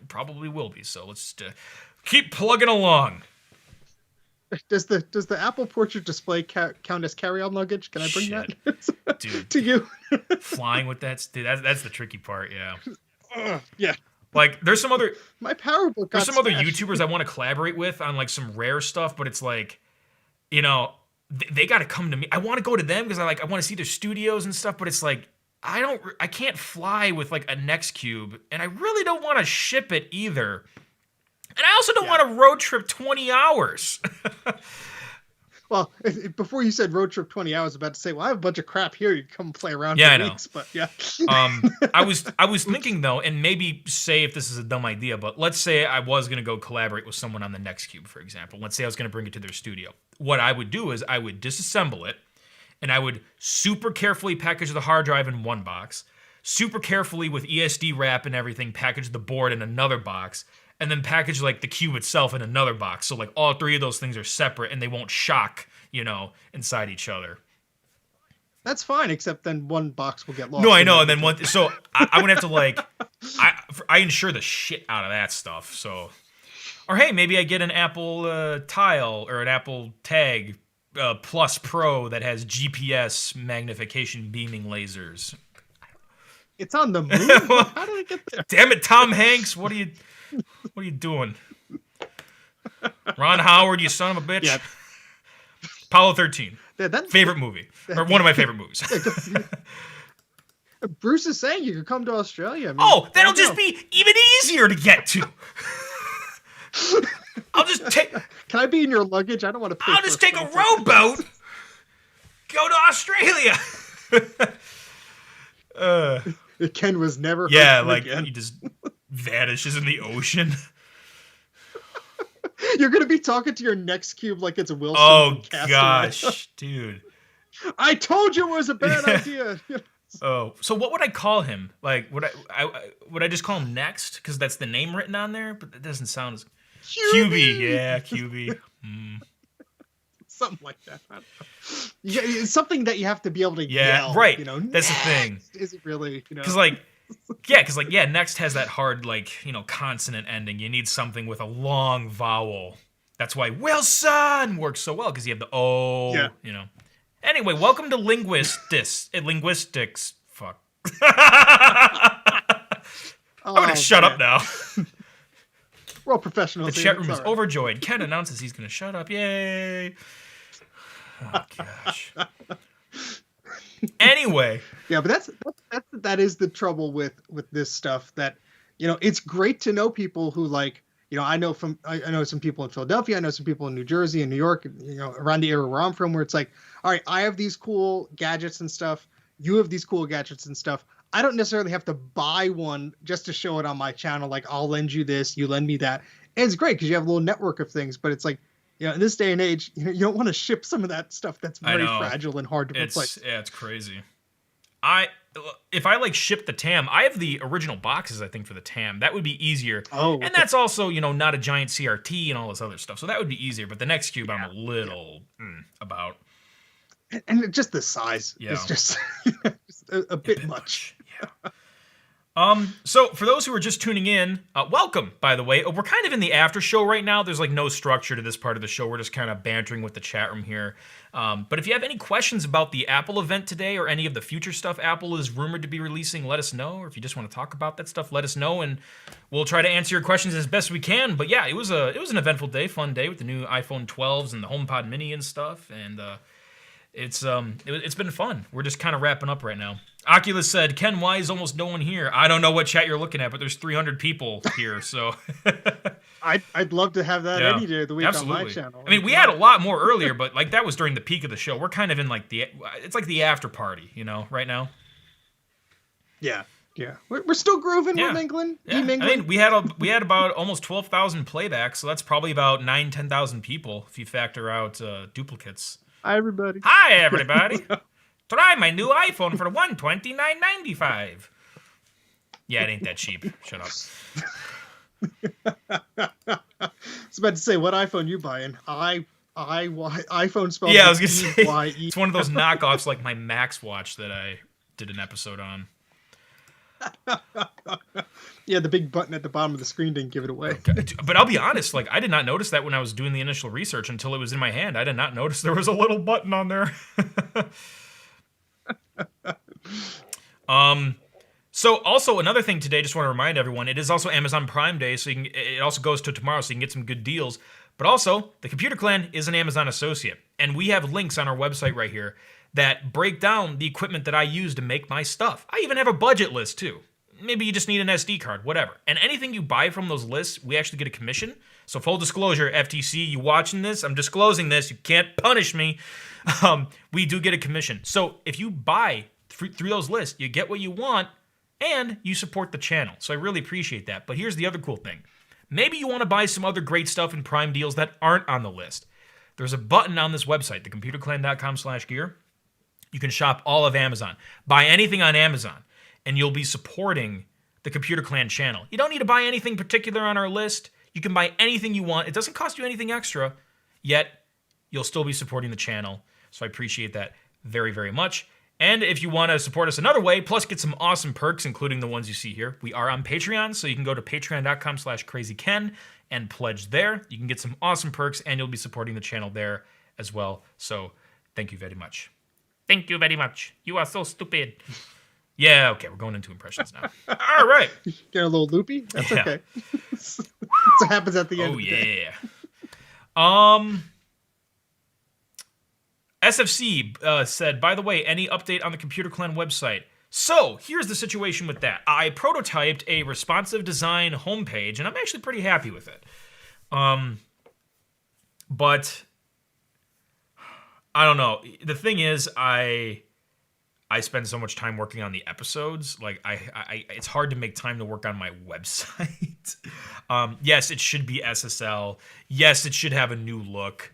probably will be. So let's just, keep plugging along." Does the Apple Portrait display count as carry-on luggage? Can I bring that Dude, to you? flying with that, dude, that's the tricky part. Yeah. Yeah. Like there's some other My PowerBook got other smashed. YouTubers I want to collaborate with on like some rare stuff, but it's like, they got to come to me. I want to go to them because I want to see their studios and stuff, but it's like I can't fly with like a Nextcube, and I really don't want to ship it either. And I also don't want to road trip 20 hours. Well, before you said road trip 20 hours, I was about to say, well, I have a bunch of crap here. You come play around Yeah, for I know. weeks, but yeah. I was thinking though, and maybe say if this is a dumb idea, but let's say I was gonna go collaborate with someone on the Nextcube, for example. Let's say I was gonna bring it to their studio. What I would do is I would disassemble it, and I would super carefully package the hard drive in one box, super carefully with ESD wrap and everything, package the board in another box, and then package like the cube itself in another box. So like all three of those things are separate and they won't shock, inside each other. That's fine, except then one box will get lost. No, I know. And then one, so I would have to I insure the shit out of that stuff. So, or hey, maybe I get an Apple Tile or an Apple Tag Plus Pro that has GPS magnification beaming lasers. It's on the moon. How did it get there? Damn it, Tom Hanks! What are you doing? Ron Howard, you son of a bitch! Yeah. Apollo 13, favorite movie, or one of my favorite movies. Bruce is saying you could come to Australia. I mean, that'll just be even easier to get to. I'll just take. Can I be in your luggage? I don't want to pay. I'll just take a rowboat. Go to Australia. Ken was never. Yeah, like again. he just vanishes in the ocean. You're gonna be talking to your Nextcube like it's a Wilson. Oh from Castaway. gosh, dude! I told you it was a bad idea. Oh, so what would I call him? Like, would I just call him Next because that's the name written on there? But that doesn't sound as QB. Yeah, QB. Something like that. I don't know. Yeah, it's something that you have to be able to yell. Right. Next. That's the thing. Is it really? Because Next has that hard consonant ending. You need something with a long vowel. That's why Wilson works so well because you have the O. Yeah. Anyway, welcome to linguistics. Fuck. I'm gonna shut up now. We're all professionals. The chat room is overjoyed. Ken announces he's gonna shut up. Yay! Oh gosh. Anyway. Yeah, but that is the trouble with this stuff. That it's great to know people who I know some people in Philadelphia. I know some people in New Jersey and New York. Around the area where I'm from, where it's like, all right, I have these cool gadgets and stuff. You have these cool gadgets and stuff. I don't necessarily have to buy one just to show it on my channel. Like, I'll lend you this, you lend me that. And it's great because you have a little network of things. But it's like, in this day and age, you don't want to ship some of that stuff that's very fragile and hard to replace. Yeah, it's crazy. If I ship the TAM, I have the original boxes, I think, for the TAM. That would be easier. Oh, okay. And that's also, not a giant CRT and all this other stuff. So that would be easier. But the Nextcube, I'm a little about. And just the size is just a bit much. Yeah. So for those who are just tuning in, welcome, by the way. We're kind of in the after show right now. There's no structure to this part of the show. We're just kind of bantering with the chat room here. But if you have any questions about the Apple event today or any of the future stuff Apple is rumored to be releasing, let us know. Or if you just want to talk about that stuff, let us know, and we'll try to answer your questions as best we can. But yeah, it was an eventful day, fun day with the new iPhone 12s and the HomePod Mini and stuff, and it's been fun. We're just kind of wrapping up right now. Oculus said, Ken, why is almost no one here? I don't know what chat you're looking at, but there's 300 people here, so. I'd love to have that any day of the week on my channel. I mean, we had a lot more earlier, but that was during the peak of the show. We're kind of in it's like the after party, right now. Yeah. Yeah. We're still grooving. We're mingling. Yeah. I mean, we had about almost 12,000 playbacks, so that's probably about 10,000 people if you factor out duplicates. Hi, everybody. Hi, everybody. Try my new iPhone for $129.95. Yeah, it ain't that cheap. Shut up. I was about to say, what iPhone you buying? I iPhone spelled Yeah, I with was gonna say E-Y-E. it's one of those knockoffs like my Max watch that I did an episode on. Yeah, the big button at the bottom of the screen didn't give it away. Okay. But I'll be honest, like I did not notice that when I was doing the initial research until it was in my hand. I did not notice there was a little button on there. um so also another thing today, just want to remind everyone, it is also Amazon Prime Day, so it also goes to tomorrow, so you can get some good deals. But also, the Computer Clan is an Amazon associate, and we have links on our website right here that break down the equipment that I use to make my stuff. I even have a budget list too. Maybe you just need an SD card, whatever. And anything you buy from those lists, we actually get a commission. So full disclosure, FTC, you watching this, I'm disclosing this, you can't punish me. We do get a commission. So if you buy through those lists, you get what you want, and you support the channel. So I really appreciate that. But here's the other cool thing. Maybe you want to buy some other great stuff in Prime deals that aren't on the list. There's a button on this website, thecomputerclan.com/gear. You can shop all of Amazon. Buy anything on Amazon, and you'll be supporting the Computer Clan channel. You don't need to buy anything particular on our list. You can buy anything you want. It doesn't cost you anything extra, yet you'll still be supporting the channel. So I appreciate that very, very much. And if you want to support us another way, plus get some awesome perks, including the ones you see here, we are on Patreon, so you can go to patreon.com/crazyken and pledge there. You can get some awesome perks, and you'll be supporting the channel there as well. So thank you very much. Thank you very much. You are so stupid. Yeah, okay, we're going into impressions now. All right. Get a little loopy? That's Yeah. okay. That's what happens at the end Oh, of the day. yeah. SFC said, by the way, any update on the Computer Clan website? So, here's the situation with that. I prototyped a responsive design homepage, and I'm actually pretty happy with it. But I don't know. The thing is, I spend so much time working on the episodes. Like, it's hard to make time to work on my website. Yes, it should be SSL. Yes, it should have a new look.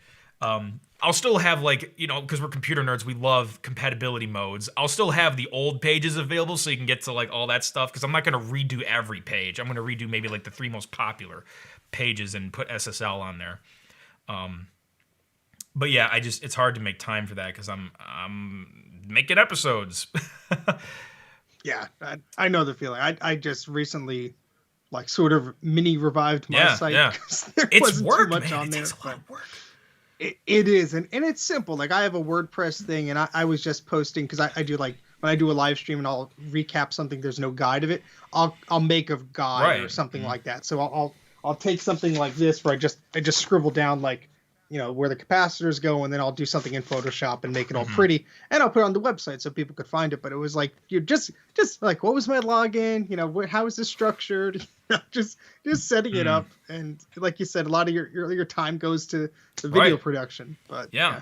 I'll still have, like, you know, because we're computer nerds, we love compatibility modes. I'll still have the old pages available so you can get to, like, all that stuff, because I'm not going to redo every page. I'm going to redo maybe, like, the 3 most popular pages and put SSL on there. But yeah, it's hard to make time for that because I'm making episodes. Yeah, I know the feeling. I just recently, like, sort of mini revived my site. Yeah. There It's wasn't work, too much man. on It there. takes a lot of work. It is, and it's simple. Like, I have a WordPress thing, and I was just posting because I do, like, when I do a live stream and I'll recap something, there's no guide of it. I'll make a guide or something like that. So I'll take something like this where I just scribble down, like, you know, where the capacitors go, and then I'll do something in Photoshop and make it all pretty, and I'll put it on the website so people could find it. But it was like, you're just like, what was my login? You know, how is this structured? just setting it up, and like you said, a lot of your time goes to the video production. But yeah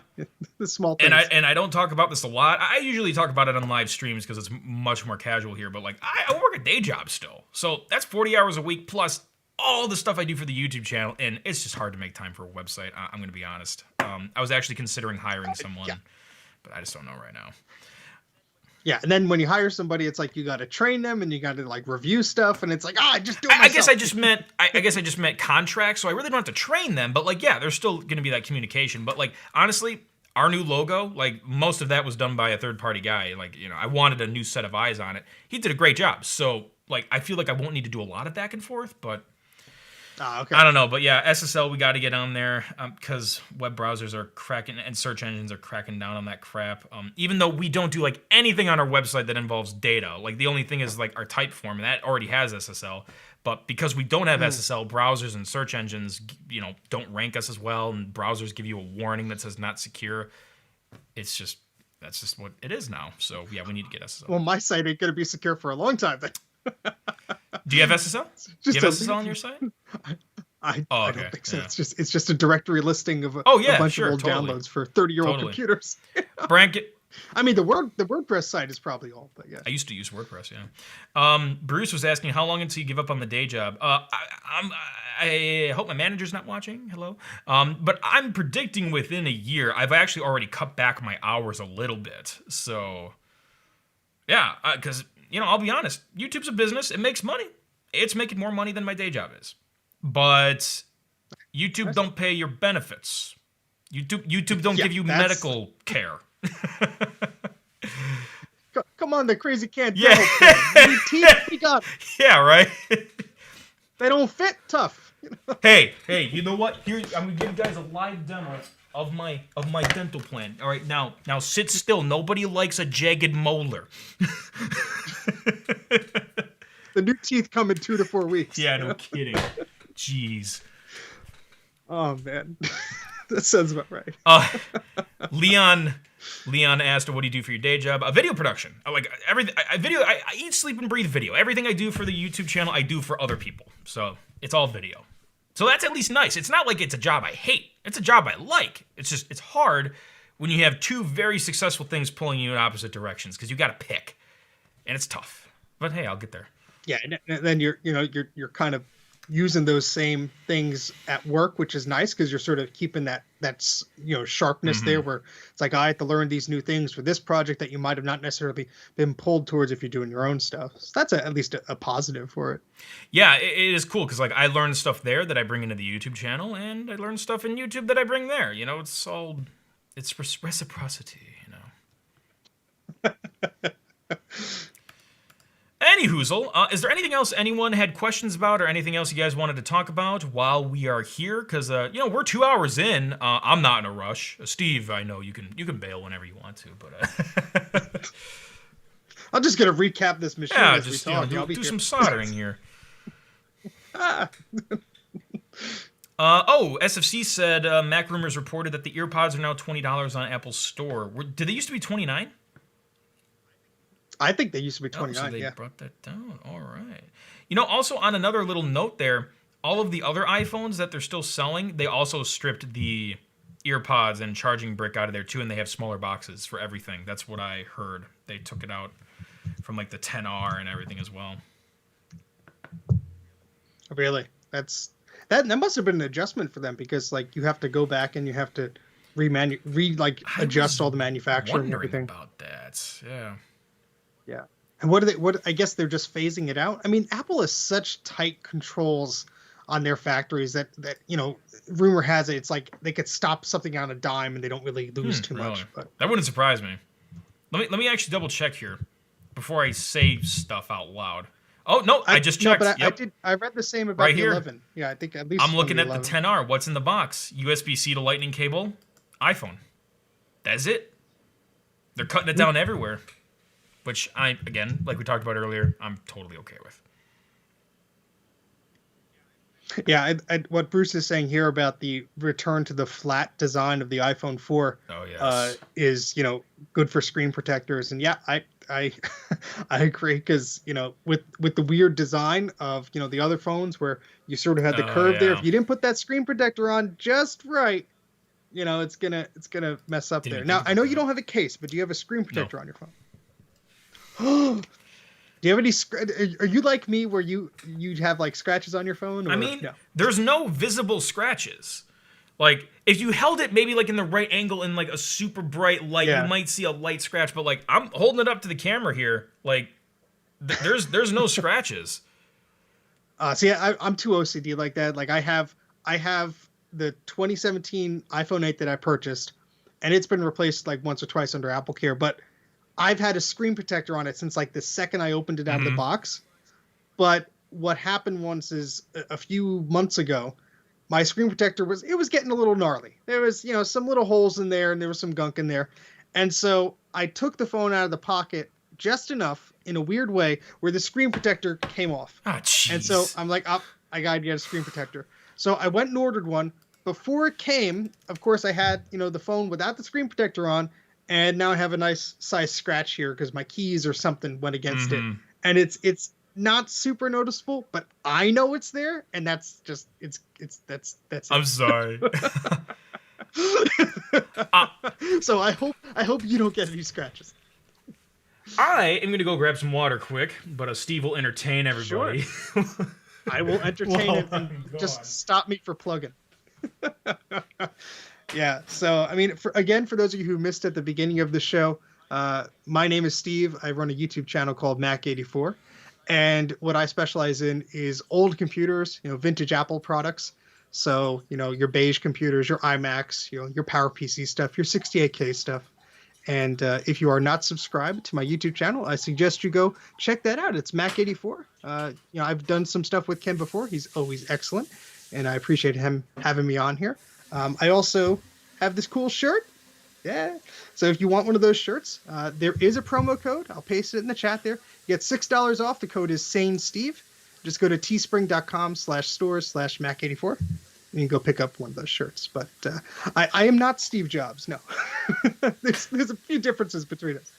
the small things. And I don't talk about this a lot. I usually talk about it on live streams because it's much more casual here. But like, I work a day job still, so that's 40 hours a week plus all the stuff I do for the YouTube channel, and it's just hard to make time for a website. I'm going to be honest. I was actually considering hiring someone, but I just don't know right now. Yeah, and then when you hire somebody, it's like you got to train them and you got to, like, review stuff, and it's like, just do it myself. I guess I just meant contracts, so I really don't have to train them. But like, yeah, there's still going to be that communication. But like, honestly, our new logo, like, most of that was done by a third-party guy. Like, you know, I wanted a new set of eyes on it. He did a great job. So like, I feel like I won't need to do a lot of back and forth, but. Okay. I don't know, but yeah, SSL, we got to get on there because web browsers are cracking and search engines are cracking down on that crap. Even though we don't do like anything on our website that involves data, like the only thing is like our type form, and that already has SSL. But because we don't have SSL, browsers and search engines, you know, don't rank us as well, and browsers give you a warning that says not secure. That's just what it is now. So yeah, we need to get SSL. Well, my site ain't gonna be secure for a long time then. Do you have SSL? Do you have SSL on your site? I don't think so. Yeah. It's just a directory listing of a bunch of old downloads for 30-year-old computers. Bracket. I mean, the WordPress site is probably old, but yeah. I used to use WordPress, yeah. Bruce was asking, how long until you give up on the day job? I hope my manager's not watching. Hello. But I'm predicting within a year. I've actually already cut back my hours a little bit. So, yeah, because, you know, I'll be honest. YouTube's a business. It makes money. It's making more money than my day job is. But YouTube don't pay your benefits. YouTube don't Yeah, give you medical care. Come on, the Krazy can't Yeah. grow plan. You need teeth? We got 'em. Yeah, right. They don't fit. Tough. Hey, you know what? Here, I'm gonna give you guys a live demo of my dental plan. All right, now sit still. Nobody likes a jagged molar. The new teeth come in 2 to 4 weeks. Yeah, no kidding. Jeez. Oh man, that sounds about right. Leon asked, "What do you do for your day job?" Video production. I like everything. I eat, sleep, and breathe video. Everything I do for the YouTube channel, I do for other people. So it's all video. So that's at least nice. It's not like it's a job I hate. It's a job I like. It's hard when you have two very successful things pulling you in opposite directions because you got to pick, and it's tough. But hey, I'll get there. Yeah, and then you're kind of using those same things at work, which is nice because you're sort of keeping that sharpness there, where it's like I have to learn these new things for this project that you might have not necessarily been pulled towards if you're doing your own stuff. So that's at least a positive for it. Yeah, it is cool because like I learned stuff there that I bring into the YouTube channel, and I learned stuff in YouTube that I bring there. It's reciprocity. Any hoozle, is there anything else anyone had questions about, or anything else you guys wanted to talk about while we are here? Because we're 2 hours in. I'm not in a rush. Steve, I know you can bail whenever you want to, but I'm just gonna recap this machine as we talk. Do some soldering here. SFC said Mac Rumors reported that the earpods are now $20 on Apple's store. Did they used to be $29? I think they used to be 29. So they brought that down. All right. Also on another little note there, all of the other iPhones that they're still selling, they also stripped the earpods and charging brick out of there too, and they have smaller boxes for everything. That's what I heard. They took it out from like the 10R and everything as well. Really? That must have been an adjustment for them because like you have to go back and you have to adjust all the manufacturing and everything. About that. Yeah. Yeah. And what I guess they're just phasing it out. I mean, Apple has such tight controls on their factories that rumor has it, it's like they could stop something on a dime and they don't really lose too much. But that wouldn't surprise me. Let me actually double check here before I say stuff out loud. Oh no, I just checked. No, but I read the same about the 11. Yeah, I think at least I'm looking at the 10R. What's in the box? USB-C to Lightning cable, iPhone. That's it. They're cutting it down everywhere. Which again, like we talked about earlier, I'm totally okay with. Yeah, what Bruce is saying here about the return to the flat design of the iPhone 4 is, good for screen protectors. And yeah, I I agree because, with the weird design of, the other phones where you sort of had the curve there, if you didn't put that screen protector on just right, it's gonna mess up there. Now, I know you don't have a case, but do you have a screen protector on your phone? Do you have any? Are you like me, where you'd have like scratches on your phone? Or, no? There's no visible scratches. Like if you held it maybe like in the right angle in like a super bright light, you might see a light scratch. But like I'm holding it up to the camera here, like there's no scratches. See, I'm too OCD like that. Like I have the 2017 iPhone 8 that I purchased, and it's been replaced like once or twice under Apple Care, but I've had a screen protector on it since like the second I opened it out of the box. But what happened once is a few months ago, my screen protector was getting a little gnarly. There was, some little holes in there and there was some gunk in there. And so I took the phone out of the pocket just enough in a weird way where the screen protector came off. Oh, jeez. And so I'm like, I got to get a screen protector. So I went and ordered one. Before it came, of course, I had, the phone without the screen protector on. And now I have a nice size scratch here because my keys or something went against it. And it's not super noticeable, but I know it's there, and that's just that's I'm sorry. So I hope you don't get any scratches. I am gonna go grab some water quick, but Steve will entertain everybody. Sure. I will entertain it and just stop me for plugging. Yeah, so I mean, for those of you who missed at the beginning of the show, my name is Steve. I run a YouTube channel called Mac84, and what I specialize in is old computers, vintage Apple products. So, your beige computers, your iMacs, your PowerPC stuff, your 68K stuff. And if you are not subscribed to my YouTube channel, I suggest you go check that out. It's Mac84. I've done some stuff with Ken before. He's always excellent, and I appreciate him having me on here. I also have this cool shirt. Yeah. So if you want one of those shirts, there is a promo code. I'll paste it in the chat there. You get $6 off. The code is SaneSteve. Just go to teespring.com/stores/Mac84. You can go pick up one of those shirts. But I am not Steve Jobs. No. there's a few differences between us.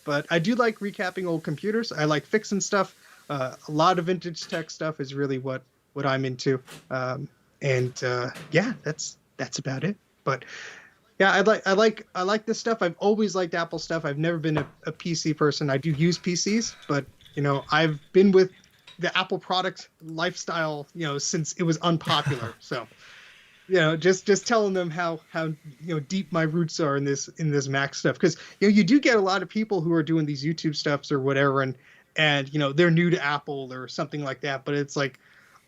But I do like recapping old computers. I like fixing stuff. A lot of vintage tech stuff is really what I'm into. Yeah, that's about it. But yeah, I like this stuff. I've always liked Apple stuff. I've never been a PC person. I do use PCs, but I've been with the Apple product lifestyle, since it was unpopular. So, just telling them how deep my roots are in this Mac stuff, because you do get a lot of people who are doing these YouTube stuffs or whatever, and they're new to Apple or something like that. But it's like,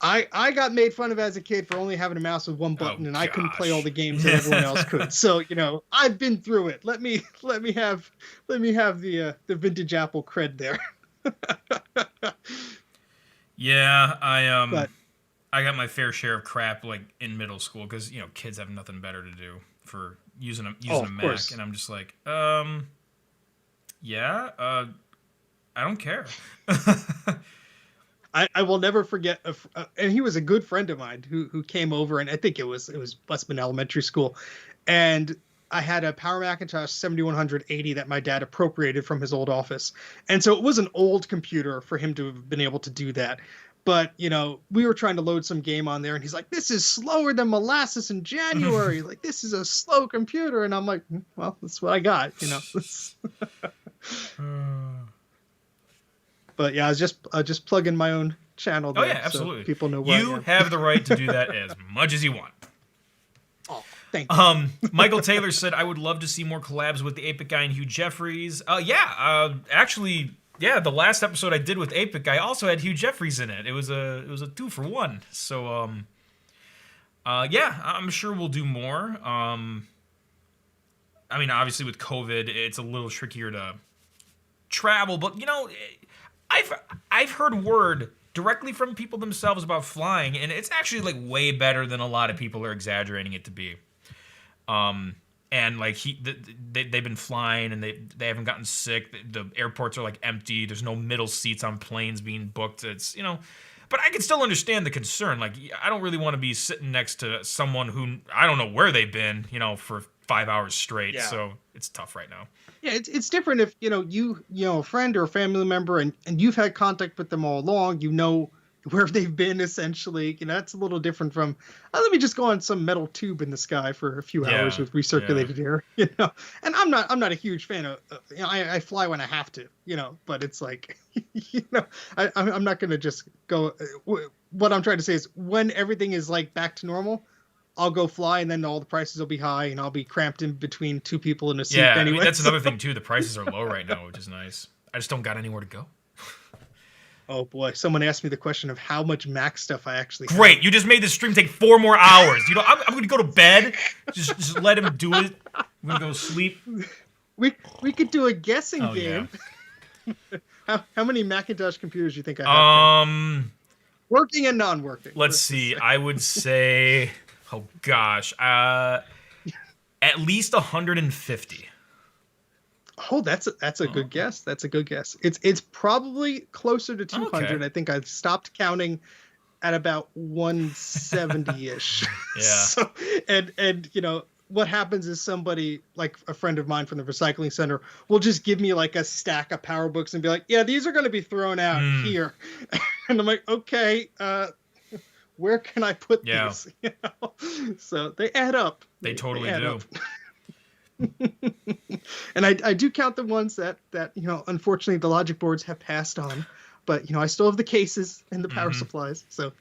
I got made fun of as a kid for only having a mouse with one button, and I couldn't play all the games that everyone else could. So I've been through it. Let me have the vintage Apple cred there. Yeah, I got my fair share of crap like in middle school, because kids have nothing better to do for using a Mac, course. and I'm just like, yeah, I don't care. I will never forget, and he was a good friend of mine who came over, and I think it must have been elementary school, and I had a Power Macintosh 7180 that my dad appropriated from his old office, and so it was an old computer for him to have been able to do that. But we were trying to load some game on there, and he's like, "This is slower than molasses in January. Like, this is a slow computer." And I'm like, "Well, that's what I got." But yeah, I was just plugging my own channel there. Oh yeah, absolutely. So people know where you have the right to do that as much as you want. Oh, thank you. Michael Taylor said, "I would love to see more collabs with the 8-Bit Guy and Hugh Jeffries." Actually, the last episode I did with 8-Bit Guy also had Hugh Jeffries in it. It was a 2-for-1. So I'm sure we'll do more. I mean, obviously with COVID, it's a little trickier to travel, but I've heard word directly from people themselves about flying, and it's actually like way better than a lot of people are exaggerating it to be. And like they've been flying, and they haven't gotten sick. The airports are like empty. There's no middle seats on planes being booked. It's but I can still understand the concern. Like, I don't really want to be sitting next to someone who I don't know where they've been, for 5 hours straight. Yeah. So it's tough right now. Yeah, it's different if you a friend or a family member, and you've had contact with them all along. Where they've been, essentially. That's a little different from let me just go on some metal tube in the sky for a few hours with recirculated air. And I'm not a huge fan of I fly when I have to, but it's like I'm not gonna just go. What I'm trying to say is, when everything is like back to normal, I'll go fly, and then all the prices will be high, and I'll be cramped in between two people in a seat anyway. I mean, that's another thing too. The prices are low right now, which is nice. I just don't got anywhere to go. Oh boy, someone asked me the question of how much Mac stuff I actually have. Great, you just made this stream take 4 more hours. I'm going to go to bed. Just let him do it. I'm going to go sleep. We could do a guessing game. Yeah. How many Macintosh computers do you think I have? Working and non-working. Let's see. I would say, oh gosh, at least 150. Oh, that's a good guess. That's a good guess. It's probably closer to 200. Okay. I think I stopped counting at about 170-ish. Yeah. So, and what happens is, somebody like a friend of mine from the recycling center will just give me like a stack of power books and be like, "Yeah, these are going to be thrown out here." And I'm like, "Okay, where can I put these?" So they add up. They totally do. And I do count the ones that unfortunately the logic boards have passed on, but I still have the cases and the power supplies, so it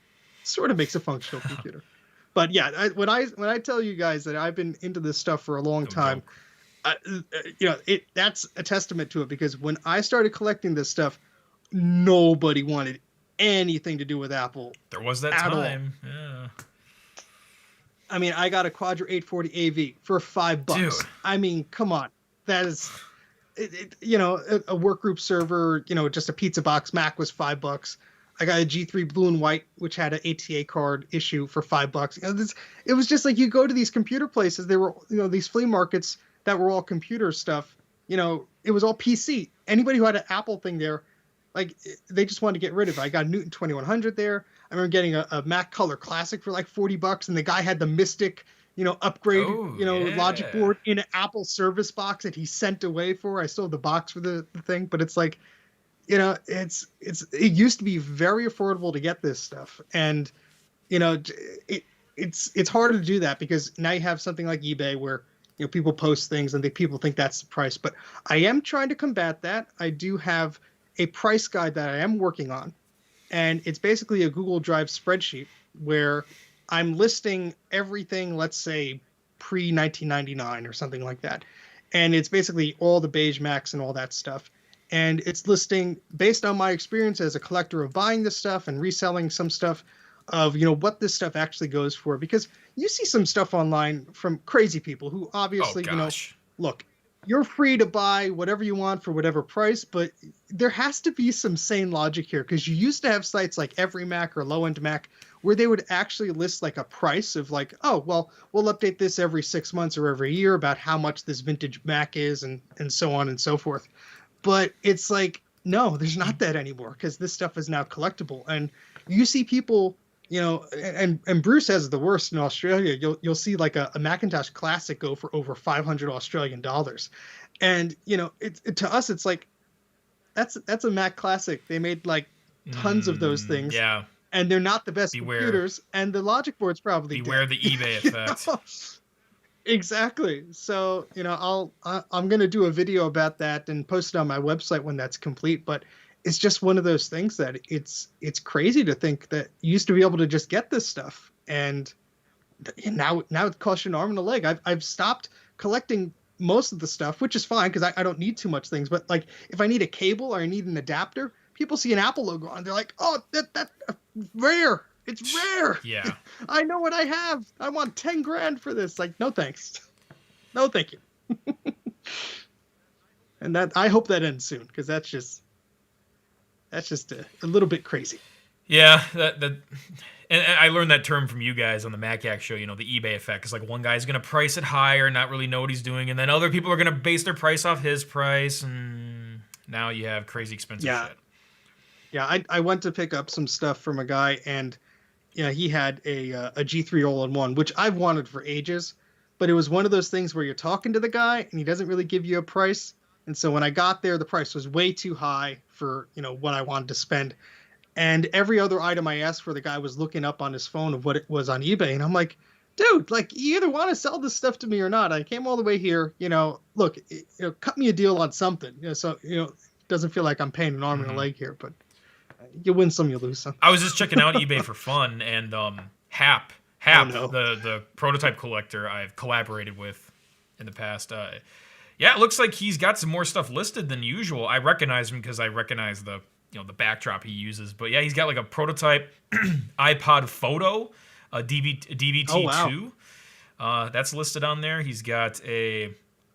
sort of makes a functional computer. But yeah, when I tell you guys that I've been into this stuff for a long time, that's a testament to it, because when I started collecting this stuff, nobody wanted anything to do with Apple. There was that time. Yeah. I mean, I got a Quadra 840 AV for Dude. $5. I mean, come on, that is, a work group server, just a pizza box Mac was $5. I got a G3 blue and white, which had an ATA card issue for $5. It was just like you go to these computer places. There were, these flea markets that were all computer stuff. It was all PC. Anybody who had an Apple thing there, like they just wanted to get rid of it. I got a Newton 2100 there. I remember getting a Mac Color Classic for like $40, and the guy had the Mystic, upgrade, Oh, logic yeah. board in an Apple service box that he sent away for. I still have the box for the thing, but it's like, it used to be very affordable to get this stuff, and you know, it's harder to do that because now you have something like eBay where people post things and people think that's the price. But I am trying to combat that. I do have a price guide that I am working on, and it's basically a Google Drive spreadsheet where I'm listing everything, let's say pre 1999 or something like that. And it's basically all the beige Macs and all that stuff. And it's listing based on my experience as a collector of buying this stuff and reselling some stuff of, what this stuff actually goes for. Because you see some stuff online from crazy people who Oh obviously, gosh. look, you're free to buy whatever you want for whatever price, but there has to be some sane logic here because you used to have sites like Every Mac or Low End Mac where they would actually list like a price of like, oh, well, we'll update this every 6 months or every year about how much this vintage Mac is and so on and so forth. But it's like, no, there's not that anymore because this stuff is now collectible. And you see people, and Bruce has the worst in Australia. You'll see like a Macintosh Classic go for over 500 Australian dollars. And, to us, it's like, that's a Mac Classic. They made like tons of those things. Yeah. And they're not the best Beware. computers. And the logic board's probably Beware dead. the eBay effect. Exactly. So, I'm going to do a video about that and post it on my website when that's complete. But it's just one of those things that it's crazy to think that you used to be able to just get this stuff. And now it costs you an arm and a leg. I've stopped collecting most of the stuff, which is fine because I don't need too much things. But like if I need a cable or I need an adapter, people see an Apple logo on, they're like, oh, that rare. It's rare. Yeah. I know what I have. I want 10 grand for this. Like, no thanks. No, thank you. And that I hope that ends soon because that's just a little bit crazy. Yeah, and I learned that term from you guys on the MacAct show, the eBay effect. It's like one guy's going to price it higher, not really know what he's doing, and then other people are going to base their price off his price, and now you have crazy expensive shit. Yeah, I went to pick up some stuff from a guy, and he had a G3 all-in-one, which I've wanted for ages, but it was one of those things where you're talking to the guy, and he doesn't really give you a price, and so when I got there, the price was way too high for, what I wanted to spend. And every other item I asked for, the guy was looking up on his phone of what it was on eBay. And I'm like, dude, like, you either want to sell this stuff to me or not. I came all the way here, look, cut me a deal on something. So, it doesn't feel like I'm paying an arm and a leg here, but you win some, you lose some. I was just checking out eBay for fun, and Hap, the prototype collector I've collaborated with in the past, yeah, it looks like he's got some more stuff listed than usual. I recognize him because I recognize the backdrop he uses. But yeah, he's got like a prototype iPod Photo, a DVT2. Oh, wow. That's listed on there. He's got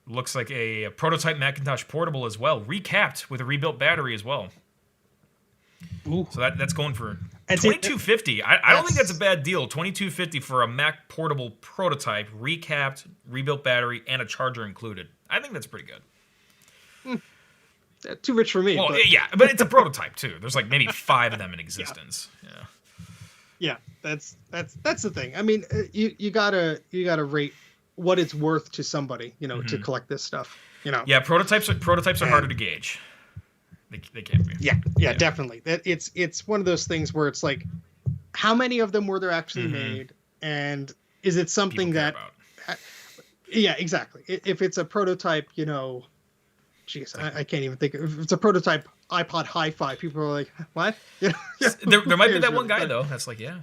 looks like a prototype Macintosh Portable as well, recapped with a rebuilt battery as well. Ooh. So that's going for $22.50. I don't think that's a bad deal. $22.50 for a Mac Portable prototype, recapped, rebuilt battery, and a charger included. I think that's pretty good. Too rich for me. Well, but... yeah, but it's a prototype too. There's like maybe 5 of them in existence. Yeah, that's the thing. I mean, you gotta rate what it's worth to somebody, to collect this stuff. Yeah, prototypes are harder to gauge. They can be. Yeah, definitely. It's one of those things where it's like, how many of them were there actually made, and is it something that? Yeah, exactly. If it's a prototype, geez, I can't even think. If it's a prototype iPod Hi-Fi, people are like, what? There might be that one guy though. That's like, yeah.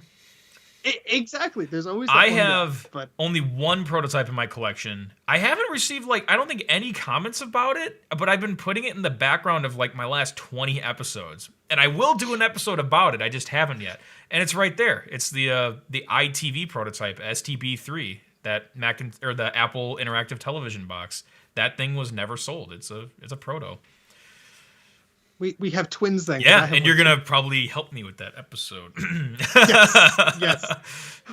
Exactly. There's always that I one guy. have But only one prototype in my collection. I haven't received like I don't think any comments about it, but I've been putting it in the background of like my last 20 episodes. And I will do an episode about it. I just haven't yet. And it's right there. It's the ITV prototype, STB3, that or the Apple Interactive Television box. That thing was never sold. It's a proto. we have twins then. Yeah, and you're gonna probably help me with that episode. Yes.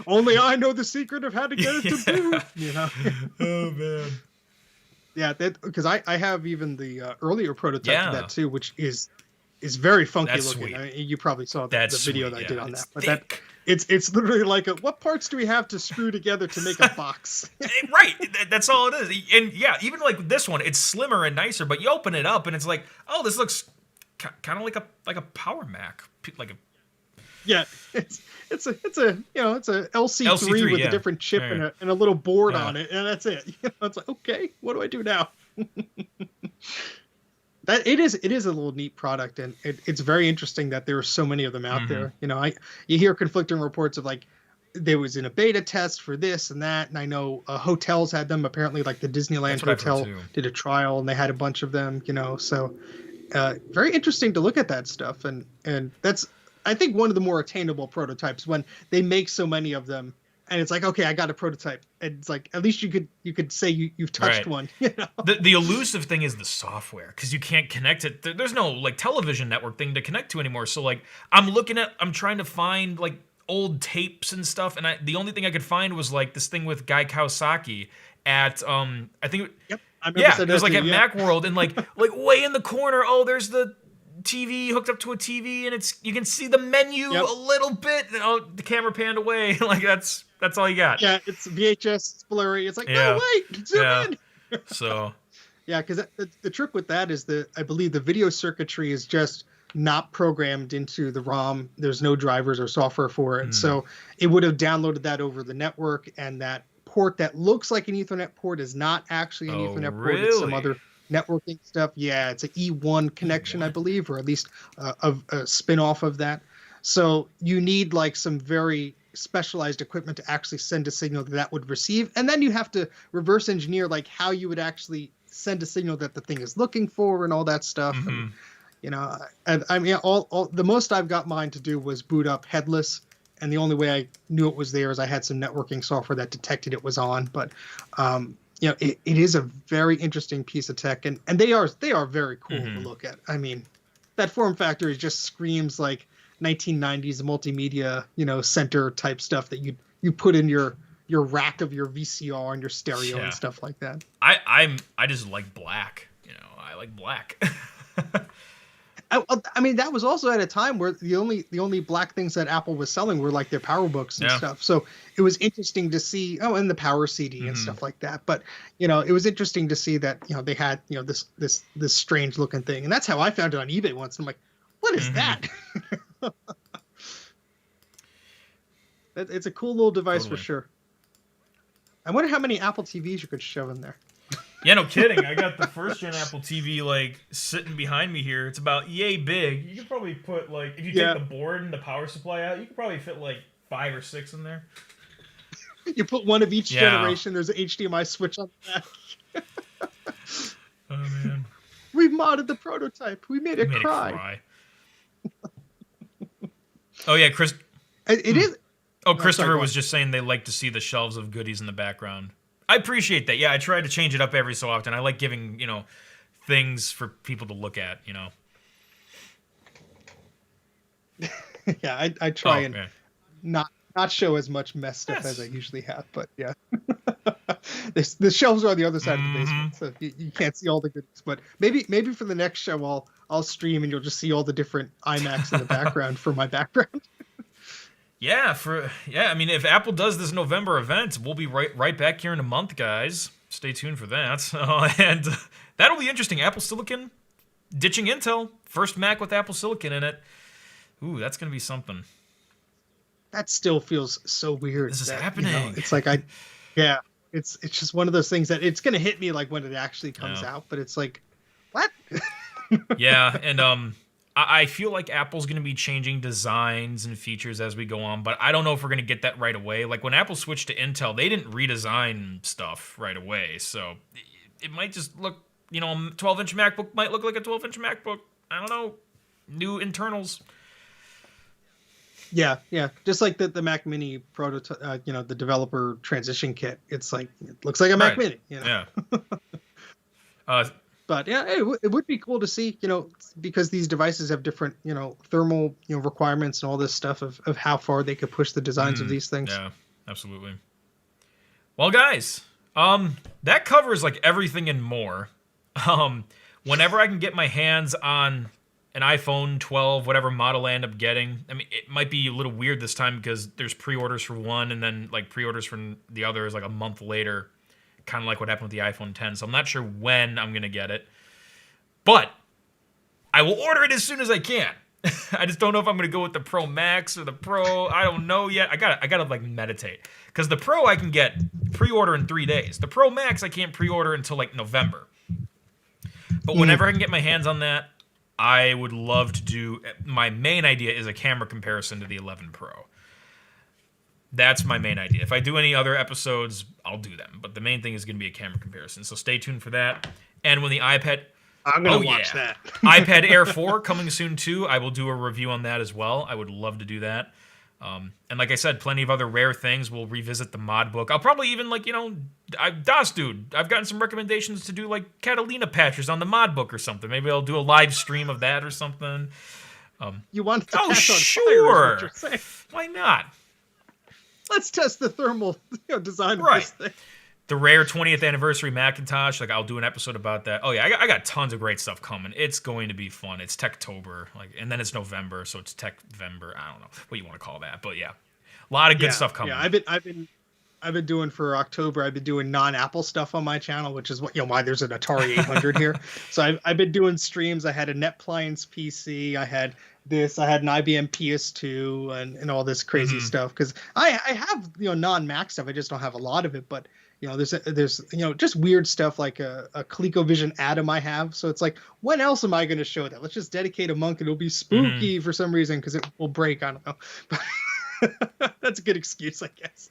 Only I know the secret of how to get it to boot. You know. Oh man. Yeah, that because I have even the earlier prototype Yeah. of that too, which is very funky That's looking. sweet. I mean, you probably saw the video Sweet, that I yeah. did on It's that. But thick. it's literally like what parts do we have to screw together to make a box? Right, that's all it is. And yeah, even like this one, it's slimmer and nicer. But you open it up, and it's like, oh, this looks kind of like a Power Mac, like a Yeah, it's a LC3 LC3, with yeah. a different chip Yeah. and a little board Yeah. on it, and that's it. It's like, okay, what do I do now? That it is a little neat product, and it's very interesting that there are so many of them out there. You hear conflicting reports of like there was in a beta test for this and that, and I know hotels had them. Apparently, like the Disneyland That's what I've heard Hotel too. did a trial, and they had a bunch of them. So very interesting to look at that stuff, and that's I think one of the more attainable prototypes when they make so many of them. And it's like, okay, I got a prototype. And it's like, at least you could say you've touched Right. one. The elusive thing is the software, because you can't connect it. There's no like television network thing to connect to anymore. So like I'm trying to find like old tapes and stuff, and the only thing I could find was like this thing with Guy Kawasaki at I think Yep. I remember yeah, said it was that like to at you, yeah. Macworld, and like way in the corner, oh, there's the TV hooked up to a TV, and you can see the menu Yep. a little bit, and the camera panned away. Like that's all you got. Yeah, it's VHS, it's blurry. It's like, Yeah. no, wait, zoom Yeah. in. So Yeah, because the trick with that is I believe the video circuitry is just not programmed into the ROM. There's no drivers or software for it. So it would have downloaded that over the network, and that port that looks like an Ethernet port is not actually an Oh, Ethernet port. It's some really? other networking stuff. Yeah, it's an E1 connection, I believe, or at least a spin-off of that. So you need like some very specialized equipment to actually send a signal that would receive, and then you have to reverse engineer like how you would actually send a signal that the thing is looking for and all that stuff. And and I mean, all the most I've got mine to do was boot up headless, and the only way I knew it was there is I had some networking software that detected it was on. But it is a very interesting piece of tech, and they are very cool to look at. I mean, that form factor just screams like 1990s multimedia, center type stuff that you put in your rack of your VCR and your stereo Yeah. and stuff like that. I just like black. I like black. I mean, that was also at a time where the only black things that Apple was selling were like their power books and Yeah. stuff. So it was interesting to see. Oh, and the power CD and stuff like that. But it was interesting to see that they had this strange looking thing, and that's how I found it on eBay once. I'm like, what is that? It's a cool little device for Totally. sure. I wonder how many Apple TVs you could shove in there. Yeah, no kidding. I got the first gen Apple TV like sitting behind me here. It's about yay big. You could probably put like if you Yeah. take the board and the power supply out, you could probably fit like 5 or 6 in there. You put one of each Yeah. generation. There's an HDMI switch on the back. Oh man, We modded the prototype. We made it made cry. it cry. Oh yeah, Chris. It is. Oh, sorry, Christopher go was on. just saying they like to see the shelves of goodies in the background. I appreciate that. Yeah, I try to change it up every so often. I like giving, things for people to look at, Yeah, I try and yeah. not show as much mess stuff Yes. as I usually have, but yeah. The shelves are on the other side of the basement, so you can't see all the goodies. But maybe for the next show I'll stream and you'll just see all the different iMacs in the background for my background. Yeah, I mean, if Apple does this November event, we'll be right back here in a month, guys. Stay tuned for that. And that'll be interesting. Apple Silicon ditching Intel. First Mac with Apple Silicon in it. Ooh, that's going to be something. That still feels so weird. This is that, happening. it's like it's just one of those things that it's going to hit me like when it actually comes Yeah. out, but it's like, what? Yeah, and I feel like Apple's going to be changing designs and features as we go on, but I don't know if we're going to get that right away. Like when Apple switched to Intel, they didn't redesign stuff right away, so it might just look, 12-inch MacBook might look like a 12-inch MacBook. I don't know. New internals. Yeah, yeah. Just like the Mac Mini prototype, the developer transition kit. It's like it looks like a Mac Mini. Yeah. But yeah, it would be cool to see, because these devices have different, thermal, requirements and all this stuff of how far they could push the designs of these things. Yeah, absolutely. Well, guys, that covers like everything and more. Whenever I can get my hands on an iPhone 12, whatever model I end up getting. I mean, it might be a little weird this time because there's pre-orders for one and then like pre-orders for the other is like a month later, kind of like what happened with the iPhone 10. So I'm not sure when I'm going to get it, but I will order it as soon as I can. I just don't know if I'm going to go with the Pro Max or the Pro. I don't know yet. I gotta like meditate because the Pro I can get pre-order in 3 days. The Pro Max I can't pre-order until like November. But whenever I can get my hands on that, I would love to do. My main idea is a camera comparison to the 11 Pro. That's my main idea. If I do any other episodes, I'll do them. But the main thing is going to be a camera comparison. So stay tuned for that. And when the iPad... I'm going to watch that. iPad Air 4 coming soon too. I will do a review on that as well. I would love to do that. And like I said, plenty of other rare things. We'll revisit the mod book. I'll probably even DOS Dude, I've gotten some recommendations to do like Catalina patches on the mod book or something. Maybe I'll do a live stream of that or something. You want it to catch on sure. Fire, is what you're saying. Why not? Let's test the thermal design of this thing. The rare 20th anniversary Macintosh, like I'll do an episode about that. Oh yeah, I got tons of great stuff coming. It's going to be fun. It's Techtober, and then it's November, so it's Techvember. I don't know what you want to call that, but yeah, a lot of good stuff coming. Yeah, I've been doing for October. I've been doing non-Apple stuff on my channel, which is why there's an Atari 800 here. So I've been doing streams. I had a NetPliance PC. I had this. I had an IBM PS2 and all this crazy stuff because I have non-Mac stuff. I just don't have a lot of it, but. There's just weird stuff like a ColecoVision Atom I have. So it's like, when else am I going to show that? Let's just dedicate a month and it'll be spooky for some reason because it will break. I don't know. But that's a good excuse, I guess.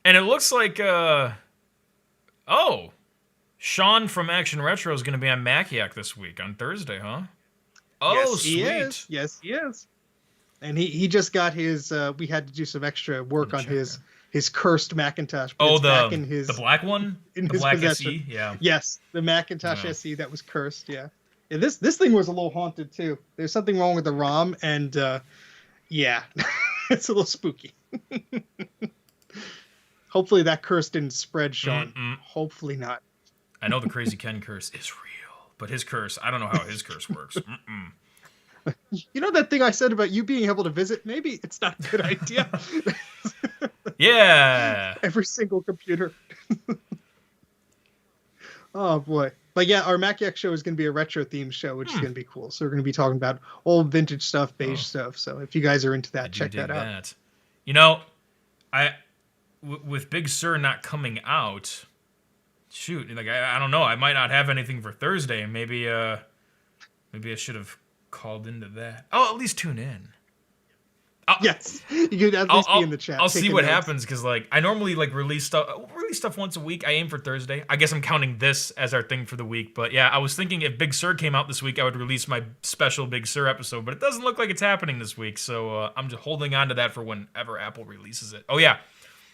And it looks like, Sean from Action Retro is going to be on Maciac this week on Thursday, huh? Oh, yes, sweet. He is. Yes, he is. And he just got his, we had to do some extra work on his cursed Macintosh. The black one? The black SE? Yeah. Yes, the Macintosh SE that was cursed, yeah. And this thing was a little haunted, too. There's something wrong with the ROM, and, yeah, it's a little spooky. Hopefully that curse didn't spread, Sean. Hopefully not. I know the Krazy Ken curse is real, but his curse, I don't know how his curse works. You know that thing I said about you being able to visit? Maybe it's not a good idea. Yeah. Every single computer. Oh, boy. But yeah, our Maciac show is going to be a retro themed show, which is going to be cool. So we're going to be talking about old vintage stuff, beige stuff. So if you guys are into that, check that out. With Big Sur not coming out, shoot, I don't know. I might not have anything for Thursday, and maybe I should have called into that. I'll at least tune in. Yes, you could at least be in the chat. I'll see what happens because I normally release stuff once a week. I aim for Thursday. I guess I'm counting this as our thing for the week. But yeah, I was thinking if Big Sur came out this week, I would release my special Big Sur episode. But it doesn't look like it's happening this week, so I'm just holding on to that for whenever Apple releases it. Oh yeah,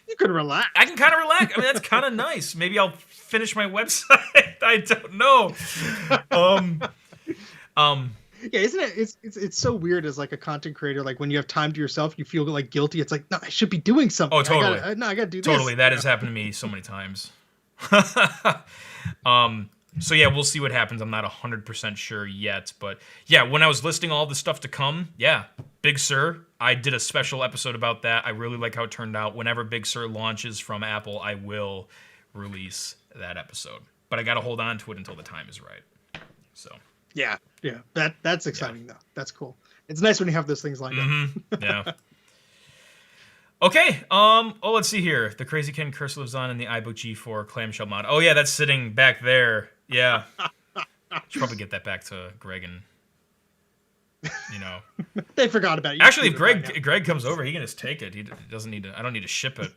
you could relax. I can kind of relax. I mean, that's kind of nice. Maybe I'll finish my website. I don't know. Yeah, isn't it? It's so weird as like a content creator. Like when you have time to yourself, you feel like guilty. It's like, no, I should be doing something. Oh, totally. I gotta do this. Totally, that has happened to me so many times. So yeah, we'll see what happens. I'm not 100% sure yet, but yeah, when I was listing all the stuff to come, yeah, Big Sur, I did a special episode about that. I really like how it turned out. Whenever Big Sur launches from Apple, I will release that episode, but I got to hold on to it until the time is right. So. Yeah, that's exciting though. That's cool. It's nice when you have those things lined up. Yeah. Okay. Let's see here. The Krazy Ken curse lives on in the iBook G4 clamshell mod. Oh yeah, that's sitting back there. Yeah. Should probably get that back to Greg and You know. They forgot about you. Actually, if by now. Greg comes over, he can just take it. He doesn't need to. I don't need to ship it.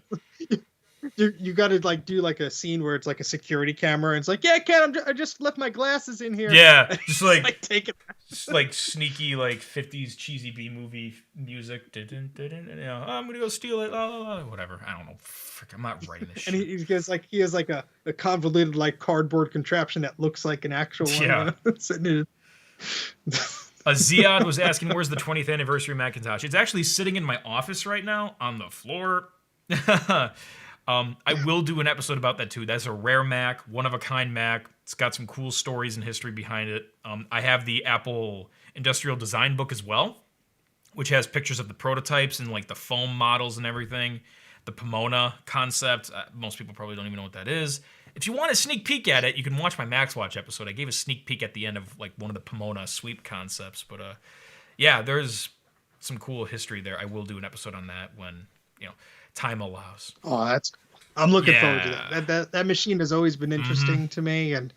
You got to like do like a scene where it's like a security camera and it's like, yeah, Ken, I just left my glasses in here. Yeah, just like take it. Just like sneaky like 50s cheesy B movie music. You know, I'm gonna go steal it. Whatever. I don't know. Frick, I'm not writing this shit. And he has like a convoluted like cardboard contraption that looks like an actual one. Sitting Ziad was asking, where's the 20th anniversary Macintosh? It's actually sitting in my office right now on the floor. I will do an episode about that too. That's a rare Mac, one-of-a-kind Mac. It's got some cool stories and history behind it. I have the Apple Industrial Design book as well, which has pictures of the prototypes and like the foam models and everything. The Pomona concept. Most people probably don't even know what that is. If you want a sneak peek at it, you can watch my Max Watch episode. I gave a sneak peek at the end of like one of the Pomona sweep concepts. But yeah, there's some cool history there. I will do an episode on that when, you know, time allows. Oh, that's cool. I'm looking forward to that. That machine has always been interesting to me, and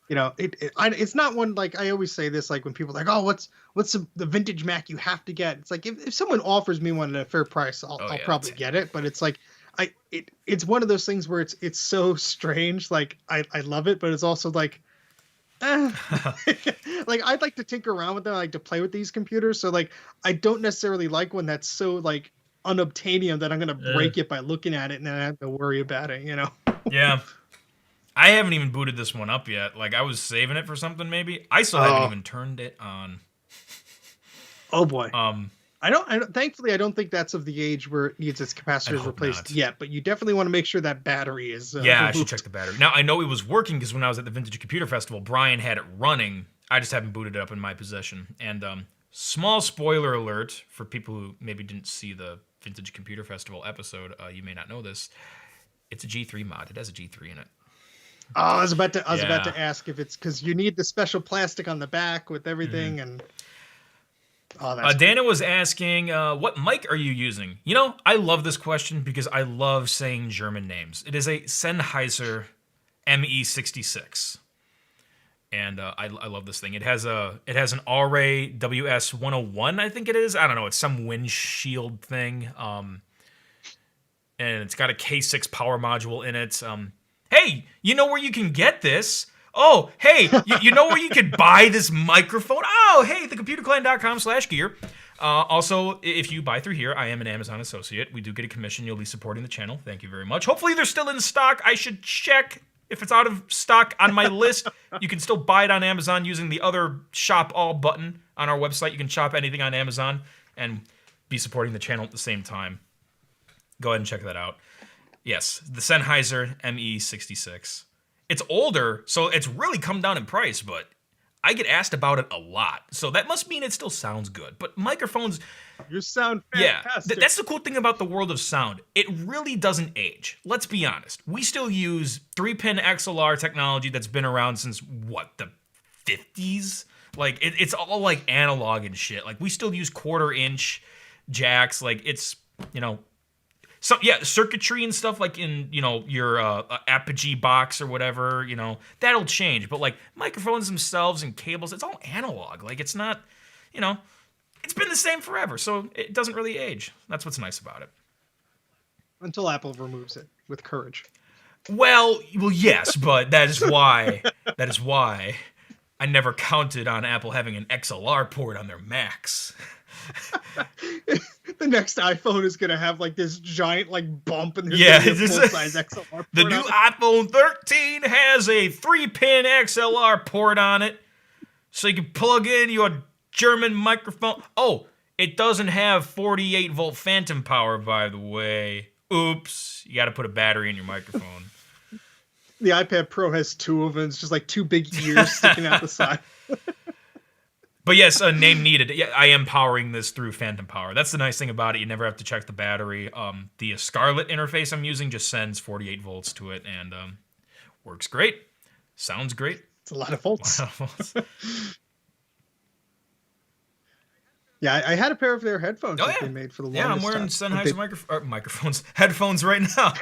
you know, it's not one like I always say this, like when people are like, oh, what's the vintage Mac you have to get? It's like if someone offers me one at a fair price, I'll probably get it. But it's like it's one of those things where it's so strange. Like I love it, but it's also like. Like I'd like to tinker around with them, I like to play with these computers. So like I don't necessarily like one that's so like unobtainium that I'm gonna break it by looking at it and then I have to worry about it, you know. Yeah. I haven't even booted this one up yet. Like I was saving it for something maybe. I still haven't even turned it on. Oh boy. I don't thankfully I don't think that's of the age where it needs its capacitors replaced yet, but you definitely want to make sure that battery is yeah, I should check the battery. Now I know it was working because when I was at the Vintage Computer Festival, Brian had it running. I just haven't booted it up in my possession. And small spoiler alert for people who maybe didn't see the Vintage Computer Festival episode, you may not know this. It's a G3 mod. It has a G3 in it. Oh, I was about to ask if it's because you need the special plastic on the back with everything and. Oh, that's Dana was asking, what mic are you using? You know, I love this question because I love saying German names. It is a Sennheiser ME66. And I love this thing. It has an RA WS101, I think it is. I don't know. It's some windshield thing. And it's got a K6 power module in it. Hey, you know where you can get this? Oh, hey, you know where you could buy this microphone? Oh, hey, thecomputerclan.com/gear. Also, if you buy through here, I am an Amazon associate. We do get a commission. You'll be supporting the channel. Thank you very much. Hopefully they're still in stock. I should check if it's out of stock on my list. You can still buy it on Amazon using the other Shop All button on our website. You can shop anything on Amazon and be supporting the channel at the same time. Go ahead and check that out. Yes, the Sennheiser ME66. It's older, so it's really come down in price, but I get asked about it a lot. So that must mean it still sounds good. But microphones... You sound fantastic. Yeah, that's the cool thing about the world of sound. It really doesn't age. Let's be honest. We still use 3-pin XLR technology that's been around since, what, the 50s? Like, it's all, like, analog and shit. Like, we still use quarter-inch jacks. Like, it's, you know... So yeah, circuitry and stuff like in, you know, your Apogee box or whatever, you know, that'll change. But like microphones themselves and cables, it's all analog. Like it's not, you know, it's been the same forever. So it doesn't really age. That's what's nice about it. Until Apple removes it with courage. Well, yes, but that is why I never counted on Apple having an XLR port on their Macs. The next iPhone is gonna have like this giant like bump and full-size XLR port. The new iPhone 13 has a 3-pin XLR port on it, so you can plug in your German microphone. Oh, it doesn't have 48-volt phantom power, by the way. Oops, you got to put a battery in your microphone. The iPad Pro has 2 of them. It's just like 2 big ears sticking out the side. But yes, a name needed. Yeah, I am powering this through phantom power. That's the nice thing about it. You never have to check the battery. The Scarlett interface I'm using just sends 48 volts to it and works great. Sounds great. It's a lot of volts. Yeah, I had a pair of their headphones that they made for the longest time. Yeah, I'm wearing Sennheiser microphones, headphones right now.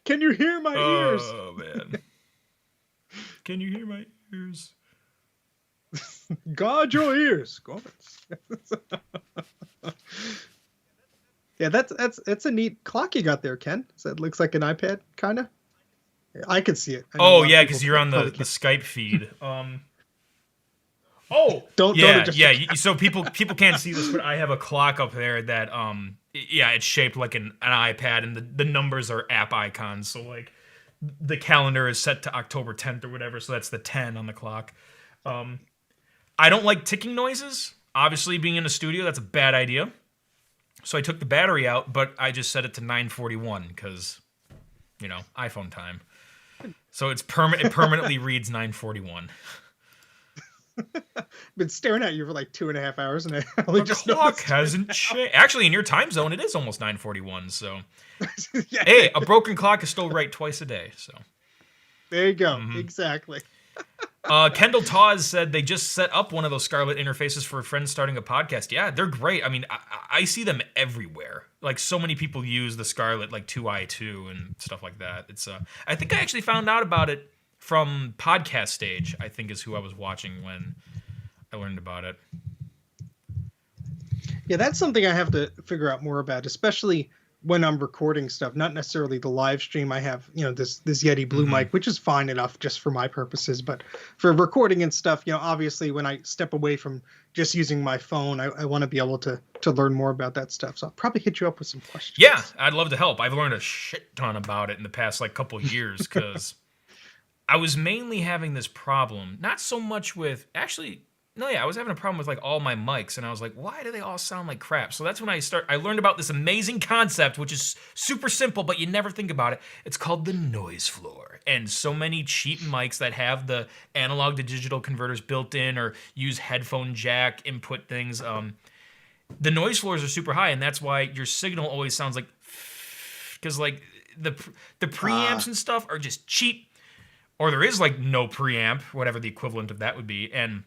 Can you hear my ears? Oh, man. Can you hear my ears? Guard your ears. Guards. Yeah, that's a neat clock you got there, Ken. So it looks like an iPad, kind of. I can see it. I know a Oh lot of yeah, people because you're on probably the can't. Skype feed. Oh Don't yeah, adjust yeah. your camera. So people can't see this, but I have a clock up there that yeah, it's shaped like an iPad, and the numbers are app icons. So like the calendar is set to October 10th or whatever, so that's the 10 on the clock. I don't like ticking noises. Obviously, being in a studio, that's a bad idea. So I took the battery out, but I just set it to 9:41 because, iPhone time. So it permanently reads 9:41. Been staring at you for like 2.5 hours, and I only The just clock noticed hasn't changed. Actually, in your time zone, it is almost 9:41. So, Yeah, hey, a broken clock is still right twice a day. So, there you go. Exactly. Kendall Tawes said they just set up one of those Scarlett interfaces for friends starting a podcast. Yeah, they're great. I mean, I see them everywhere. Like so many people use the Scarlett like 2i2 and stuff like that. It's I think I actually found out about it from Podcast Stage. I think is who I was watching when I learned about it. Yeah, that's something I have to figure out more about, especially when I'm recording stuff. Not necessarily the live stream. I have, this Yeti Blue mic, which is fine enough just for my purposes. But for recording and stuff, obviously when I step away from just using my phone, I want to be able to learn more about that stuff. So I'll probably hit you up with some questions. Yeah, I'd love to help. I've learned a shit ton about it in the past like couple years because I was mainly having this problem. Not so much with actually. No, yeah, I was having a problem with like all my mics, and I was like, why do they all sound like crap? So that's when I learned about this amazing concept, which is super simple, but you never think about it. It's called the noise floor. And so many cheap mics that have the analog to digital converters built in or use headphone jack input things, the noise floors are super high, and that's why your signal always sounds like, because like the preamps and stuff are just cheap, or there is like no preamp, whatever the equivalent of that would be, and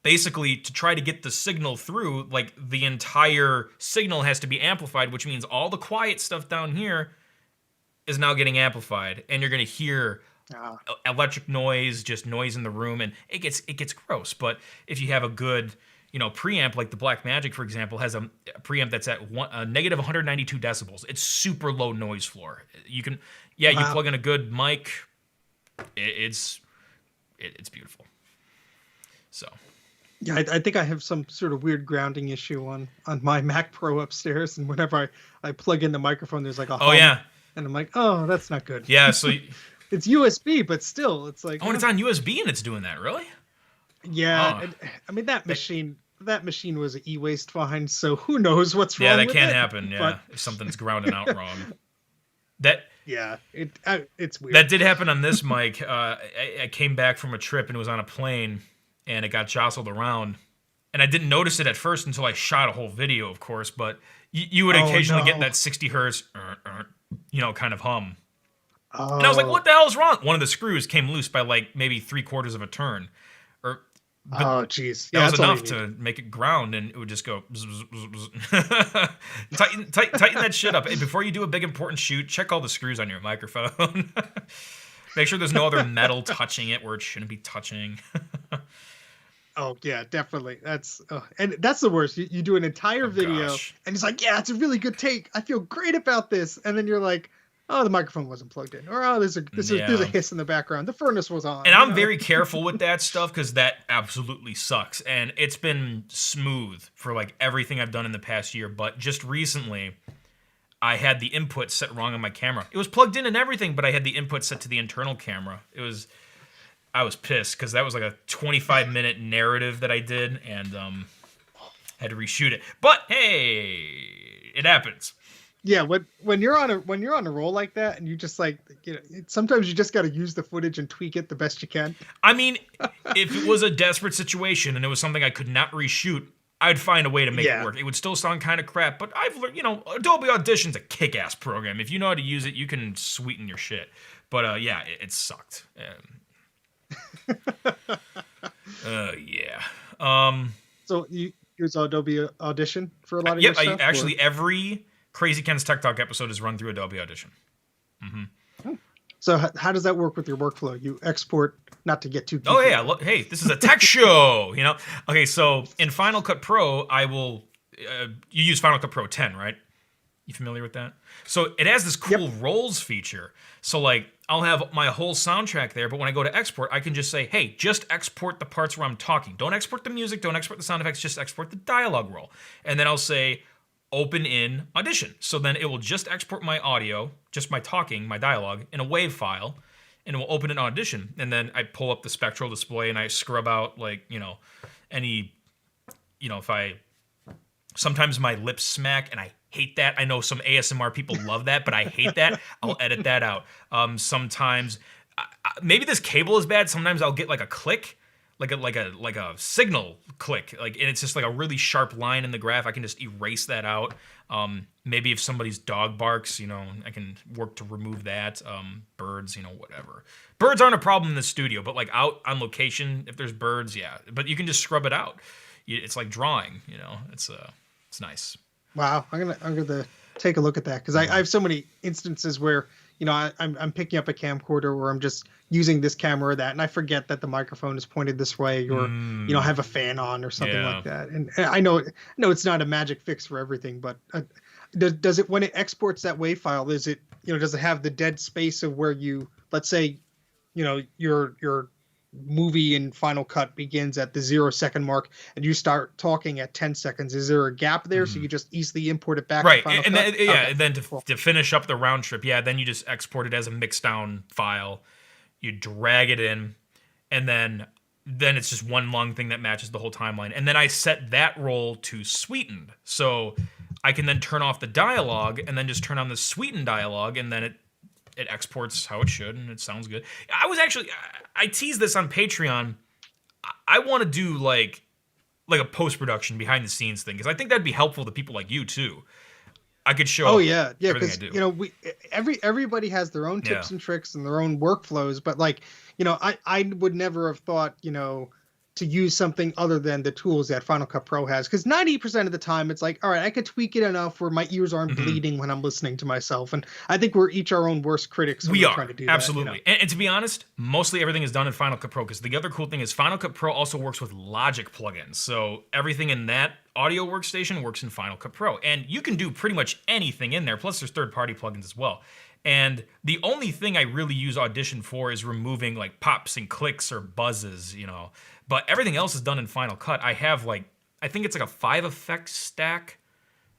basically to try to get the signal through, like the entire signal has to be amplified, which means all the quiet stuff down here is now getting amplified, and you're going to hear electric noise, just noise in the room, and it gets gross. But if you have a good preamp, like the Blackmagic, for example, has a preamp that's at negative 192 decibels. It's super low noise floor. You can you plug in a good mic, it's beautiful. So. Yeah, I think I have some sort of weird grounding issue on my Mac Pro upstairs, and whenever I plug in the microphone, there's like a hum, and I'm like, oh, that's not good. Yeah, so it's USB, but still, it's like and it's on USB and it's doing that, really? Yeah, I mean that machine was an e-waste find, so who knows what's wrong? Yeah, that with can it, happen. Yeah, but... if something's grounding out wrong. It's weird. That did happen on this mic. I came back from a trip and it was on a plane. And it got jostled around. And I didn't notice it at first until I shot a whole video, of course. But you would occasionally get that 60 hertz, kind of hum. And I was like, what the hell is wrong? One of the screws came loose by like maybe 3/4 of a turn. Oh, jeez. That was enough to make it ground, and it would just go. tighten that shit up. Before you do a big important shoot, check all the screws on your microphone. Make sure there's no other metal touching it where it shouldn't be touching. Oh yeah, definitely. And that's the worst. You do an entire video, and it's like, yeah, it's a really good take. I feel great about this, and then you're like, oh, the microphone wasn't plugged in, or oh, there's a hiss in the background. The furnace was on. And I'm very careful with that stuff because that absolutely sucks. And it's been smooth for like everything I've done in the past year, but just recently, I had the input set wrong on my camera. It was plugged in and everything, but I had the input set to the internal camera. I was pissed because that was like a 25-minute narrative that I did, and had to reshoot it. But hey, it happens. Yeah, when you're on a roll like that, and you just like, sometimes you just got to use the footage and tweak it the best you can. I mean, if it was a desperate situation and it was something I could not reshoot, I'd find a way to make it work. It would still sound kind of crap, but I've learned, Adobe Audition's a kick-ass program. If you know how to use it, you can sweeten your shit. But yeah, it sucked. Yeah. So you use Adobe Audition for a lot of your stuff? Actually, every Crazy Ken's Tech Talk episode is run through Adobe Audition. Mm-hmm. So how does that work with your workflow? You export, not to get too Oh geeky yeah, about it. hey, this is a tech show, you know. Okay, so in Final Cut Pro, I will. You use Final Cut Pro 10, right? You familiar with that? So it has this cool Yep. rolls feature. So like I'll have my whole soundtrack there, but when I go to export, I can just say, "Hey, just export the parts where I'm talking. Don't export the music, don't export the sound effects, just export the dialogue roll." And then I'll say open in Audition. So then it will just export my audio, just my talking, my dialogue in a WAV file, and it will open in Audition. And then I pull up the spectral display and I scrub out like, any, if I sometimes my lips smack and I hate that. I know some ASMR people love that, but I hate that. I'll edit that out. Sometimes maybe this cable is bad. Sometimes I'll get like a click, like a signal click, like, and it's just like a really sharp line in the graph. I can just erase that out. Maybe if somebody's dog barks, I can work to remove that. Birds, whatever. Birds aren't a problem in the studio, but like out on location, if there's birds, yeah. But you can just scrub it out. It's like drawing, it's nice. Wow, I'm gonna take a look at that because I have so many instances where I'm picking up a camcorder where I'm just using this camera or that, and I forget that the microphone is pointed this way, or have a fan on or something Yeah. like that. And I know it's not a magic fix for everything, but does it, when it exports that WAV file, is it does it have the dead space of where you, let's say, your movie in Final Cut begins at the 0 second mark and you start talking at 10 seconds. Is there a gap there so you just easily import it back to Right, Final and Cut? then, yeah, Okay, and then cool. to finish up the round trip, yeah, then you just export it as a mixdown file. You drag it in, and then it's just one long thing that matches the whole timeline. And then I set that roll to sweetened, so I can then turn off the dialogue and then just turn on the sweetened dialogue, and then it exports how it should, and it sounds good. I teased this on Patreon. I want to do like a post-production behind the scenes thing, because I think that'd be helpful to people like you too. I could Oh show yeah, everything I because do. we everybody has their own Yeah. tips and tricks and their own workflows, but like I would never have thought to use something other than the tools that Final Cut Pro has, because 90% of the time it's like, all right, I could tweak it enough where my ears aren't Mhm. bleeding when I'm listening to myself, and I think we're each our own worst critics when We we're trying are, to do absolutely. that. And to be honest, mostly everything is done in Final Cut Pro, because the other cool thing is Final Cut Pro also works with Logic plugins. So everything in that audio workstation works in Final Cut Pro. And you can do pretty much anything in there. Plus, there's third-party plugins as well. And the only thing I really use Audition for is removing like pops and clicks or buzzes, But everything else is done in Final Cut. I have I think it's like a 5 effects stack,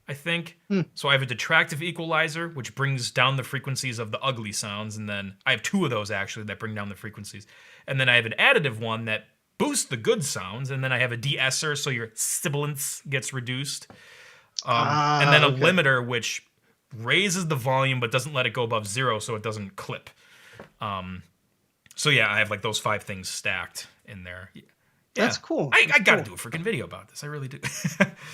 I think. Hmm. So I have a detractive equalizer, which brings down the frequencies of the ugly sounds, and then I have 2 of those actually that bring down the frequencies. And then I have an additive one that boosts the good sounds, and then I have a de-esser, so your sibilance gets reduced. And then a Okay. limiter, which raises the volume but doesn't let it go above 0, so it doesn't clip. So yeah, I have like those 5 things stacked in there. Yeah. That's cool. I That's gotta cool. do a freaking video about this. I really do.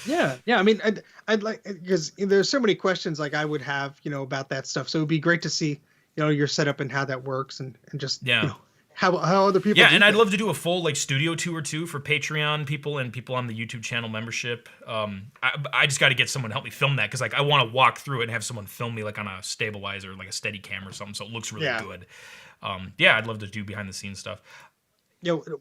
Yeah. I mean, I'd like, because there's so many questions like I would have, about that stuff. So it'd be great to see, your setup and how that works, and just Yeah. how other people. Yeah, do and I'd things. love to do a full studio tour too for Patreon people and people on the YouTube channel membership. I just got to get someone to help me film that, because I want to walk through it and have someone film me like on a stabilizer, like a steady cam or something, so it looks really Yeah. good. Yeah, I'd love to do behind the scenes stuff.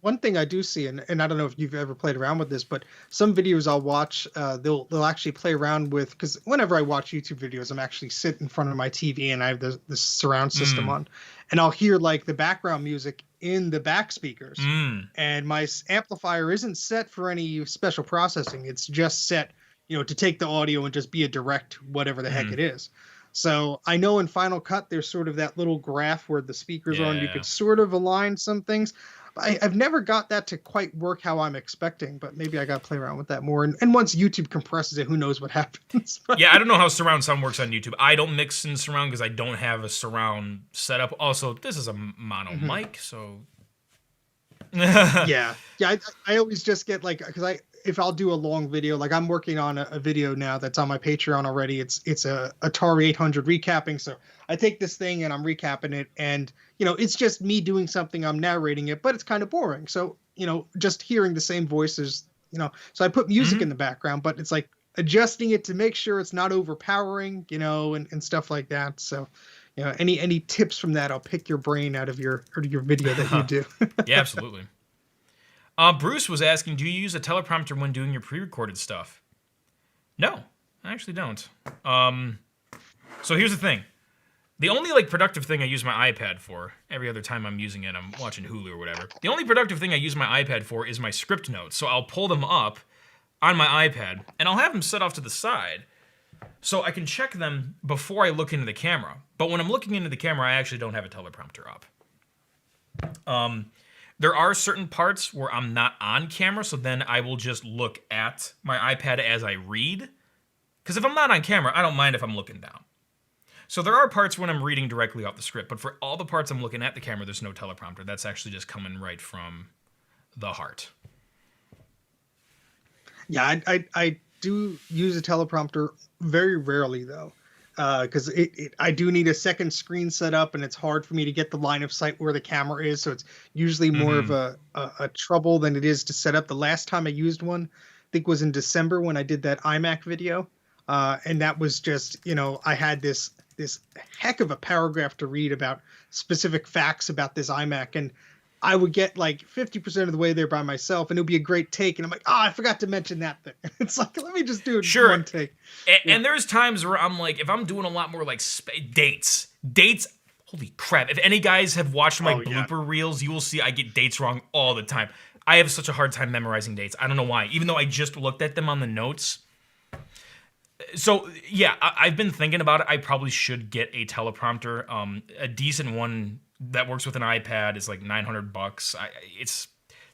One thing I do see, and I don't know if you've ever played around with this, but some videos I'll watch, they'll actually play around with, because whenever I watch YouTube videos, I'm actually sit in front of my TV and I have the surround system on, and I'll hear like the background music in the back speakers, and my amplifier isn't set for any special processing. It's just set, to take the audio and just be a direct whatever the heck it is. So I know in Final Cut there's sort of that little graph where the speakers are, and you Yeah. could sort of align some things. I've never got that to quite work how I'm expecting, but maybe I got to play around with that more. And once YouTube compresses it, who knows what happens? Yeah, I don't know how surround sound works on YouTube. I don't mix in surround because I don't have a surround setup. Also, this is a mono mic, so yeah. I always just get because if I'll do a long video, like I'm working on a video now that's on my Patreon already. It's a Atari 800 recapping. So I take this thing and I'm recapping it, and it's just me doing something. I'm narrating it, but it's kind of boring. So just hearing the same voices, So I put music in the background, but it's like adjusting it to make sure it's not overpowering, and stuff like that. So any tips from that, I'll pick your brain out of your video that you do. Yeah, absolutely. Bruce was asking, do you use a teleprompter when doing your pre-recorded stuff? No, I actually don't. So here's the thing. The only like productive thing I use my iPad for, every other time I'm using it, I'm watching Hulu or whatever. The only productive thing I use my iPad for is my script notes. So I'll pull them up on my iPad, and I'll have them set off to the side so I can check them before I look into the camera. But when I'm looking into the camera, I actually don't have a teleprompter up. There are certain parts where I'm not on camera, so then I will just look at my iPad as I read. Because if I'm not on camera, I don't mind if I'm looking down. So there are parts when I'm reading directly off the script, but for all the parts I'm looking at the camera, there's no teleprompter. That's actually just coming right from the heart. Yeah, I do use a teleprompter very rarely though, because I do need a second screen set up, and it's hard for me to get the line of sight where the camera is. So it's usually more of a trouble than it is to set up. The last time I used one, I think was in December when I did that iMac video, and that was just I had this heck of a paragraph to read about specific facts about this iMac, and I would get like 50% of the way there by myself, and it would be a great take. And I'm like, I forgot to mention that thing. It's like, let me just do it in one take. And there's times where I'm like, if I'm doing a lot more like dates, holy crap. If any guys have watched my blooper reels, you will see I get dates wrong all the time. I have such a hard time memorizing dates. I don't know why, even though I just looked at them on the notes. So, yeah, I've been thinking about it. I probably should get a teleprompter. A decent one that works with an iPad is like $900.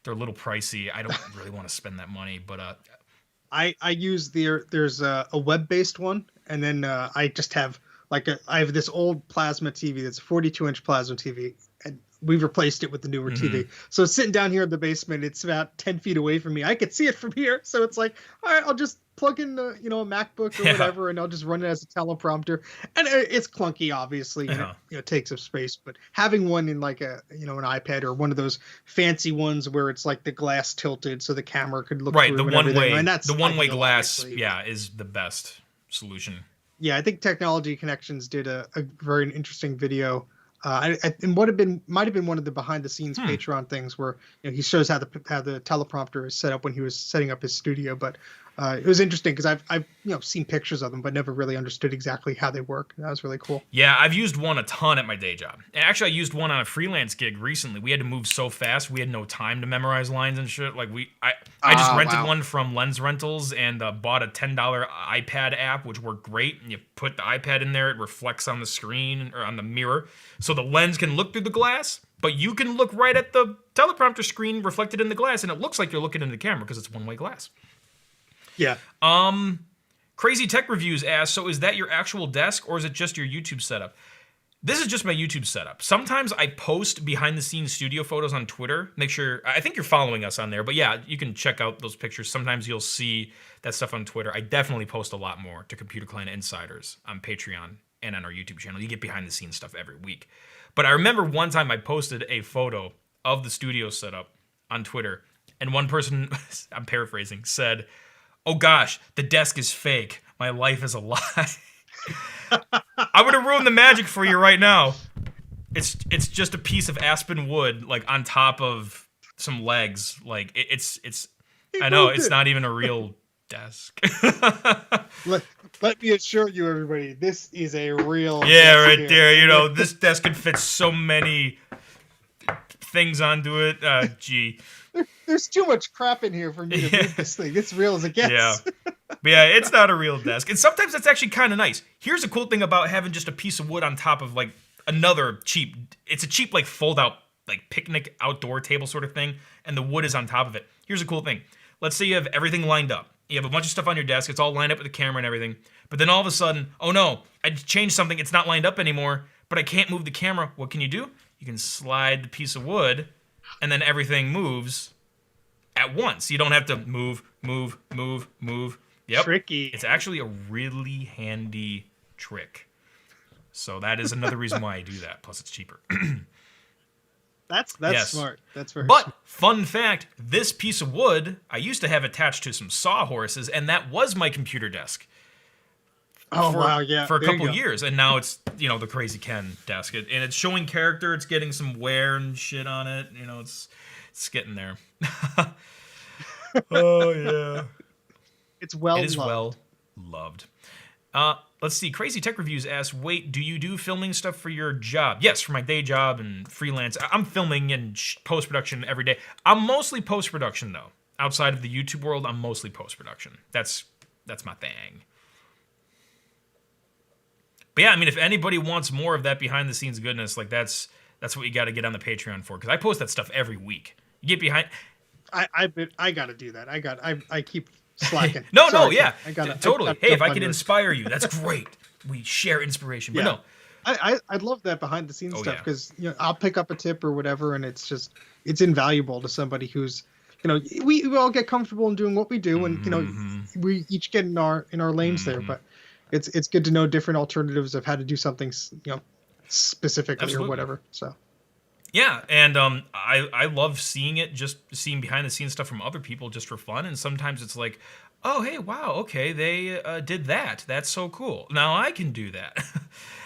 They're a little pricey. I don't really want to spend that money, but I use there's a web-based one, and then I just have I have this old plasma TV that's a 42-inch plasma TV, and we've replaced it with the newer TV. So sitting down here in the basement, it's about 10 feet away from me. I could see it from here, so it's like, all right, I'll just plug in a MacBook or whatever, and I'll just run it as a teleprompter. And it's clunky, obviously, and it takes up space. But having one in like an iPad or one of those fancy ones where it's like the glass tilted so the camera could look through the one way glass, obviously. is the best solution. Yeah, I think Technology Connections did a very interesting video. It might have been one of the behind the scenes Patreon things where he shows how the teleprompter is set up when he was setting up his studio. But it was interesting because I've seen pictures of them, but never really understood exactly how they work. That was really cool. Yeah, I've used one a ton at my day job. And actually, I used one on a freelance gig recently. We had to move so fast, we had no time to memorize lines and shit. Like I just rented one from Lens Rentals and bought a $10 iPad app, which worked great. And you put the iPad in there, it reflects on the screen or on the mirror, so the lens can look through the glass, but you can look right at the teleprompter screen reflected in the glass, and it looks like you're looking into the camera because it's one-way glass. Yeah. Krazy Tech Reviews asks, so is that your actual desk or is it just your YouTube setup? This is just my YouTube setup. Sometimes I post behind-the-scenes studio photos on Twitter. Make sure, I think you're following us on there, but yeah, you can check out those pictures. Sometimes you'll see that stuff on Twitter. I definitely post a lot more to Computer Client Insiders on Patreon and on our YouTube channel. You get behind-the-scenes stuff every week. But I remember one time I posted a photo of the studio setup on Twitter, and one person, I'm paraphrasing, said, "Oh gosh, the desk is fake. My life is a lie." I would have ruined the magic for you right now. It's just a piece of aspen wood, like on top of some legs. Like it's. I know it's not even a real desk. Let me assure you, everybody, this is a real. Yeah, right here. There. This desk could fit so many things onto it. Gee. There's too much crap in here for me to move this thing. It's real as it gets. Yeah. But yeah, it's not a real desk. And sometimes that's actually kind of nice. Here's a cool thing about having just a piece of wood on top of like another cheap, it's a cheap like fold out like picnic outdoor table sort of thing, and the wood is on top of it. Here's a cool thing. Let's say you have everything lined up. You have a bunch of stuff on your desk. It's all lined up with the camera and everything. But then all of a sudden, oh no, I changed something. It's not lined up anymore, but I can't move the camera. What can you do? You can slide the piece of wood, and then everything moves at once. You don't have to move. Yep. Tricky. It's actually a really handy trick. So that is another reason why I do that. Plus, it's cheaper. That's yes. smart. That's very But, smart. fun fact, this piece of wood I used to have attached to some sawhorses, and that was my computer desk. Oh for wow, yeah. for a There you couple go. years, and now it's the Krazy Ken desk, and it's showing character. It's getting some wear and shit on it. It's getting there. Oh yeah, It's it well is well loved. loved. Let's see. Crazy Tech Reviews asks, "Wait, do you do filming stuff for your job?" Yes, for my day job and freelance. I'm filming and post production every day. I'm mostly post production though. Outside of the YouTube world, I'm mostly post production. That's my thing. But yeah, I mean, if anybody wants more of that behind the scenes goodness, like that's what you got to get on the Patreon for, because I post that stuff every week. You get behind. I gotta do that. I keep slacking. No, Sorry, yeah, Ken. I totally. gotta Hey, if jump I on can yours. inspire you, that's great. We share inspiration. But Yeah. no, I'd love that behind the scenes oh stuff yeah, because I'll pick up a tip or whatever, and it's invaluable to somebody who's we all get comfortable in doing what we do, and mm-hmm. we each get in our lanes there, Mm-hmm. but it's good to know different alternatives of how to do something specifically or Absolutely. whatever. So Yeah, and I love seeing it, just seeing behind the scenes stuff from other people just for fun. And sometimes it's like, oh hey, wow, okay, they did that. That's so cool. Now I can do that.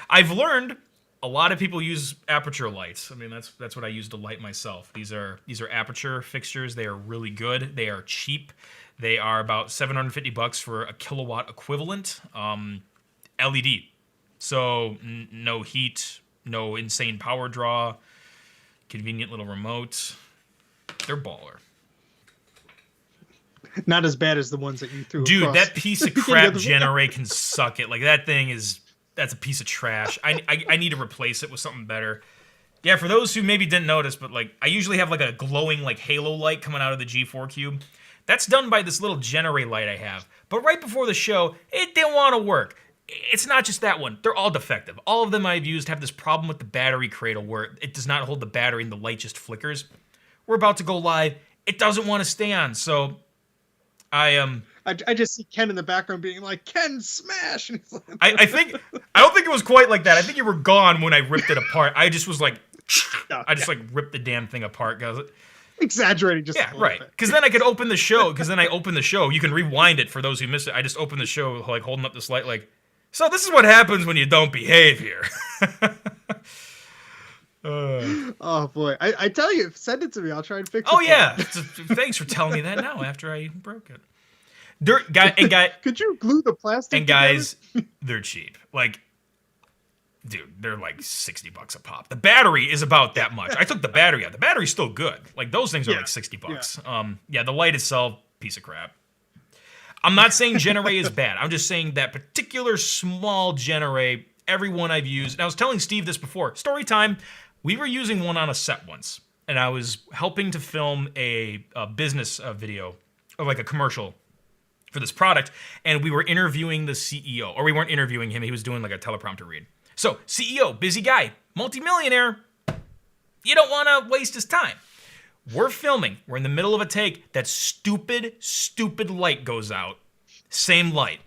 I've learned a lot of people use aperture lights. I mean, that's what I use to light myself. These are aperture fixtures. They are really good. They are cheap. They are about $750 for a kilowatt equivalent. LED. So no heat, no insane power draw. Convenient little remote. They're baller. not as bad as the ones that you threw Dude, across that piece the of beginning crap of the video. Genere can suck it. Like, that thing that's a piece of trash. I need to replace it with something better. Yeah, for those who maybe didn't notice, but like, I usually have like a glowing like halo light coming out of the G4 Cube. That's done by this little Genere light I have. But right before the show, it didn't want to work. It's not just that one. They're all defective. All of them I've used have this problem with the battery cradle where it does not hold the battery and the light just flickers. We're about to go live. It doesn't want to stay on, so I I just see Ken in the background being like, Ken, smash! And he's like, I think I don't think it was quite like that. I think you were gone when I ripped it apart. I just was like, no, I just like ripped the damn thing apart, guys. exaggerating just Yeah, a little right. bit. Because then I could open the show. Because then I open the show. You can rewind it for those who missed it. I just opened the show like holding up this light, like. So this is what happens when you don't behave here. Oh boy, I tell you, send it to me. I'll try and fix it. Oh for yeah. you. Thanks for telling me that now after I broke it. Dirt guy Could you glue the plastic and guys, they're cheap. Like, dude, they're like $60 a pop. The battery is about that much. I took the battery out. The battery's still good. Like, those things are Yeah. like $60. Yeah, the light itself, piece of crap. I'm not saying Genere is bad. I'm just saying that particular small Genere, every one I've used, and I was telling Steve this before. Story time, we were using one on a set once, and I was helping to film a business video, or like a commercial for this product, and we were interviewing the CEO, or we weren't interviewing him, he was doing like a teleprompter read. So, CEO, busy guy, multimillionaire, you don't want to waste his time. We're filming, we're in the middle of a take, that stupid light goes out. Same light.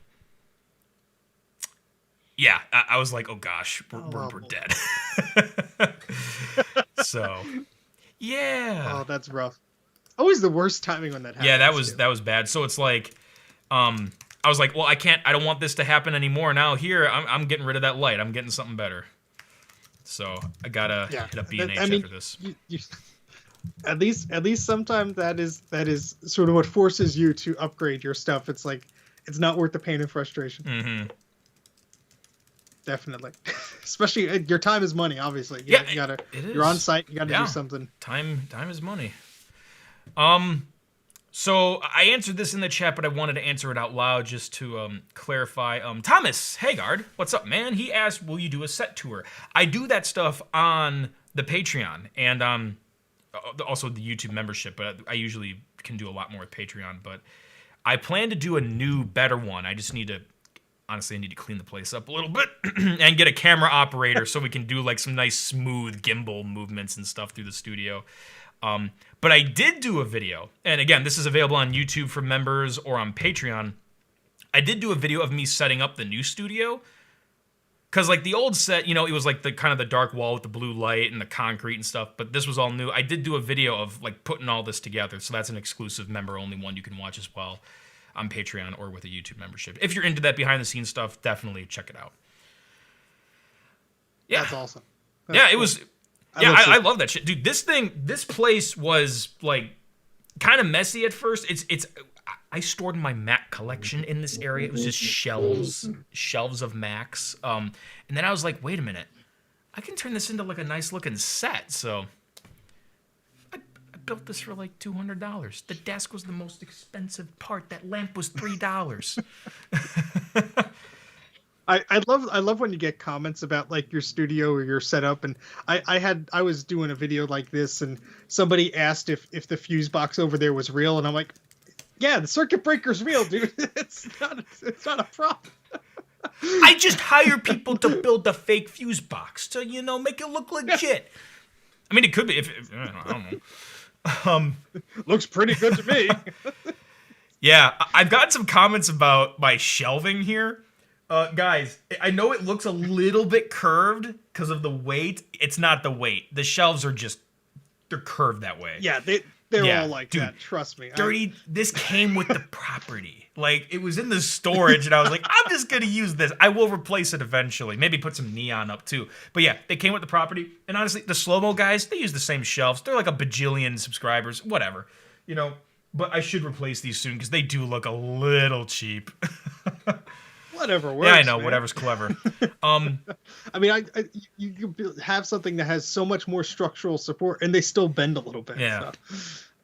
Yeah, I was like, oh gosh, we're dead. So, yeah. Oh, that's rough. Always the worst timing when that happens. Yeah, too. that was bad. So it's like, I was like, well, I don't want this to happen anymore. Now here, I'm getting rid of that light. I'm getting something better. So I gotta hit up B&H after this. At least sometimes that is sort of what forces you to upgrade your stuff. It's like it's not worth the pain and frustration. Mm-hmm. Definitely, especially your time is money. Obviously, Yeah, you gotta. it is. You're on site. You gotta Yeah. do something. Time is money. So I answered this in the chat, but I wanted to answer it out loud just to clarify. Thomas Haggard, what's up, man? He asked, will you do a set tour? I do that stuff on the Patreon and also the YouTube membership, but I usually can do a lot more with Patreon. But I plan to do a new, better one. I just need to, honestly, I need to clean the place up a little bit and get a camera operator so we can do like some nice smooth gimbal movements and stuff through the studio. But I did do a video, and again, this is available on YouTube for members or on Patreon. I did do a video of me setting up the new studio, because like the old set, it was like the kind of the dark wall with the blue light and the concrete and stuff, but this was all new. I did do a video of like putting all this together, so that's an exclusive member-only one you can watch as well. on Patreon or with a YouTube membership. If you're into that behind the scenes stuff, definitely check it out. Yeah. That's awesome. It cool. was. I love that shit, dude. This place was like kind of messy at first. I stored my Mac collection in this area. It was just shelves of Macs. And then I was like, wait a minute, I can turn this into like a nice looking set. So I built this for like $200. The desk was the most expensive part. That lamp was $3. I love when you get comments about like your studio or your setup, and I was doing a video like this, and somebody asked if the fuse box over there was real, and I'm like, yeah, the circuit breaker's real, dude. It's not a problem. I just hire people to build a fake fuse box to make it look legit. I mean, it could be if I don't know. Looks pretty good to me. Yeah, I've gotten some comments about my shelving here. Guys, I know it looks a little bit curved because of the weight. It's not the weight. The shelves are they're curved that way. Yeah, they're all like dude, that. Trust me. Dirty. This came with the property. Like, it was in the storage, and I was like, I'm just gonna use this. I will replace it eventually. Maybe put some neon up too. But yeah, they came with the property. And honestly, the slow-mo guys, they use the same shelves. They're like a bajillion subscribers. Whatever. But I should replace these soon because they do look a little cheap. Whatever works. Yeah, I know. Man. Whatever's clever. I mean, you have something that has so much more structural support, and they still bend a little bit. Yeah.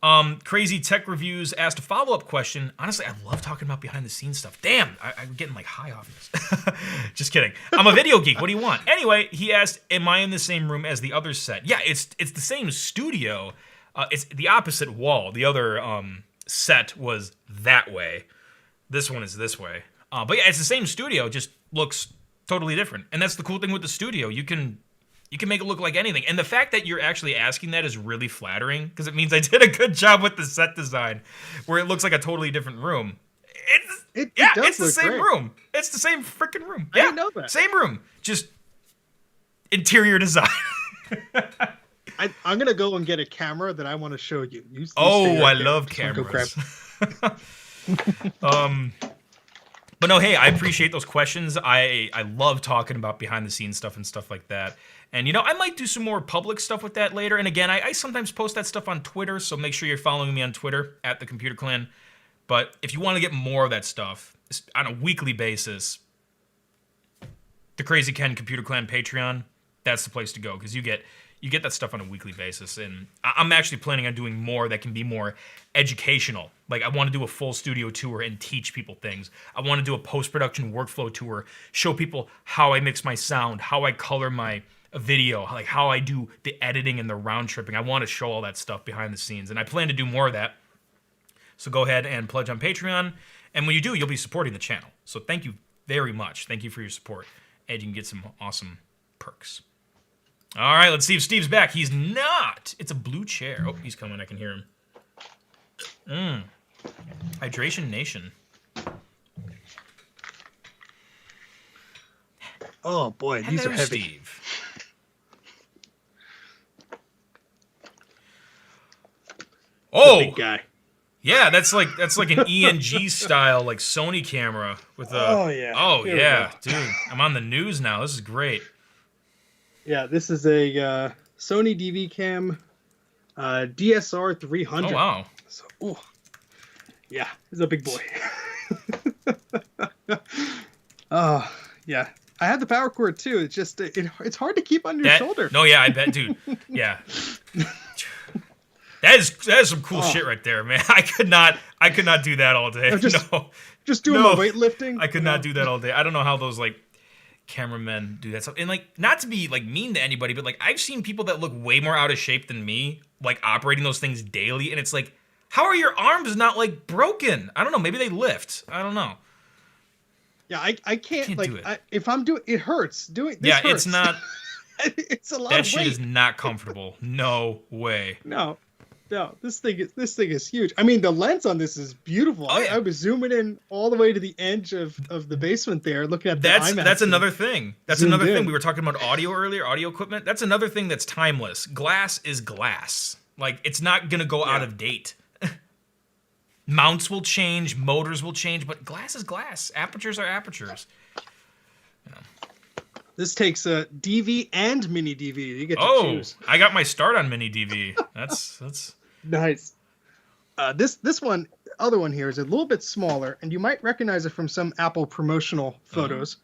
So. Crazy Tech Reviews asked a follow-up question. Honestly, I love talking about behind-the-scenes stuff. Damn, I'm getting like high off this. Just kidding. I'm a video geek. What do you want? Anyway, he asked, "Am I in the same room as the other set?" Yeah, it's the same studio. It's the opposite wall. The other set was that way. This one is this way. But yeah, it's the same studio, just looks totally different. And that's the cool thing with the studio. You can make it look like anything. And the fact that you're actually asking that is really flattering, because it means I did a good job with the set design, where it looks like a totally different room. It's the same room. It's the same freaking room. I didn't know that. Same room. Just interior design. I'm gonna go and get a camera that I want to show you. I love cameras. But no, hey, I appreciate those questions. I love talking about behind the scenes stuff and stuff like that. And I might do some more public stuff with that later. And again, I sometimes post that stuff on Twitter, so make sure you're following me on Twitter at the Computer Clan. But if you want to get more of that stuff on a weekly basis, the Krazy Ken Computer Clan Patreon, that's the place to go, because you get that stuff on a weekly basis. And I'm actually planning on doing more that can be more educational. Like, I want to do a full studio tour and teach people things. I want to do a post-production workflow tour, show people how I mix my sound, how I color my video, like how I do the editing and the round tripping. I want to show all that stuff behind the scenes, and I plan to do more of that. So go ahead and pledge on Patreon, and when you do, you'll be supporting the channel. So thank you very much. Thank you for your support, and you can get some awesome perks. All right, let's see if Steve's back. He's not. It's a blue chair. Oh, he's coming. I can hear him. Hydration Nation. Oh boy, these are heavy. Steve. Oh, big guy. Yeah, that's like an ENG style like Sony camera with a. Oh yeah. Oh yeah, dude. I'm on the news now. This is great. Yeah, this is a Sony DV Cam DSR 300. Oh wow. So, yeah, it's a big boy. Oh yeah, I had the power cord too. It's just it's hard to keep on your shoulder. No, yeah, I bet, dude. Yeah. That is some cool shit right there, man. I could not do that all day. Just doing my weightlifting. I could not do that all day. I don't know how those like cameramen do that stuff. And like, not to be like mean to anybody, but like I've seen people that look way more out of shape than me, like operating those things daily, and it's like, how are your arms not like broken? I don't know. Maybe they lift. I don't know. Yeah, I can't like do it. if I'm doing it hurts. Doing this yeah, hurts. it's not. It's a lot that of shit weight. is not comfortable. No way. No, this thing is huge. I mean, the lens on this is beautiful. Oh, yeah. I was zooming in all the way to the edge of the basement there, looking at the IMAX. That's another thing. That's another thing. We were talking about audio earlier, audio equipment. That's another thing that's timeless. Glass is glass. Like, it's not gonna go out of date. Mounts will change, motors will change, but glass is glass. Apertures are apertures. This takes a DV and mini DV. You get to Oh, choose. I got my start on mini DV. That's Nice. This one, other one here is a little bit smaller, and you might recognize it from some Apple promotional photos.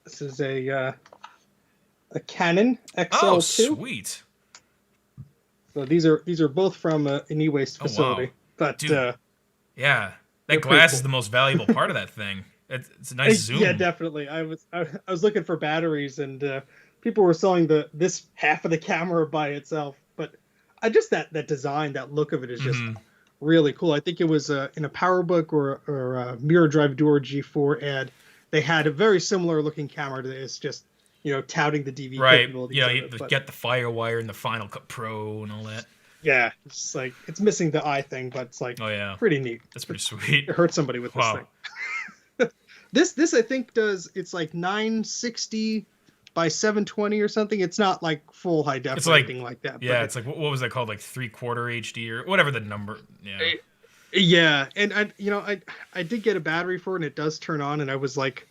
This is a Canon XL2. oh, sweet. So these are both from an e-waste facility. Wow. But Dude, yeah, they're that glass pretty is cool. the most valuable part of that thing. It's a nice zoom. Yeah, definitely. I was looking for batteries, and people were selling this half of the camera by itself. But I just that design, that look of it is just really cool. I think it was in a PowerBook or a Mirror Drive Duo G4 ad. They had a very similar looking camera that is just touting the DV Right. capabilities. You know, of you it, but get the Firewire and the Final Cut Pro and all that. yeah, it's like it's missing the eye thing, but it's like Oh yeah, pretty neat. that's pretty sweet. It hurt somebody with this Wow. thing. This I think it's like 960 by 720 or something. It's not like full high def It's or like anything like that. Yeah, but it's like what was that called? Like 3/4 HD or whatever the number. Yeah. yeah, and I did get a battery for it, and it does turn on, and I was like,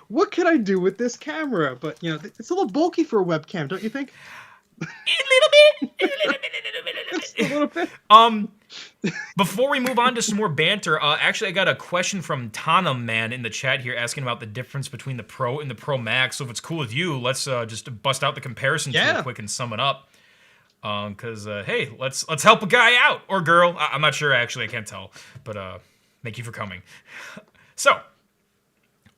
what can I do with this camera? But it's a little bulky for a webcam, don't you think? A little bit. Just a little bit. Before we move on to some more banter, actually I got a question from Tanam Man in the chat here asking about the difference between the Pro and the Pro Max. So if it's cool with you, let's just bust out the comparison real quick and sum it up. Because hey, let's help a guy out or girl. I'm not sure actually, I can't tell, but thank you for coming. So,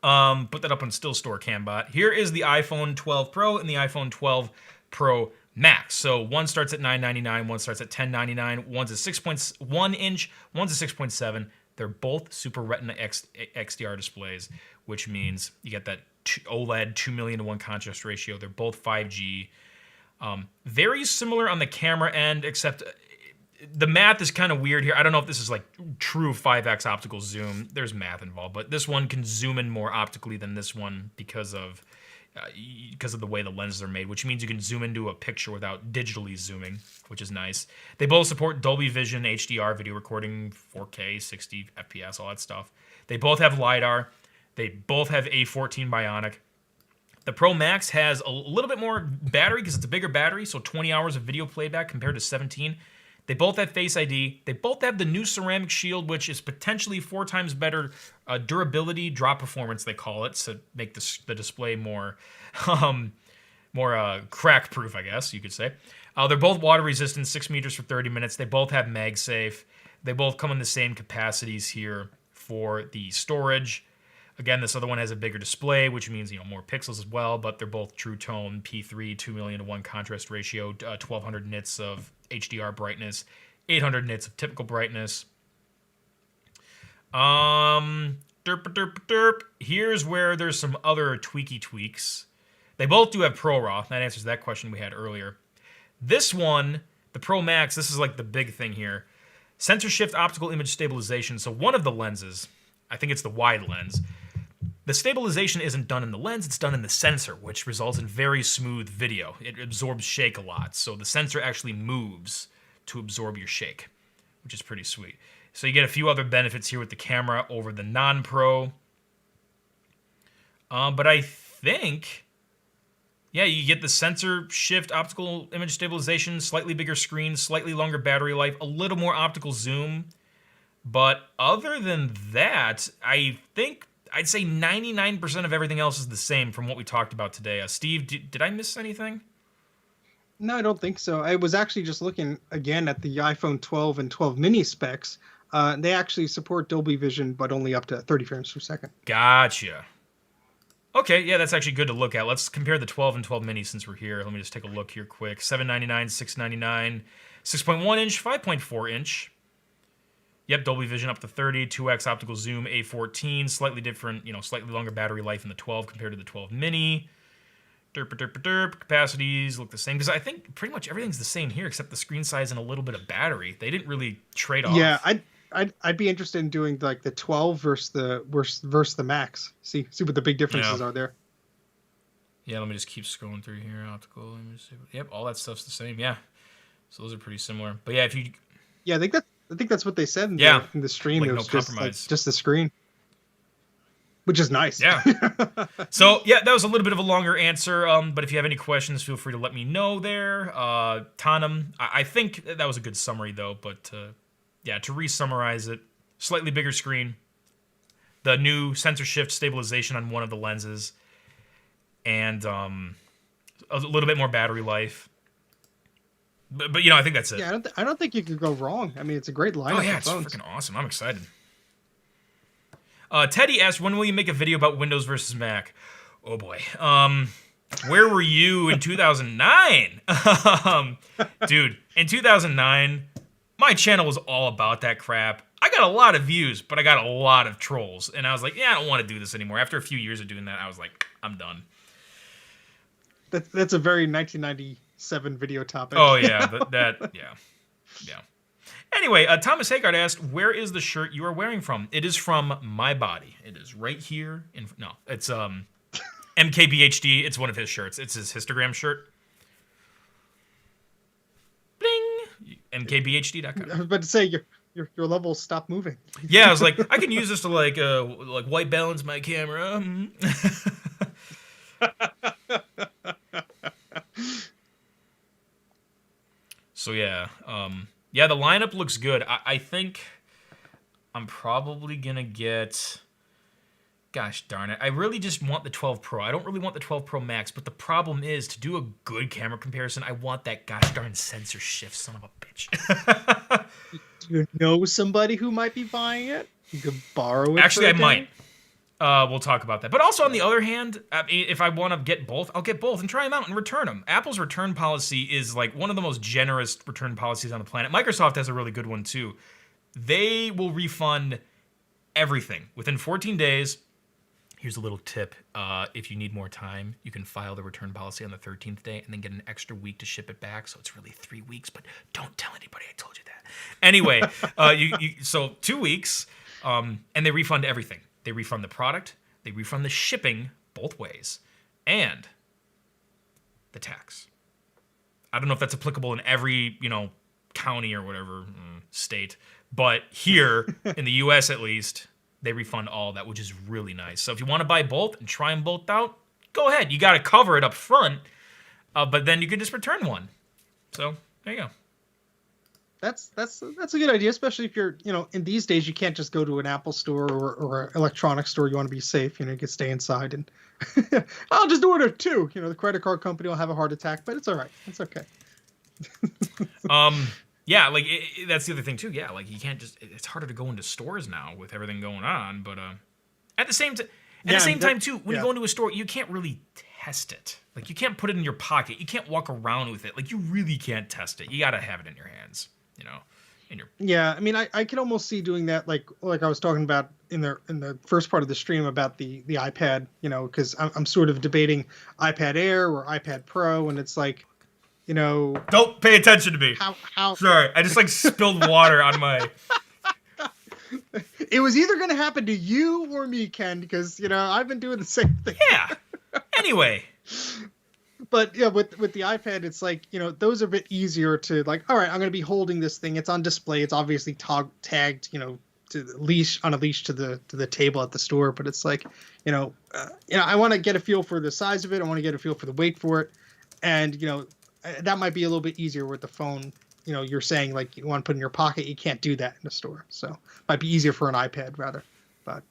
put that up on Still Store Cambot. Here is the iPhone 12 Pro and the iPhone 12 Pro Max. So one starts at $999, one starts at $1099. One's a 6.1 inch, one's a 6.7. They're both Super Retina XDR displays, which means you get that OLED 2 million to 1 contrast ratio. They're both 5G. Very similar on the camera end, except the math is kind of weird here. I don't know if this is like true 5x optical zoom. There's math involved, but this one can zoom in more optically than this one because of the way the lenses are made, which means you can zoom into a picture without digitally zooming, which is nice. They both support Dolby Vision, HDR, video recording, 4K, 60 FPS, all that stuff. They both have LiDAR. They both have A14 Bionic. The Pro Max has a little bit more battery because it's a bigger battery, so 20 hours of video playback compared to 17. They both have Face ID. They both have the new ceramic shield, which is potentially 4 times better durability, drop performance, they call it, to make the display more crack-proof, I guess you could say. They're both water resistant, 6 meters for 30 minutes. They both have MagSafe. They both come in the same capacities here for the storage. Again, this other one has a bigger display, which means more pixels as well, but they're both True Tone P3, 2 million to 1 contrast ratio, 1200 nits of HDR brightness, 800 nits of typical brightness. Here's where there's some other tweaks. They both do have ProRAW. That answers that question we had earlier. This one, the Pro Max, this is like the big thing here. Sensor shift optical image stabilization. So one of the lenses, I think it's the wide lens, the stabilization isn't done in the lens, it's done in the sensor, which results in very smooth video. It absorbs shake a lot, so the sensor actually moves to absorb your shake, which is pretty sweet. So you get a few other benefits here with the camera over the non-Pro. But I think, yeah, you get the sensor shift optical image stabilization, slightly bigger screen, slightly longer battery life, a little more optical zoom. But other than that, I think I'd say 99% of everything else is the same from what we talked about today. Steve, did I miss anything? No, I don't think so. I was actually just looking again at the iPhone 12 and 12 mini specs. They actually support Dolby Vision, but only up to 30 frames per second. Gotcha. Okay, yeah, that's actually good to look at. Let's compare the 12 and 12 mini since we're here. Let me just take a look here quick. $799, $699, 6.1 inch, 5.4 inch. Yep, Dolby Vision up to 30, 2x optical zoom, A14, slightly different, slightly longer battery life in the 12 compared to the 12 mini. Capacities look the same, because I think pretty much everything's the same here except the screen size and a little bit of battery. They didn't really trade off. Yeah, I'd be interested in doing like the 12 versus the Max. See what the big differences are there. Yeah, let me just keep scrolling through here. Optical. Yep, all that stuff's the same. Yeah, so those are pretty similar. But yeah, I think I think that's what they said in Yeah, the stream. like It no was just compromise. just the screen, which is nice. Yeah. So yeah, that was a little bit of a longer answer. But if you have any questions, feel free to let me know there. Tanum, I think that was a good summary though. But yeah, to re-summarize it, slightly bigger screen, the new sensor shift stabilization on one of the lenses, and a little bit more battery life. But you know, I think that's it. Yeah, I don't think you could go wrong. I mean, it's a great lineup Oh yeah, of it's phones. freaking awesome. I'm excited. Teddy asked, when will you make a video about Windows versus Mac? Oh boy. Where were you in 2009? Dude, in 2009, my channel was all about that crap. I got a lot of views, but I got a lot of trolls. And I was like, yeah, I don't want to do this anymore. After a few years of doing that, I was like, I'm done. That's a very 1997 video topic. Oh, yeah. Yeah. Anyway, Thomas Hagard asked, where is the shirt you are wearing from? It is from my body. It is right here. No, it's MKBHD. It's one of his shirts. It's his histogram shirt. Bling! MKBHD.com. I was about to say your level stopped moving. Yeah, I was like, I can use this to like white balance my camera. So yeah, yeah, the lineup looks good. I think I'm probably gonna get. Gosh darn it! I really just want the 12 Pro. I don't really want the 12 Pro Max. But the problem is, to do a good camera comparison, I want that gosh darn sensor shift, son of a bitch. Do you know somebody who might be buying it? You could borrow it. Actually, for I a day? might. We'll talk about that. But also, on the other hand, I mean, if I want to get both, I'll get both and try them out and return them. Apple's return policy is like one of the most generous return policies on the planet. Microsoft has a really good one too. They will refund everything within 14 days. Here's a little tip. If you need more time, you can file the return policy on the 13th day and then get an extra week to ship it back. So it's really 3 weeks, but don't tell anybody I told you that. Anyway, so 2 weeks, and they refund everything. They refund the product, they refund the shipping both ways, and the tax. I don't know if that's applicable in every, county or whatever state, but here in the US at least, they refund all that, which is really nice. So if you want to buy both and try them both out, go ahead. You got to cover it up front, but then you can just return one. So there you go. That's a good idea, especially if you're, in these days you can't just go to an Apple store or an electronics store. You want to be safe, you can stay inside and I'll just order two. The credit card company will have a heart attack, but it's all right. It's okay. Yeah, like that's the other thing too. Yeah, like you can't just. It's harder to go into stores now with everything going on. But at the same time too, when you go into a store, you can't really test it. Like you can't put it in your pocket. You can't walk around with it. Like you really can't test it. You got to have it in your hands. Yeah, I mean, I can almost see doing that, like I was talking about in the first part of the stream about the iPad, because I'm sort of debating iPad Air or iPad Pro, and it's like, don't pay attention to me. How? Sorry, I just spilled water on my. It was either going to happen to you or me, Ken, because I've been doing the same thing. Yeah. Anyway. But yeah, with the iPad, it's like, those are a bit easier to all right, I'm going to be holding this thing. It's on display. It's obviously tagged, to the leash on a leash to the table at the store. But it's like, I want to get a feel for the size of it. I want to get a feel for the weight for it. And, that might be a little bit easier with the phone. You're saying like you want to put in your pocket. You can't do that in a store. So it might be easier for an iPad rather. But.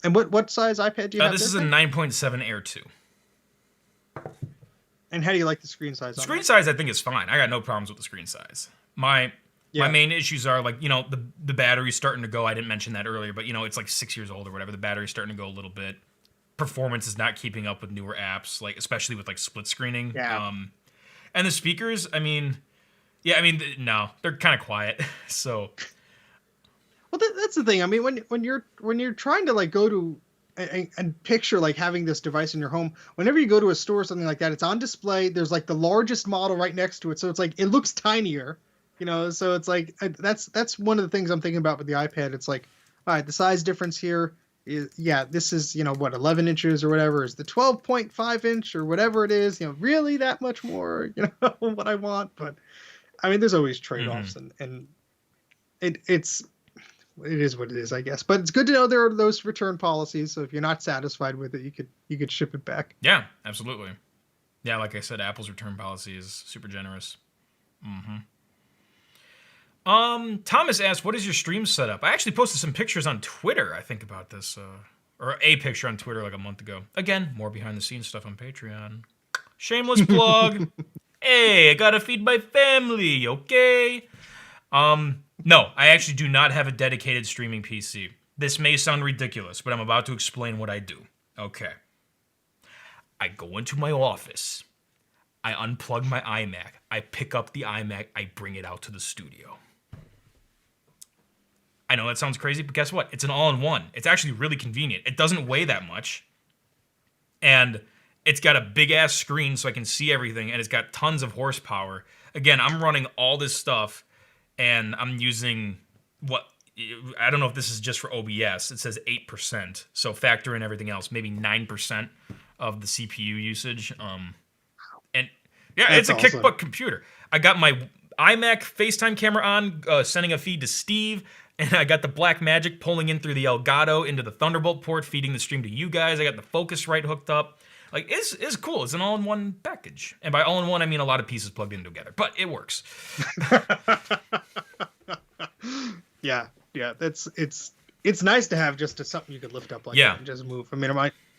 And what size iPad do you have? This is a 9.7 Air 2. And how do you like the screen size? Screen size, I think, is fine. I got no problems with the screen size. My main issues are the battery's starting to go. I didn't mention that earlier, but it's like 6 years old or whatever. The battery's starting to go a little bit. Performance is not keeping up with newer apps, especially with split screening. Yeah. And the speakers, no, they're kind of quiet. So. Well, that's the thing. I mean, when you're trying to go to and picture having this device in your home, whenever you go to a store or something like that, it's on display. There's the largest model right next to it, so it's it looks tinier, So it's that's one of the things I'm thinking about with the iPad. It's all right, the size difference here is this is 11 inches or whatever is the 12.5 inch or whatever it is. Really that much more, what I want, but. I mean, there's always Hmm. trade-offs, and it's it is what it is, I guess. But it's good to know there are those return policies. So if you're not satisfied with it, you could ship it back. Yeah, absolutely. Yeah, like I said, Apple's return policy is super generous. Hmm. Thomas asked, "What is your stream setup?" I actually posted some pictures on Twitter. I think about this, or a picture on Twitter like a month ago. Again, more behind the scenes stuff on Patreon. Shameless plug. Hey, I gotta feed my family. Okay. No, I actually do not have a dedicated streaming PC. This may sound ridiculous, but I'm about to explain what I do. Okay. I go into my office. I unplug my iMac. I pick up the iMac. I bring it out to the studio. I know that sounds crazy, but guess what? It's an all-in-one. It's actually really convenient. It doesn't weigh that much. And it's got a big-ass screen so I can see everything, and it's got tons of horsepower. Again, I'm running all this stuff, and I'm using what... I don't know if this is just for OBS. It says 8%. So factor in everything else, maybe 9% of the CPU usage. And yeah, That's it's a awesome. kickbutt computer. I got my iMac FaceTime camera on, sending a feed to Steve, and I got the Black Magic pulling in through the Elgato into the Thunderbolt port, feeding the stream to you guys. I got the Focusrite hooked up. Like, it's cool. It's an all-in-one package. And by all-in-one, I mean a lot of pieces plugged in together. But it works. Yeah, yeah. It's nice to have just something you could lift up like Yeah. that and just move. I mean,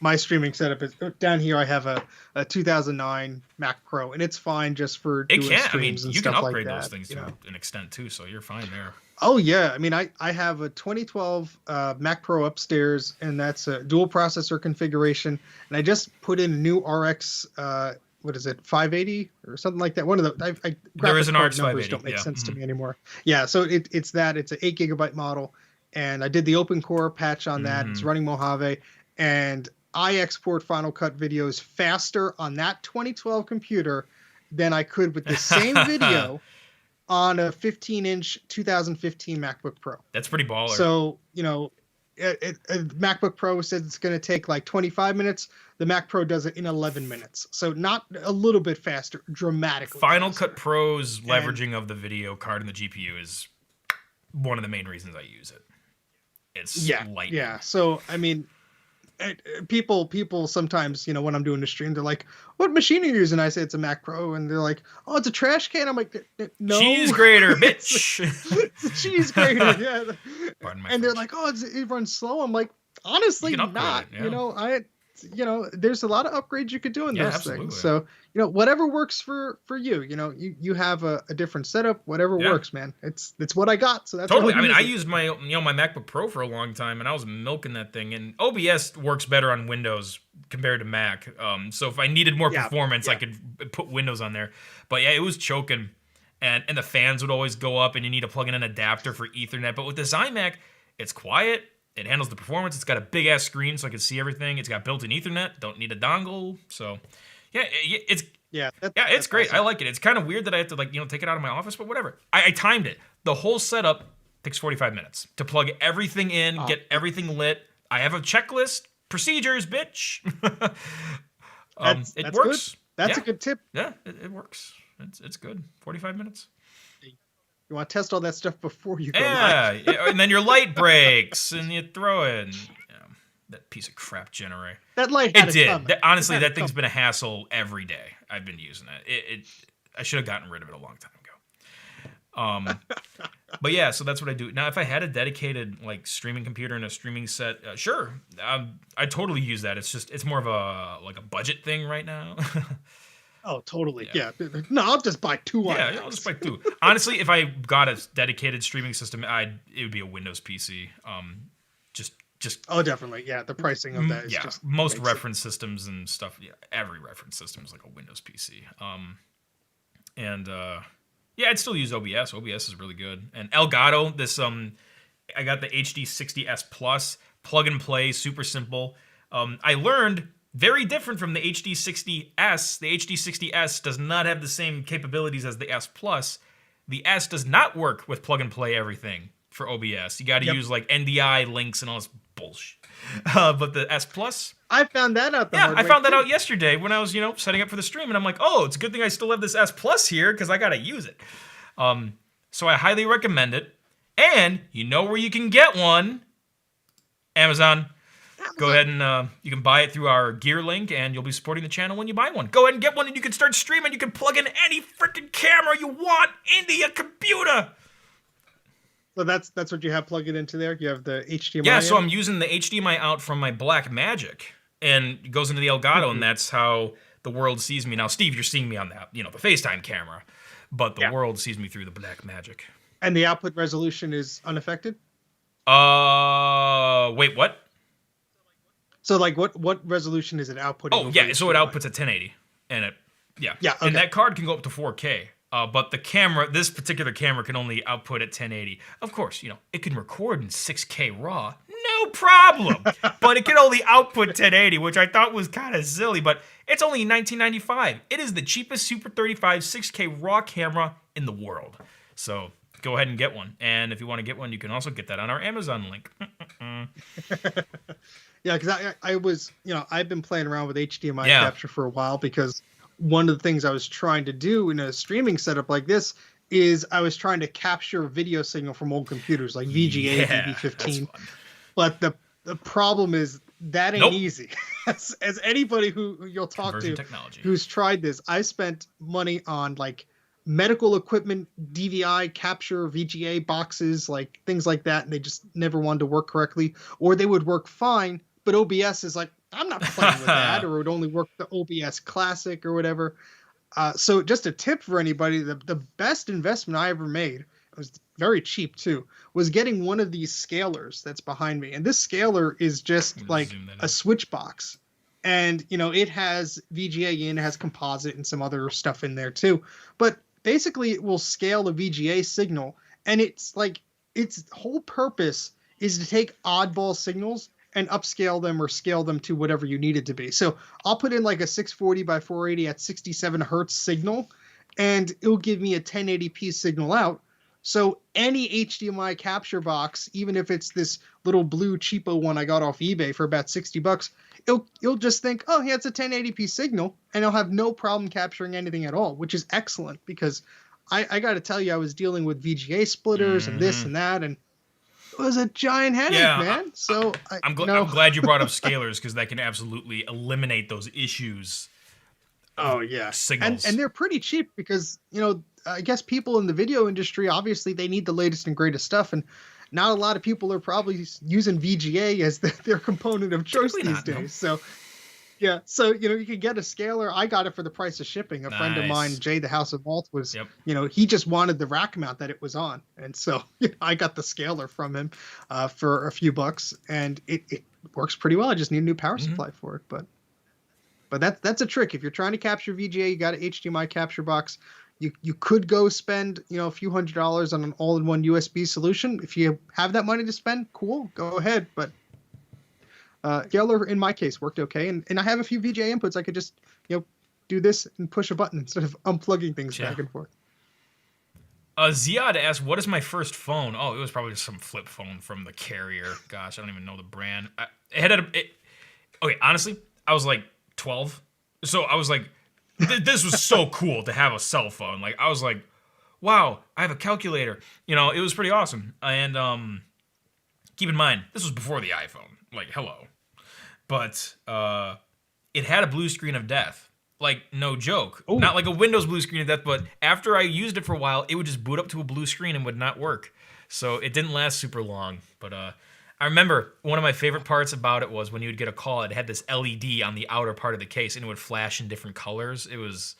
my streaming setup is down here. I have a 2009 Mac Pro, and it's fine just for It doing can. I mean, streams and you can stuff like upgrade that. those things to an extent, too, so you're fine there. Oh yeah, I mean, I have a 2012 Mac Pro upstairs, and that's a dual processor configuration. And I just put in a new RX, what is it, 580 or something like that. One of the There is graphic an card RX numbers 580, don't make yeah. sense to Mhm. me anymore. Yeah, so it's that. It's an 8 GB model, and I did the open core patch on that. It's Mhm. running Mojave, and I export Final Cut videos faster on that 2012 computer than I could with the same video on a 15-inch 2015 MacBook Pro. That's pretty baller. So, MacBook Pro says it's going to take like 25 minutes. The Mac Pro does it in 11 minutes. So not a little bit faster, dramatically Final faster. Cut Pro's And- leveraging of the video card and the GPU is one of the main reasons I use it. It's lightning. Yeah. So, I mean, people sometimes, when I'm doing the stream, they're like, "What machine are you using?" I say it's a Mac Pro, and they're like, "Oh, it's a trash can." I'm like, "No, Cheese grater, bitch. it's a cheese grater." Yeah. Pardon my And they're French. like, "Oh, it runs slow." I'm like, honestly, You can upgrade not. it, yeah. There's a lot of upgrades you could do in Yeah, those absolutely. things. So, whatever works for you. You have a different setup. Whatever Yeah. works, man. It's what I got. So that's Totally. what I mean, I using. used my my MacBook Pro for a long time, and I was milking that thing. And OBS works better on Windows compared to Mac. So if I needed more Yeah, performance, I yeah. could put Windows on there. But yeah, it was choking, and the fans would always go up, and you need to plug in an adapter for Ethernet. But with this iMac, it's quiet. It handles the performance. It's got a big ass screen, so I can see everything. It's got built-in Ethernet. Don't need a dongle. So yeah, it's Yeah, it's that's great. awesome. I like it. It's kind of weird that I have to take it out of my office, but whatever. I timed it. The whole setup takes 45 minutes to plug everything in, get everything lit. I have a checklist, procedures, bitch. It That's works. good. That's Yeah. a good tip. Yeah, it works. It's good. 45 minutes. You want to test all that stuff before you go live. Yeah, and then your light breaks, and you throw it. And, that piece of crap generator. That light had It it did. coming. Honestly, It had that it thing's coming. been a hassle every day. I've been using it. I should have gotten rid of it a long time ago. But yeah, so that's what I do. Now, if I had a dedicated streaming computer and a streaming set, sure, I totally use that. It's more of a budget thing right now. Oh, totally. Yeah. No, I'll just buy two Yeah, iMacs. I'll just buy two. Honestly, if I got a dedicated streaming system, it would be a Windows PC. Just Oh, definitely. Yeah, the pricing of that is yeah, just most makes it- reference systems and stuff. Yeah, every reference system is like a Windows PC. Yeah, I'd still use OBS. OBS is really good. And Elgato, I got the HD60S Plus, plug and play, super simple. I learned very different from the HD60S. The HD60S does not have the same capabilities as the S Plus. The S does not work with plug and play everything for OBS. You got to Yep. use NDI links and all this bullshit. But the S Plus, I found that out. yeah, I found that out yesterday when I was, setting up for the stream, and I'm like, oh, it's a good thing I still have this S Plus here because I gotta use it. So I highly recommend it. And you know where you can get one? Amazon. Go ahead and you can buy it through our gear link, and you'll be supporting the channel when you buy one. Go ahead and get one, and you can start streaming. You can plug in any freaking camera you want into your computer. So that's what you have plugged into there. You have the HDMI. Yeah, so I'm using the HDMI out from my Blackmagic, and it goes into the Elgato, and that's how the world sees me now. Steve, you're seeing me on that, the FaceTime camera, but the world sees me through the Blackmagic. And the output resolution is unaffected? Wait, what? So like what resolution is it outputting? Oh, yeah, so it outputs at 1080. And okay. And that card can go up to 4K. But the camera, this particular camera can only output at 1080. Of course, it can record in 6K RAW. No problem. But it can only output 1080, which I thought was kind of silly, but it's only $19.95. It is the cheapest Super 35 6K RAW camera in the world. So go ahead and get one. And if you want to get one, you can also get that on our Amazon link. Yeah, because I was, I've been playing around with HDMI capture for a while, because one of the things I was trying to do in a streaming setup like this is I was trying to capture video signal from old computers like VGA, VB15. But the problem is that ain't easy. As anybody who you'll talk to who's tried this, I spent money on like medical equipment, DVI capture, VGA boxes, like things like that, and they just never wanted to work correctly, or they would work fine, but OBS is like, I'm not playing with that, or it would only work the OBS Classic or whatever. So just a tip for anybody, the best investment I ever made, it was very cheap too, was getting one of these scalers that's behind me. And this scaler is just like a switch box. And, it has VGA in, it has composite and some other stuff in there too. But basically it will scale the VGA signal. And it's like, its whole purpose is to take oddball signals and upscale them or scale them to whatever you need it to be. So I'll put in like a 640 by 480 at 67 hertz signal, and it'll give me a 1080p signal out. So any HDMI capture box, even if it's this little blue cheapo one I got off eBay for about $60, it'll just think, oh, yeah, it's a 1080p signal, and it'll have no problem capturing anything at all, which is excellent, because I got to tell you, I was dealing with VGA splitters and this and that, and it was a giant headache, man. So I'm glad you brought up scalers, because that can absolutely eliminate those issues. Oh yeah, signals. And they're pretty cheap, because I guess people in the video industry, obviously they need the latest and greatest stuff, and not a lot of people are probably using VGA as their component of choice these days. No. So yeah, so you can get a scaler. I got it for the price of shipping. A friend of mine, Jay the House of Malt, was he just wanted the rack mount that it was on, and so I got the scaler from him for a few bucks, and it works pretty well. I just need a new power supply for it, but that's a trick. If you're trying to capture VGA, you got an HDMI capture box. You could go spend a few $100s on an all-in-one USB solution. If you have that money to spend, cool, go ahead. But scaler in my case worked okay, and I have a few VGA inputs. I could just do this and push a button instead of unplugging things back and forth. Ziad asked, what is my first phone? Oh, it was probably just some flip phone from the carrier. Gosh, I don't even know the brand. Okay, honestly, I was like 12, so I was like, this was so cool to have a cell phone. Like, I was like, wow, I have a calculator. It was pretty awesome. And keep in mind, this was before the iPhone. Like, hello. But it had a blue screen of death. Like, no joke. Ooh. Not like a Windows blue screen of death, but after I used it for a while, it would just boot up to a blue screen and would not work. So it didn't last super long. But I remember one of my favorite parts about it was when you would get a call, it had this LED on the outer part of the case, and it would flash in different colors. It was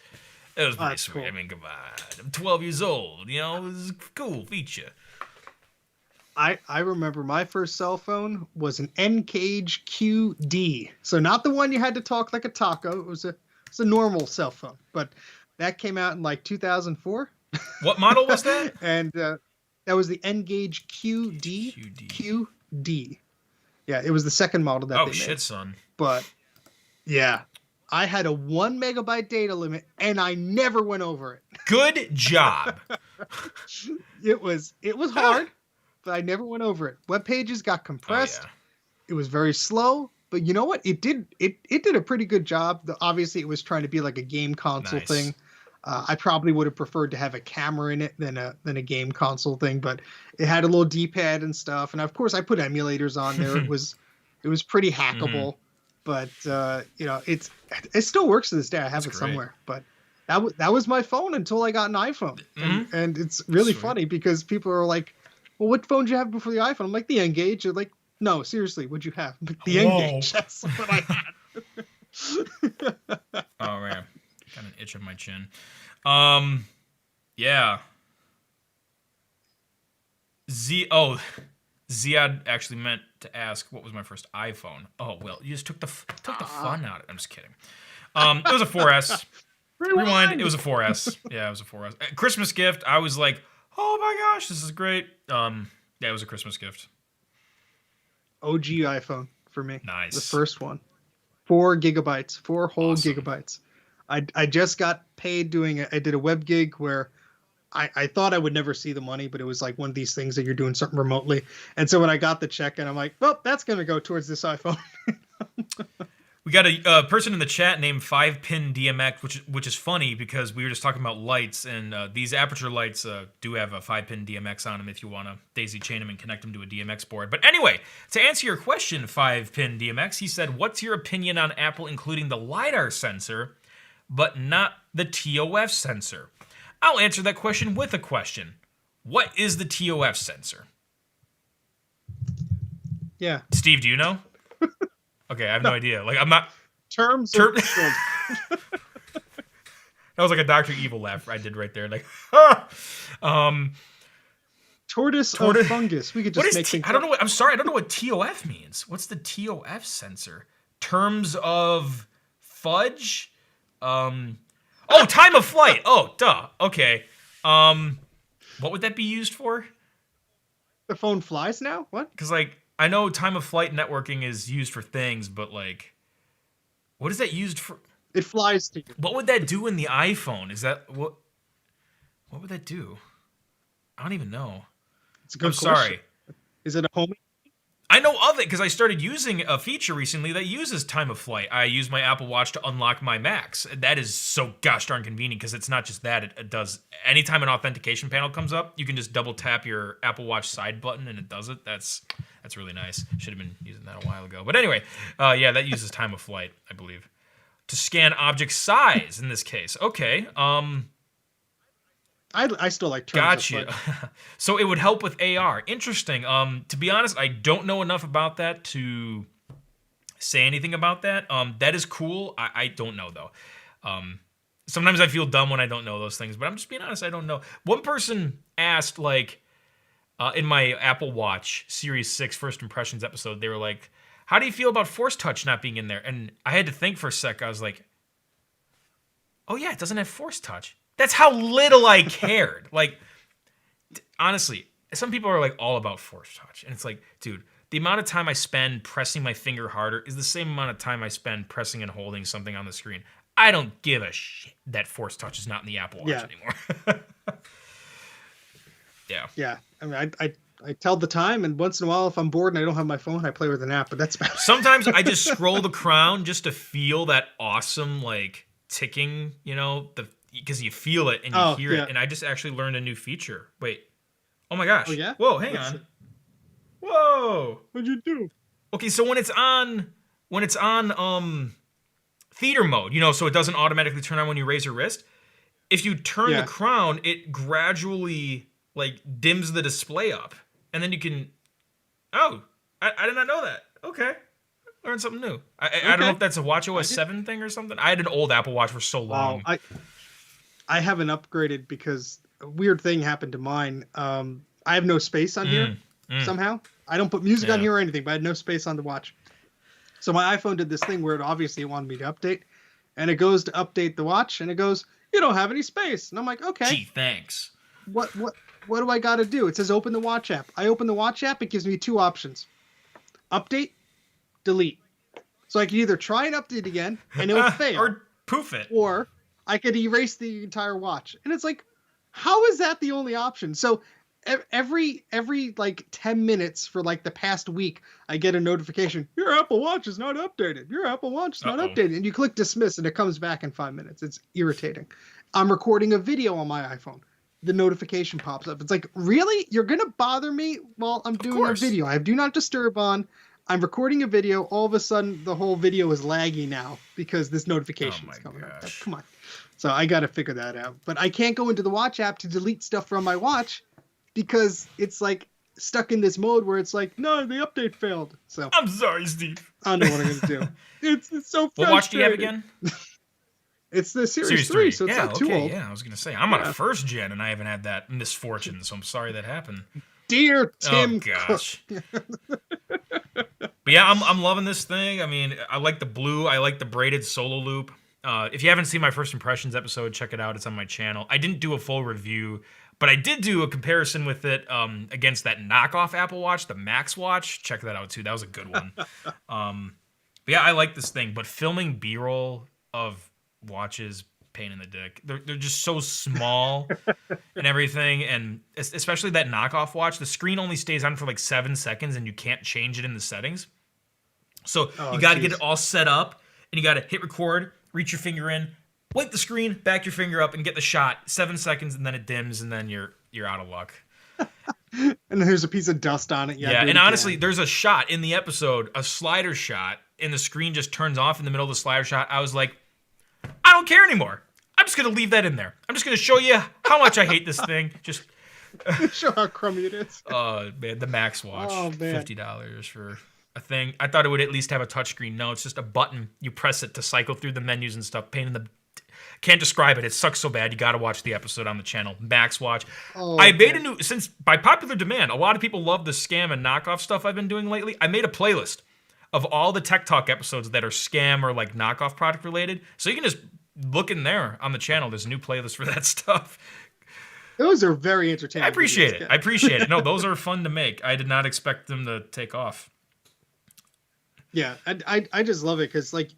pretty sweet. Cool. I mean, come on. I'm 12 years old. It was a cool feature. I remember my first cell phone was an N-Cage QD. So not the one you had to talk like a taco. It was a normal cell phone. But that came out in like 2004. What model was that? And that was the N-Gage QD. QD. Yeah, it was the second model that they made. Oh, shit, son. But, yeah. I had a 1 megabyte data limit, and I never went over it. Good job. It was hard. But I never went over it. Web pages got compressed. Oh, yeah. It was very slow, but you know what? It did a pretty good job. Obviously, it was trying to be like a game console thing. I probably would have preferred to have a camera in it than a game console thing, but it had a little D-pad and stuff. And of course, I put emulators on there. It was pretty Hmm. hackable, but it still works to this day. I That's have it great. somewhere, but that was my phone until I got an iPhone, and Hmm. and it's really Sweet. funny because people are like, "Well, what phone did you have before the iPhone?" I'm like, "The Engage." They're like, "No, seriously, what'd you have?" I'm like, the Whoa. Engage. That's what I had. Oh man, got an itch on my chin. Um, yeah. Ziad actually meant to ask what was my first iPhone. Oh well, you just took the fun out of it. I'm just kidding. It was a 4S. Rewind. It Rewind. was a 4S. Yeah, it was a 4S. Christmas gift. I was like, oh my gosh, this is great. Yeah, it was a Christmas gift. OG iPhone for me, the Nice. first one. 4 gigabytes, 4 whole Awesome. gigabytes. I just got paid I did a web gig where I thought I would never see the money, but it was like one of these things that you're doing something remotely. And so when I got the check, and I'm like, well, that's gonna go towards this iPhone. We got a person in the chat named 5-Pin DMX, which is funny because we were just talking about lights, and these aperture lights do have a 5-Pin DMX on them if you want to daisy chain them and connect them to a DMX board. But anyway, to answer your question, 5-Pin DMX, he said, what's your opinion on Apple including the LiDAR sensor, but not the TOF sensor? I'll answer that question with a question. What is the TOF sensor? Yeah. Steve, do you know? Okay, I have no No. idea. Like, I'm not. Terms of Ter- field. That was like a Doctor Evil laugh I did right there. Like, um, Tortoise of tortoise. fungus. We could What just is make things I don't up. know. I'm sorry. I don't know what TOF means. What's the TOF sensor? Terms of fudge. Um. Oh, time of flight. Oh, duh. Okay. What would that be used for? The phone flies now? What? Because like I know time of flight networking is used for things, but like, what is that used for? It flies to you. What would that do in the iPhone? Is that what? What would that do? I don't even know. It's a I'm good question. sorry. Is it a home? I know of it because I started using a feature recently that uses time of flight. I use my Apple Watch to unlock my Macs. That is so gosh darn convenient because it's not just that. It does anytime an authentication panel comes up, you can just double tap your Apple Watch side button and it does it. That's really nice. Should have been using that a while ago. But anyway, yeah, that uses time of flight, I believe, to scan object size in this case. Okay. I still like terms of Gotcha. flight. So it would help with AR. Interesting. To be honest, I don't know enough about that to say anything about that. That is cool. I don't know though. Sometimes I feel dumb when I don't know those things, but I'm just being honest. I don't know. One person asked, like, in my Apple Watch Series 6 First Impressions episode, they were like, "How do you feel about Force Touch not being in there?" And I had to think for a sec. I was like, "Oh yeah, it doesn't have Force Touch." That's how little I cared. Like, honestly, some people are like all about Force Touch, and it's like, dude, the amount of time I spend pressing my finger harder is the same amount of time I spend pressing and holding something on the screen. I don't give a shit that Force Touch is not in the Apple Watch Yeah. anymore. Yeah. Yeah. I mean, I tell the time, and once in a while, if I'm bored and I don't have my phone, I play with an app. But that's about Sometimes I just scroll the crown just to feel that awesome like ticking, the because you feel it and you Oh hear it. yeah. And I just actually learned a new feature. Wait. Oh my gosh. Oh yeah. Whoa, hang Let's on. see. Whoa. What'd you do? Okay, so when it's on theater mode, so it doesn't automatically turn on when you raise your wrist. If you turn the Yeah. crown, it gradually like dims the display up, and then you can. Oh, I did not know that. Okay, learned something new. I don't know Okay. if that's a I WatchOS did. 7 thing or something. I had an old Apple Watch for so Wow. long. I haven't upgraded because a weird thing happened to mine. I have no space on here Mm, mm, somehow. I don't put music on yeah. here or anything, but I had no space on the watch. So my iPhone did this thing where it obviously wanted me to update, and it goes to update the watch, and it goes, "You don't have any space." And I'm like, "Okay, Gee, thanks. what do I got to do?" It says open the watch app. I open the watch app. It gives me two options: update, delete. So I can either try and update again, and it'll fail, Or poof it. or I could erase the entire watch. And it's like, how is that the only option? So every like 10 minutes for like the past week, I get a notification, your Apple Watch is not updated. Your Apple Watch is not Uh-oh. updated. And you click dismiss and it comes back in 5 minutes. It's irritating. I'm recording a video on my iPhone. The notification pops up. It's like, really? You're going to bother me while I'm Of doing a course. video? I have do not disturb on. I'm recording a video. All of a sudden, the whole video is laggy now because this Oh notification is my coming up. gosh. Come on. So I got to figure that out. But I can't go into the watch app to delete stuff from my watch because it's like stuck in this mode where it's like, no, the update failed. So I'm sorry, Steve. I don't know what I'm going to do. It's so What watch do you have frustrating. again? It's the Series Series 3, 3. so it's Yeah, not too okay, old. yeah. I was going to say, I'm on a Yeah. first gen and I haven't had that misfortune, so I'm sorry that happened. Dear Oh, Tim Cook. gosh. But yeah, I'm loving this thing. I mean, I like the blue. I like the braided solo loop. If you haven't seen my first impressions episode, check it out. It's on my channel. I didn't do a full review, but I did do a comparison with it against that knockoff Apple Watch, the Max Watch. Check that out too. That was a good one. But yeah, I like this thing. But filming B-roll of watches, pain in the dick. They're just so small and everything, and especially that knockoff watch. The screen only stays on for like 7 seconds, and you can't change it in the settings. So Oh, you got to get geez. it all set up, and you got to hit record, reach your finger in, wipe the screen, back your finger up, and get the shot. 7 seconds, and then it dims, and then you're out of luck. And there's a piece of dust on it. Yeah, Do it and honestly, again. there's a shot in the episode, a slider shot, and the screen just turns off in the middle of the slider shot. I was like, I don't care anymore. I'm just gonna leave that in there. I'm just gonna show you how much I hate this thing. Just, Show how crummy it is. man, the Max Watch, Oh, man. $50 for a thing. I thought it would at least have a touchscreen. No, it's just a button. You press it to cycle through the menus and stuff. Pain in the. Can't describe it. It sucks so bad. You got to watch the episode on the channel. Max Watch. Oh, I made a man. new, since by popular demand, a lot of people love the scam and knockoff stuff I've been doing lately. I made a playlist of all the Tech Talk episodes that are scam or like knockoff product related. So you can just look in there on the channel. There's a new playlist for that stuff. Those are very entertaining. I appreciate videos, it. I appreciate it. No, those are fun to make. I did not expect them to take off. Yeah, I just love it because like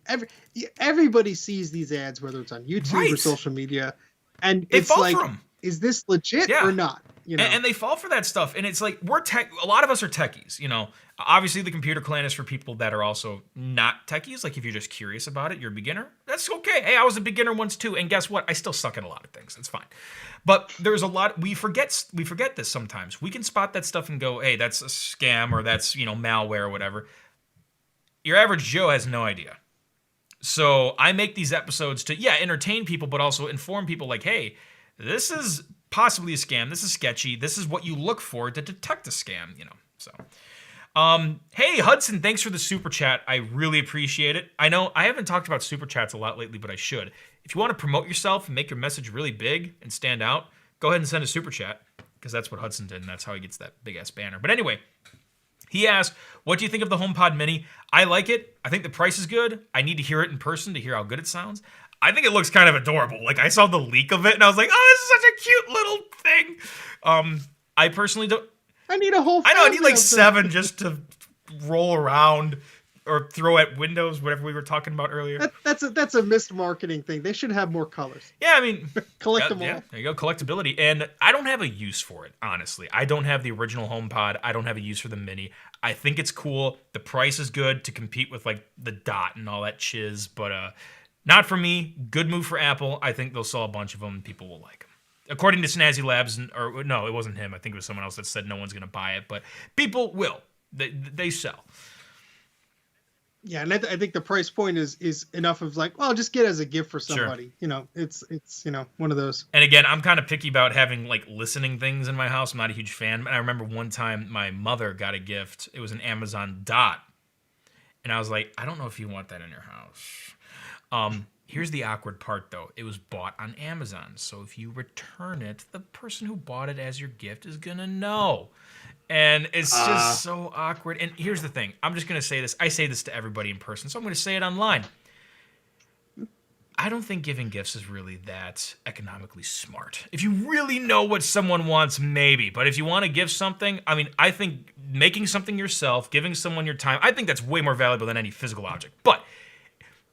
everybody sees these ads, whether it's on YouTube or Right. social media, and They it's fall like, for 'em. is this legit Yeah. or not? You know, And they fall for that stuff. And it's like, a lot of us are techies, you know. Obviously, the computer clan is for people that are also not techies. Like, if you're just curious about it, you're a beginner. That's okay. Hey, I was a beginner once too. And guess what? I still suck at a lot of things. That's fine. But there's a lot, we forget this sometimes. We can spot that stuff and go, hey, that's a scam or that's, malware or whatever. Your average Joe has no idea. So I make these episodes to, entertain people, but also inform people like, hey, this is possibly a scam. This is sketchy. This is what you look for to detect a scam, So, hey, Hudson, thanks for the super chat. I really appreciate it. I know I haven't talked about super chats a lot lately, but I should. If you want to promote yourself and make your message really big and stand out, go ahead and send a super chat because that's what Hudson did, and that's how he gets that big-ass banner. But anyway, he asked, what do you think of the HomePod Mini? I like it. I think the price is good. I need to hear it in person to hear how good it sounds. I think it looks kind of adorable. Like, I saw the leak of it, and I was like, oh, this is such a cute little thing. I personally don't... I need a whole. I know, I need family like of them. 7 just to roll around or throw at windows, whatever we were talking about earlier. That's a missed marketing thing. They should have more colors. Yeah, I mean... Collect them all. Yeah, there you go, collectability. And I don't have a use for it, honestly. I don't have the original HomePod. I don't have a use for the Mini. I think it's cool. The price is good to compete with like the Dot and all that chiz, but not for me. Good move for Apple. I think they'll sell a bunch of them and people will like them. According to Snazzy Labs, or no, it wasn't him. I think it was someone else that said no one's going to buy it, but people will. They sell. Yeah, and I think the price point is enough of like, well, just get it as a gift for somebody. Sure. It's one of those. And again, I'm kind of picky about having like listening things in my house. I'm not a huge fan. And I remember one time my mother got a gift. It was an Amazon Dot. And I was like, I don't know if you want that in your house. Here's the awkward part, though. It was bought on Amazon. So if you return it, the person who bought it as your gift is going to know. And it's just so awkward. And here's the thing. I'm just going to say this. I say this to everybody in person, so I'm going to say it online. I don't think giving gifts is really that economically smart. If you really know what someone wants, maybe. But if you want to give something, I mean, I think making something yourself, giving someone your time, I think that's way more valuable than any physical object. But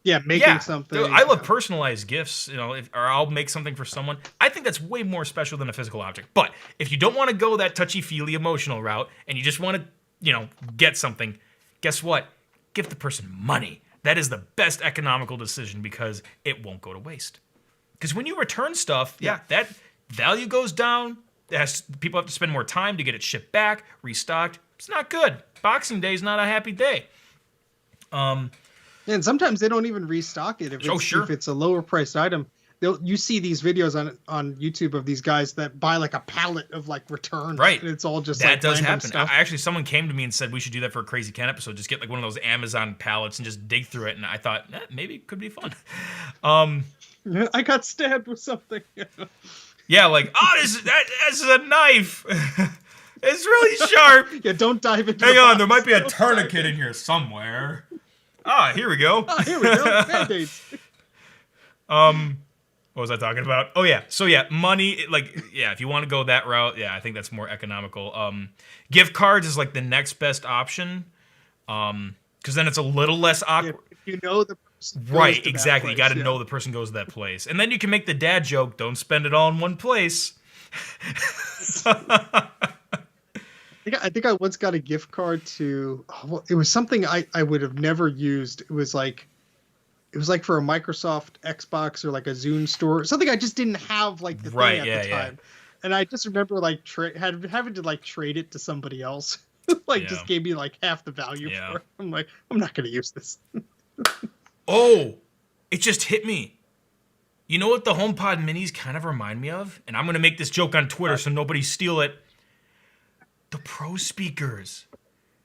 Yeah, making something. I love personalized gifts, or I'll make something for someone. I think that's way more special than a physical object. But if you don't want to go that touchy-feely emotional route and you just want to, get something, guess what? Give the person money. That is the best economical decision because it won't go to waste. Because when you return stuff, that value goes down. People have to spend more time to get it shipped back, restocked. It's not good. Boxing Day is not a happy day. And sometimes they don't even restock it if it's a lower priced item. You see these videos on YouTube of these guys that buy like a pallet of like returns, right? And it's all just that like does random happen. stuff. Actually, someone came to me and said we should do that for a Krazy Ken episode. Just get like one of those Amazon pallets and just dig through it. And I thought maybe it could be fun. I got stabbed with something. Yeah, like this is a knife. It's really sharp. Yeah, don't dive into. Hang on, there might be a tourniquet in here somewhere. Here we go. Here we go. Band-Aids. What was I talking about? Oh yeah. So yeah, money. If you want to go that route, I think that's more economical. Gift cards is like the next best option, because then it's a little less awkward. If you know the person right, exactly. You got to know the person goes to that place, and then you can make the dad joke. Don't spend it all in one place. I think I once got a gift card to. It was something I would have never used. It was like for a Microsoft Xbox or like a Zune store, something I just didn't have like the thing at the time. And I just remember like having to like trade it to somebody else. Just gave me like half the value for it. I'm like, I'm not going to use this. Oh, it just hit me. You know what the HomePod minis kind of remind me of? And I'm going to make this joke on Twitter so nobody steal it. The Pro speakers.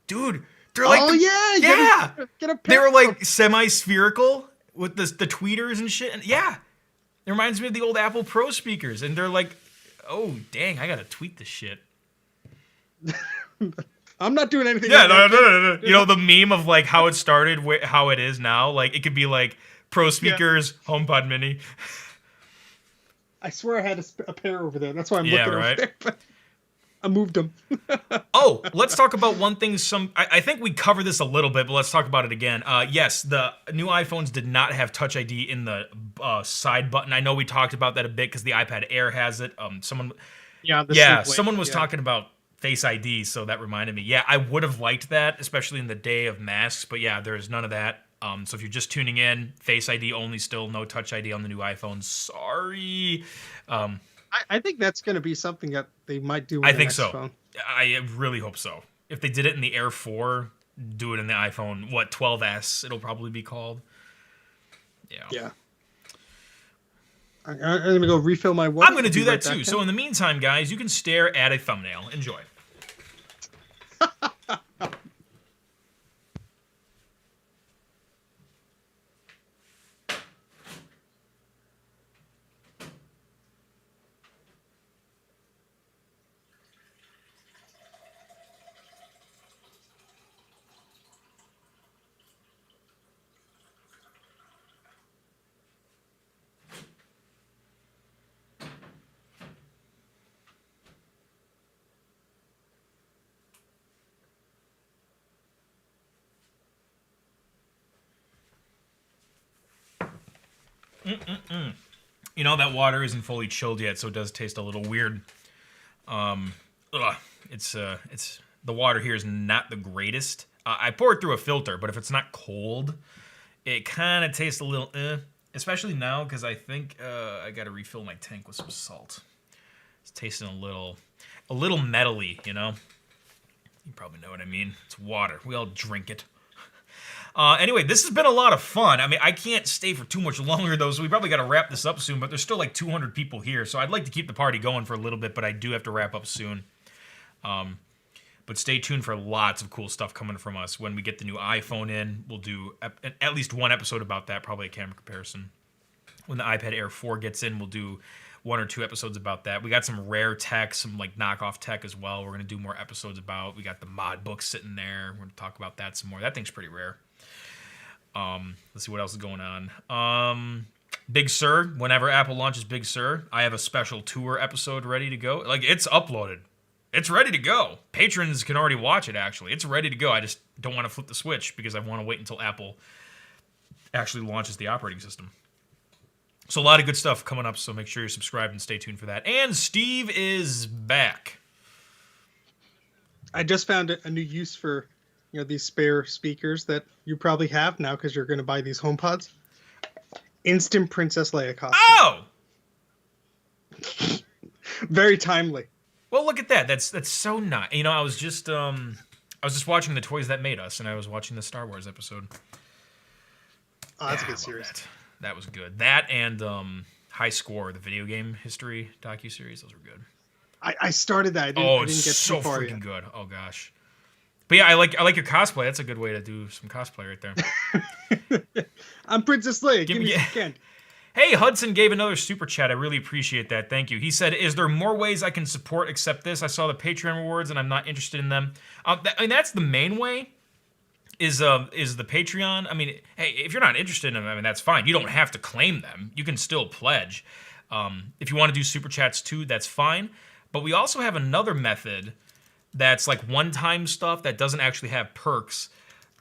Dude, they're like... Get a they were like semi-spherical with the tweeters and shit. And it reminds me of the old Apple Pro speakers. And they're like, oh, dang, I got to tweet this shit. I'm not doing anything. Yeah, no. You know, the meme of like how it started, how it is now. Like, it could be like Pro speakers, HomePod mini. I swear I had a pair over there. That's why I'm looking over there. But I moved them. Oh, let's talk about one thing. I think we covered this a little bit, but let's talk about it again. Yes, the new iPhones did not have Touch ID in the side button. I know we talked about that a bit because the iPad Air has it. Someone was talking about Face ID, so that reminded me. Yeah, I would have liked that, especially in the day of masks. But yeah, there's none of that. So if you're just tuning in, Face ID only, still no Touch ID on the new iPhone. Sorry. I think that's going to be something that they might do with the next phone. I think so. I really hope so. If they did it in the Air 4, do it in the iPhone, 12S, it'll probably be called. Yeah. I'm going to go refill my water. I'm going to do that too. So in the meantime, guys, you can stare at a thumbnail. Enjoy. You know, that water isn't fully chilled yet, so it does taste a little weird. It's the water here is not the greatest. I pour it through a filter, but if it's not cold, it kind of tastes a little especially now because I think I got to refill my tank with some salt. It's tasting a little metally, you know? You probably know what I mean. It's water. We all drink it. Anyway, this has been a lot of fun. I mean, I can't stay for too much longer, though, so we probably got to wrap this up soon, but there's still like 200 people here, so I'd like to keep the party going for a little bit, but I do have to wrap up soon. But stay tuned for lots of cool stuff coming from us. When we get the new iPhone in, we'll do at least one episode about that, probably a camera comparison. When the iPad Air 4 gets in, we'll do 1 or 2 episodes about that. We got some rare tech, some like knockoff tech as well. We're going to do more episodes about. We got the mod book sitting there. We're going to talk about that some more. That thing's pretty rare. Let's see what else is going on. Big Sur, whenever Apple launches Big Sur, I have a special tour episode ready to go. Like, it's uploaded. It's ready to go. Patrons can already watch it, actually. It's ready to go. I just don't want to flip the switch because I want to wait until Apple actually launches the operating system. So a lot of good stuff coming up, so make sure you're subscribed and stay tuned for that. And Steve is back. I just found a new use for these spare speakers that you probably have now because you're going to buy these HomePods. Instant Princess Leia costume. Oh! Very timely. Well, look at that. That's so nice. You know, I was just watching the Toys That Made Us, and I was watching the Star Wars episode. Oh, that's Yeah, a good I love series. that was good. That and High Score, the video game history docuseries. Those were good. I started that. Oh, I it's didn't get so too far freaking yet. good. Oh gosh. But yeah, I like your cosplay. That's a good way to do some cosplay right there. I'm Princess Leia. Give me yeah. some candy. Hey, Hudson gave another super chat. I really appreciate that. Thank you. He said, "Is there more ways I can support except this? I saw the Patreon rewards, and I'm not interested in them." I mean, that's the main way. Is the Patreon? I mean, hey, if you're not interested in them, I mean, that's fine. You don't have to claim them. You can still pledge. If you want to do super chats too, that's fine. But we also have another method that's like one-time stuff that doesn't actually have perks.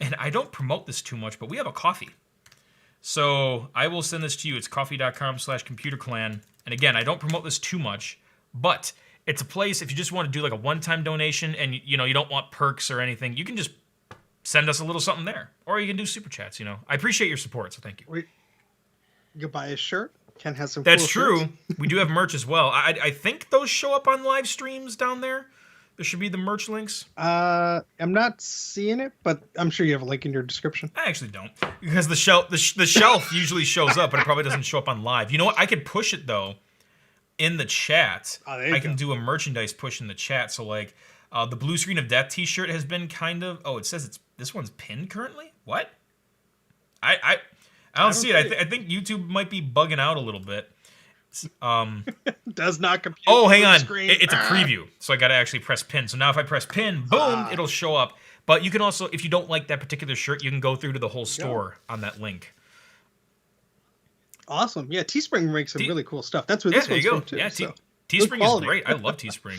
And I don't promote this too much, but we have a coffee. So I will send this to you. It's coffee.com/computerclan. And again, I don't promote this too much, but it's a place if you just want to do like a one-time donation and you don't want perks or anything, you can just send us a little something there. Or you can do super chats, I appreciate your support, so thank you. Wait, you can buy a shirt. Ken has some. That's cool true. shirts. We do have merch as well. I think those show up on live streams down there. There should be the merch links. I'm not seeing it, but I'm sure you have a link in your description. I actually don't, because the shelf usually shows up, but it probably doesn't show up on live. You know what? I could push it though in the chat. Oh, there you I can go. do a merchandise push in the chat. So like the Blue Screen of Death T-shirt has been kind of. Oh, it says this one's pinned currently. What? I don't see it. I think YouTube might be bugging out a little bit. Does not compute. Oh, hang the on. screen. It's a preview, so I got to actually press pin. So now if I press pin, boom, it'll show up. But you can also, if you don't like that particular shirt, you can go through to the whole store on that link. Awesome. Yeah, Teespring makes some really cool stuff. That's where Yeah, this there one's you go. from too. Yeah, so. Teespring is quality. great. I love Teespring.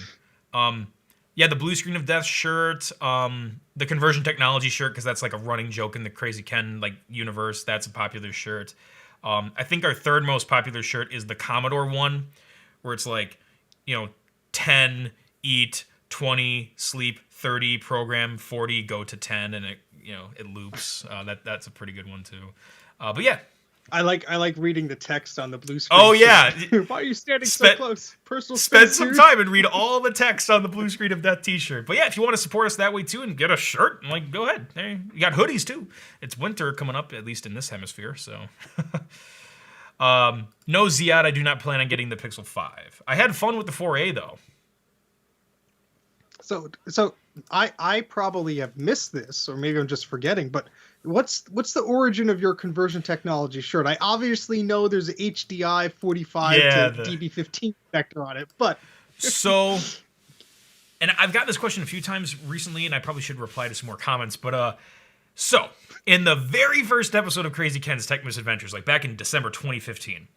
Yeah, the Blue Screen of Death shirt, the Conversion Technology shirt, because that's like a running joke in the Krazy Ken universe. That's a popular shirt. I think our third most popular shirt is the Commodore one, where it's like, 10, eat, 20, sleep, 30, program, 40, go to 10, and it loops. That's a pretty good one too. But yeah. I like reading the text on the blue screen. Oh yeah. Why are you standing so close? Personal Spend space some here. time and read all the text on the Blue Screen of Death t-shirt. But yeah, if you want to support us that way too and get a shirt, go ahead. Hey, you got hoodies too. It's winter coming up, at least in this hemisphere, so. No, Ziad, I do not plan on getting the Pixel 5. I had fun with the 4A though. So I probably have missed this, or maybe I'm just forgetting, but what's the origin of your conversion technology shirt? I obviously know there's an HDI 45 to DB15 connector on it, but so, and I've gotten this question a few times recently, and I probably should reply to some more comments, but so in the very first episode of Krazy Ken's Tech Misadventures, like back in December 2015,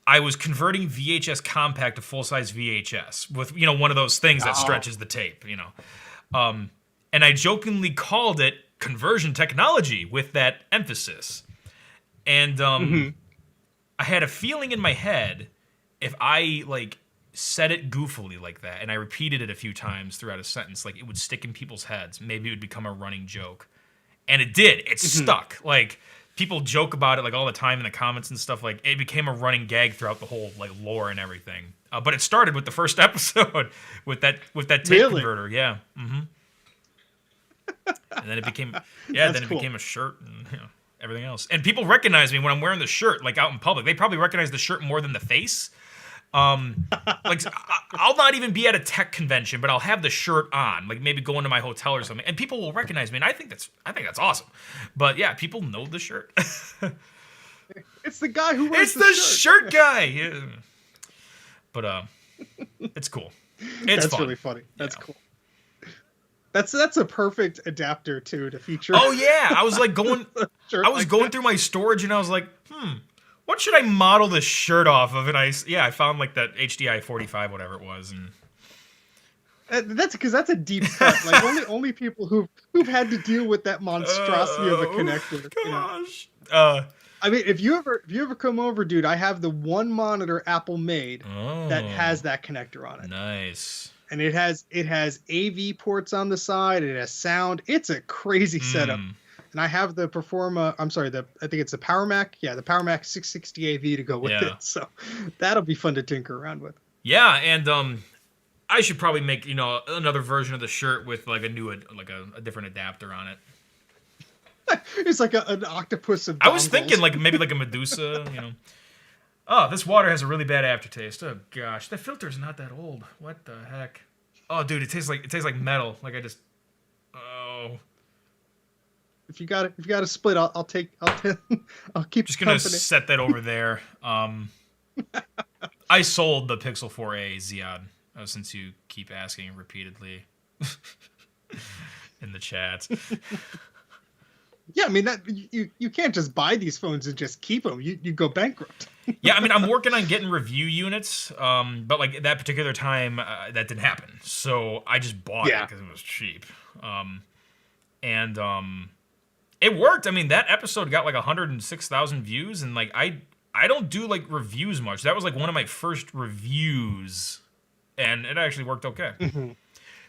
I was converting VHS compact to full-size VHS with, one of those things that stretches the tape, and I jokingly called it conversion technology with that emphasis. And I had a feeling in my head, if I said it goofily like that and I repeated it a few times throughout a sentence, it would stick in people's heads. Maybe it would become a running joke. And it did. It stuck. People joke about it all the time in the comments and stuff. It became a running gag throughout the whole lore and everything. But it started with the first episode with that tape converter. Yeah. And then it became it became a shirt and everything else. And people recognize me when I'm wearing the shirt out in public. They probably recognize the shirt more than the face. I'll not even be at a tech convention, but I'll have the shirt on, maybe going to my hotel or something, and people will recognize me, and I think that's awesome. But yeah, people know the shirt. It's the guy who wears the shirt guy. Yeah. But it's cool. It's That's fun. really funny. That's cool. That's a perfect adapter too to feature. Oh yeah, I was going through my storage, and I was like, what should I model this shirt off of? And I found that HDI 45, whatever it was, and that's because that's a deep cut. only people who've had to deal with that monstrosity of a connector. Gosh. I mean, if you ever come over, dude, I have the one monitor Apple made that has that connector on it. Nice. And it has AV ports on the side. It has sound. It's a crazy setup. and I have the Performa. I'm sorry, I think it's the Power Mac. Yeah, the Power Mac 660 AV to go with Yeah. it. So that'll be fun to tinker around with. Yeah, and I should probably make another version of the shirt with like a different adapter on it. It's like an octopus of. I was dongles. thinking like maybe like a Medusa, Oh, this water has a really bad aftertaste. Oh gosh, that filter's not that old. What the heck? Oh, dude, it tastes like metal. Like I just. Oh. If you got a split, I'll keep. Just gonna company. set that over there. I sold the Pixel 4a Ziad, since you keep asking repeatedly in the chat. Yeah, I mean that you can't just buy these phones and just keep them. You go bankrupt. Yeah, I mean I'm working on getting review units, but like that particular time that didn't happen, so I just bought it because it was cheap, and it worked. I mean that episode got like 106,000 views, and like I don't do like reviews much. That was like one of my first reviews, and it actually worked okay. Mm-hmm.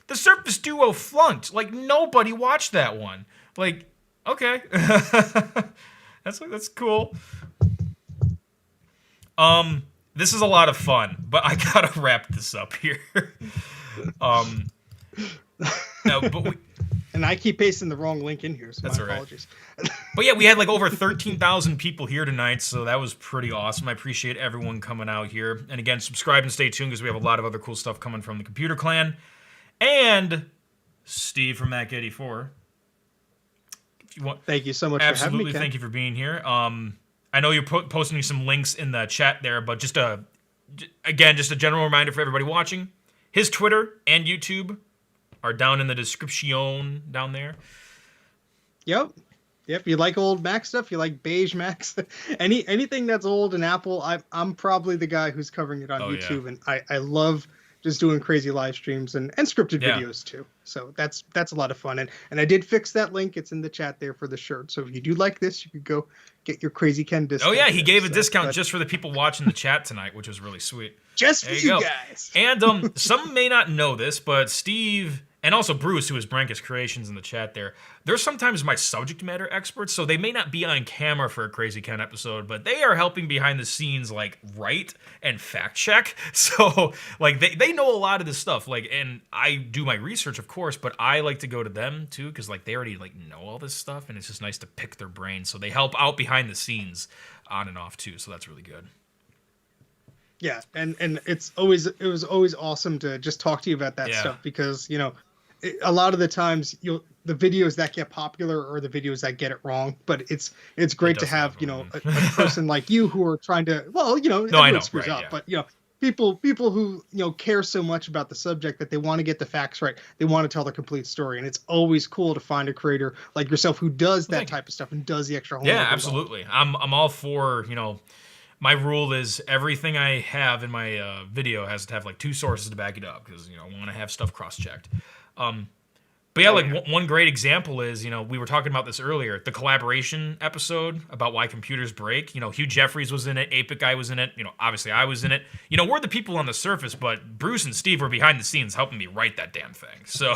The Surface Duo flunked. Like nobody watched that one. Like. Okay. That's cool. This is a lot of fun, but I gotta wrap this up here. No, but and I keep pasting the wrong link in here, so that's my all right. apologies. But yeah, we had like over 13,000 people here tonight, so that was pretty awesome. I appreciate everyone coming out here. And again, subscribe and stay tuned because we have a lot of other cool stuff coming from the Computer Clan. And Steve from Mac84. Thank you so much Absolutely, for having me, Ken. thank you for being here. I know you're posting some links in the chat there, but just a general reminder for everybody watching. His Twitter and YouTube are down in the description down there. Yep. You like old Mac stuff? You like beige Macs? Anything that's old and Apple, I'm probably the guy who's covering it on YouTube, and I love just doing crazy live streams and scripted videos too. So that's a lot of fun. And I did fix that link. It's in the chat there for the shirt. So if you do like this, you could go get your Crazy Ken discount. Oh yeah, he gave a discount just for the people watching the chat tonight, which was really sweet. Just for you guys. And some may not know this, but Steve and also Bruce, who is Brankus Creations in the chat there, they're sometimes my subject matter experts, so they may not be on camera for a Crazy Ken episode, but they are helping behind the scenes, like, write and fact check. So, like, they know a lot of this stuff. Like, and I do my research, of course, but I like to go to them, too, because, like, they already, like, know all this stuff, and it's just nice to pick their brains. So they help out behind the scenes on and off, too, so that's really good. Yeah, and it was always awesome to just talk to you about that stuff because, a lot of the times the videos that get popular are the videos that get it wrong, but it's great to have a person like you who are trying to everyone screws up, but people who care so much about the subject that they want to get the facts right, they want to tell the complete story, and it's always cool to find a creator like yourself who does that type of stuff and does the extra homework. Yeah, absolutely. I'm all for my rule is everything I have in my video has to have like 2 sources to back it up because I want to have stuff cross-checked. But yeah, like one great example is, we were talking about this earlier, the collaboration episode about why computers break. Hugh Jeffries was in it, Apic Guy was in it, obviously I was in it. We're the people on the surface, but Bruce and Steve were behind the scenes helping me write that damn thing. So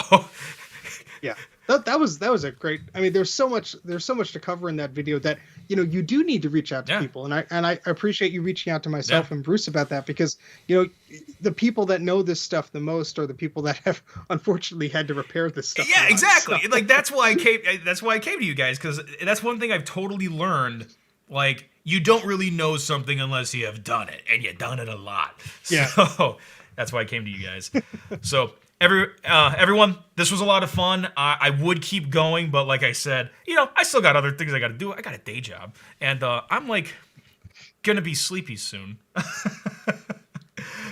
yeah. That was a great. I mean, there's so much to cover in that video that you do need to reach out to people, and I appreciate you reaching out to myself and Bruce about that because the people that know this stuff the most are the people that have unfortunately had to repair this stuff. Yeah, exactly. So. Like that's why I came. That's why I came to you guys because that's one thing I've totally learned. Like you don't really know something unless you have done it, and you've done it a lot. So that's why I came to you guys. So. Everyone, this was a lot of fun. I would keep going, but like I said, I still got other things I got to do. I got a day job, and I'm like gonna be sleepy soon.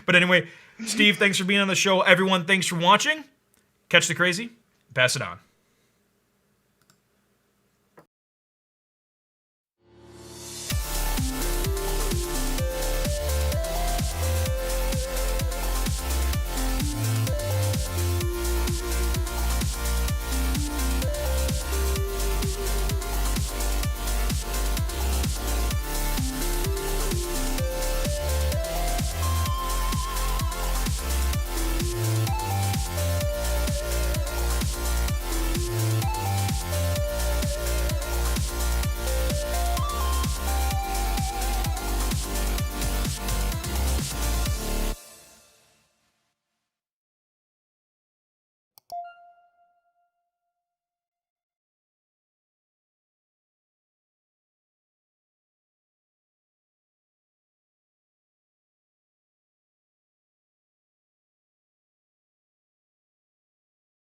But anyway, Steve, thanks for being on the show. Everyone, thanks for watching. Catch the crazy, pass it on.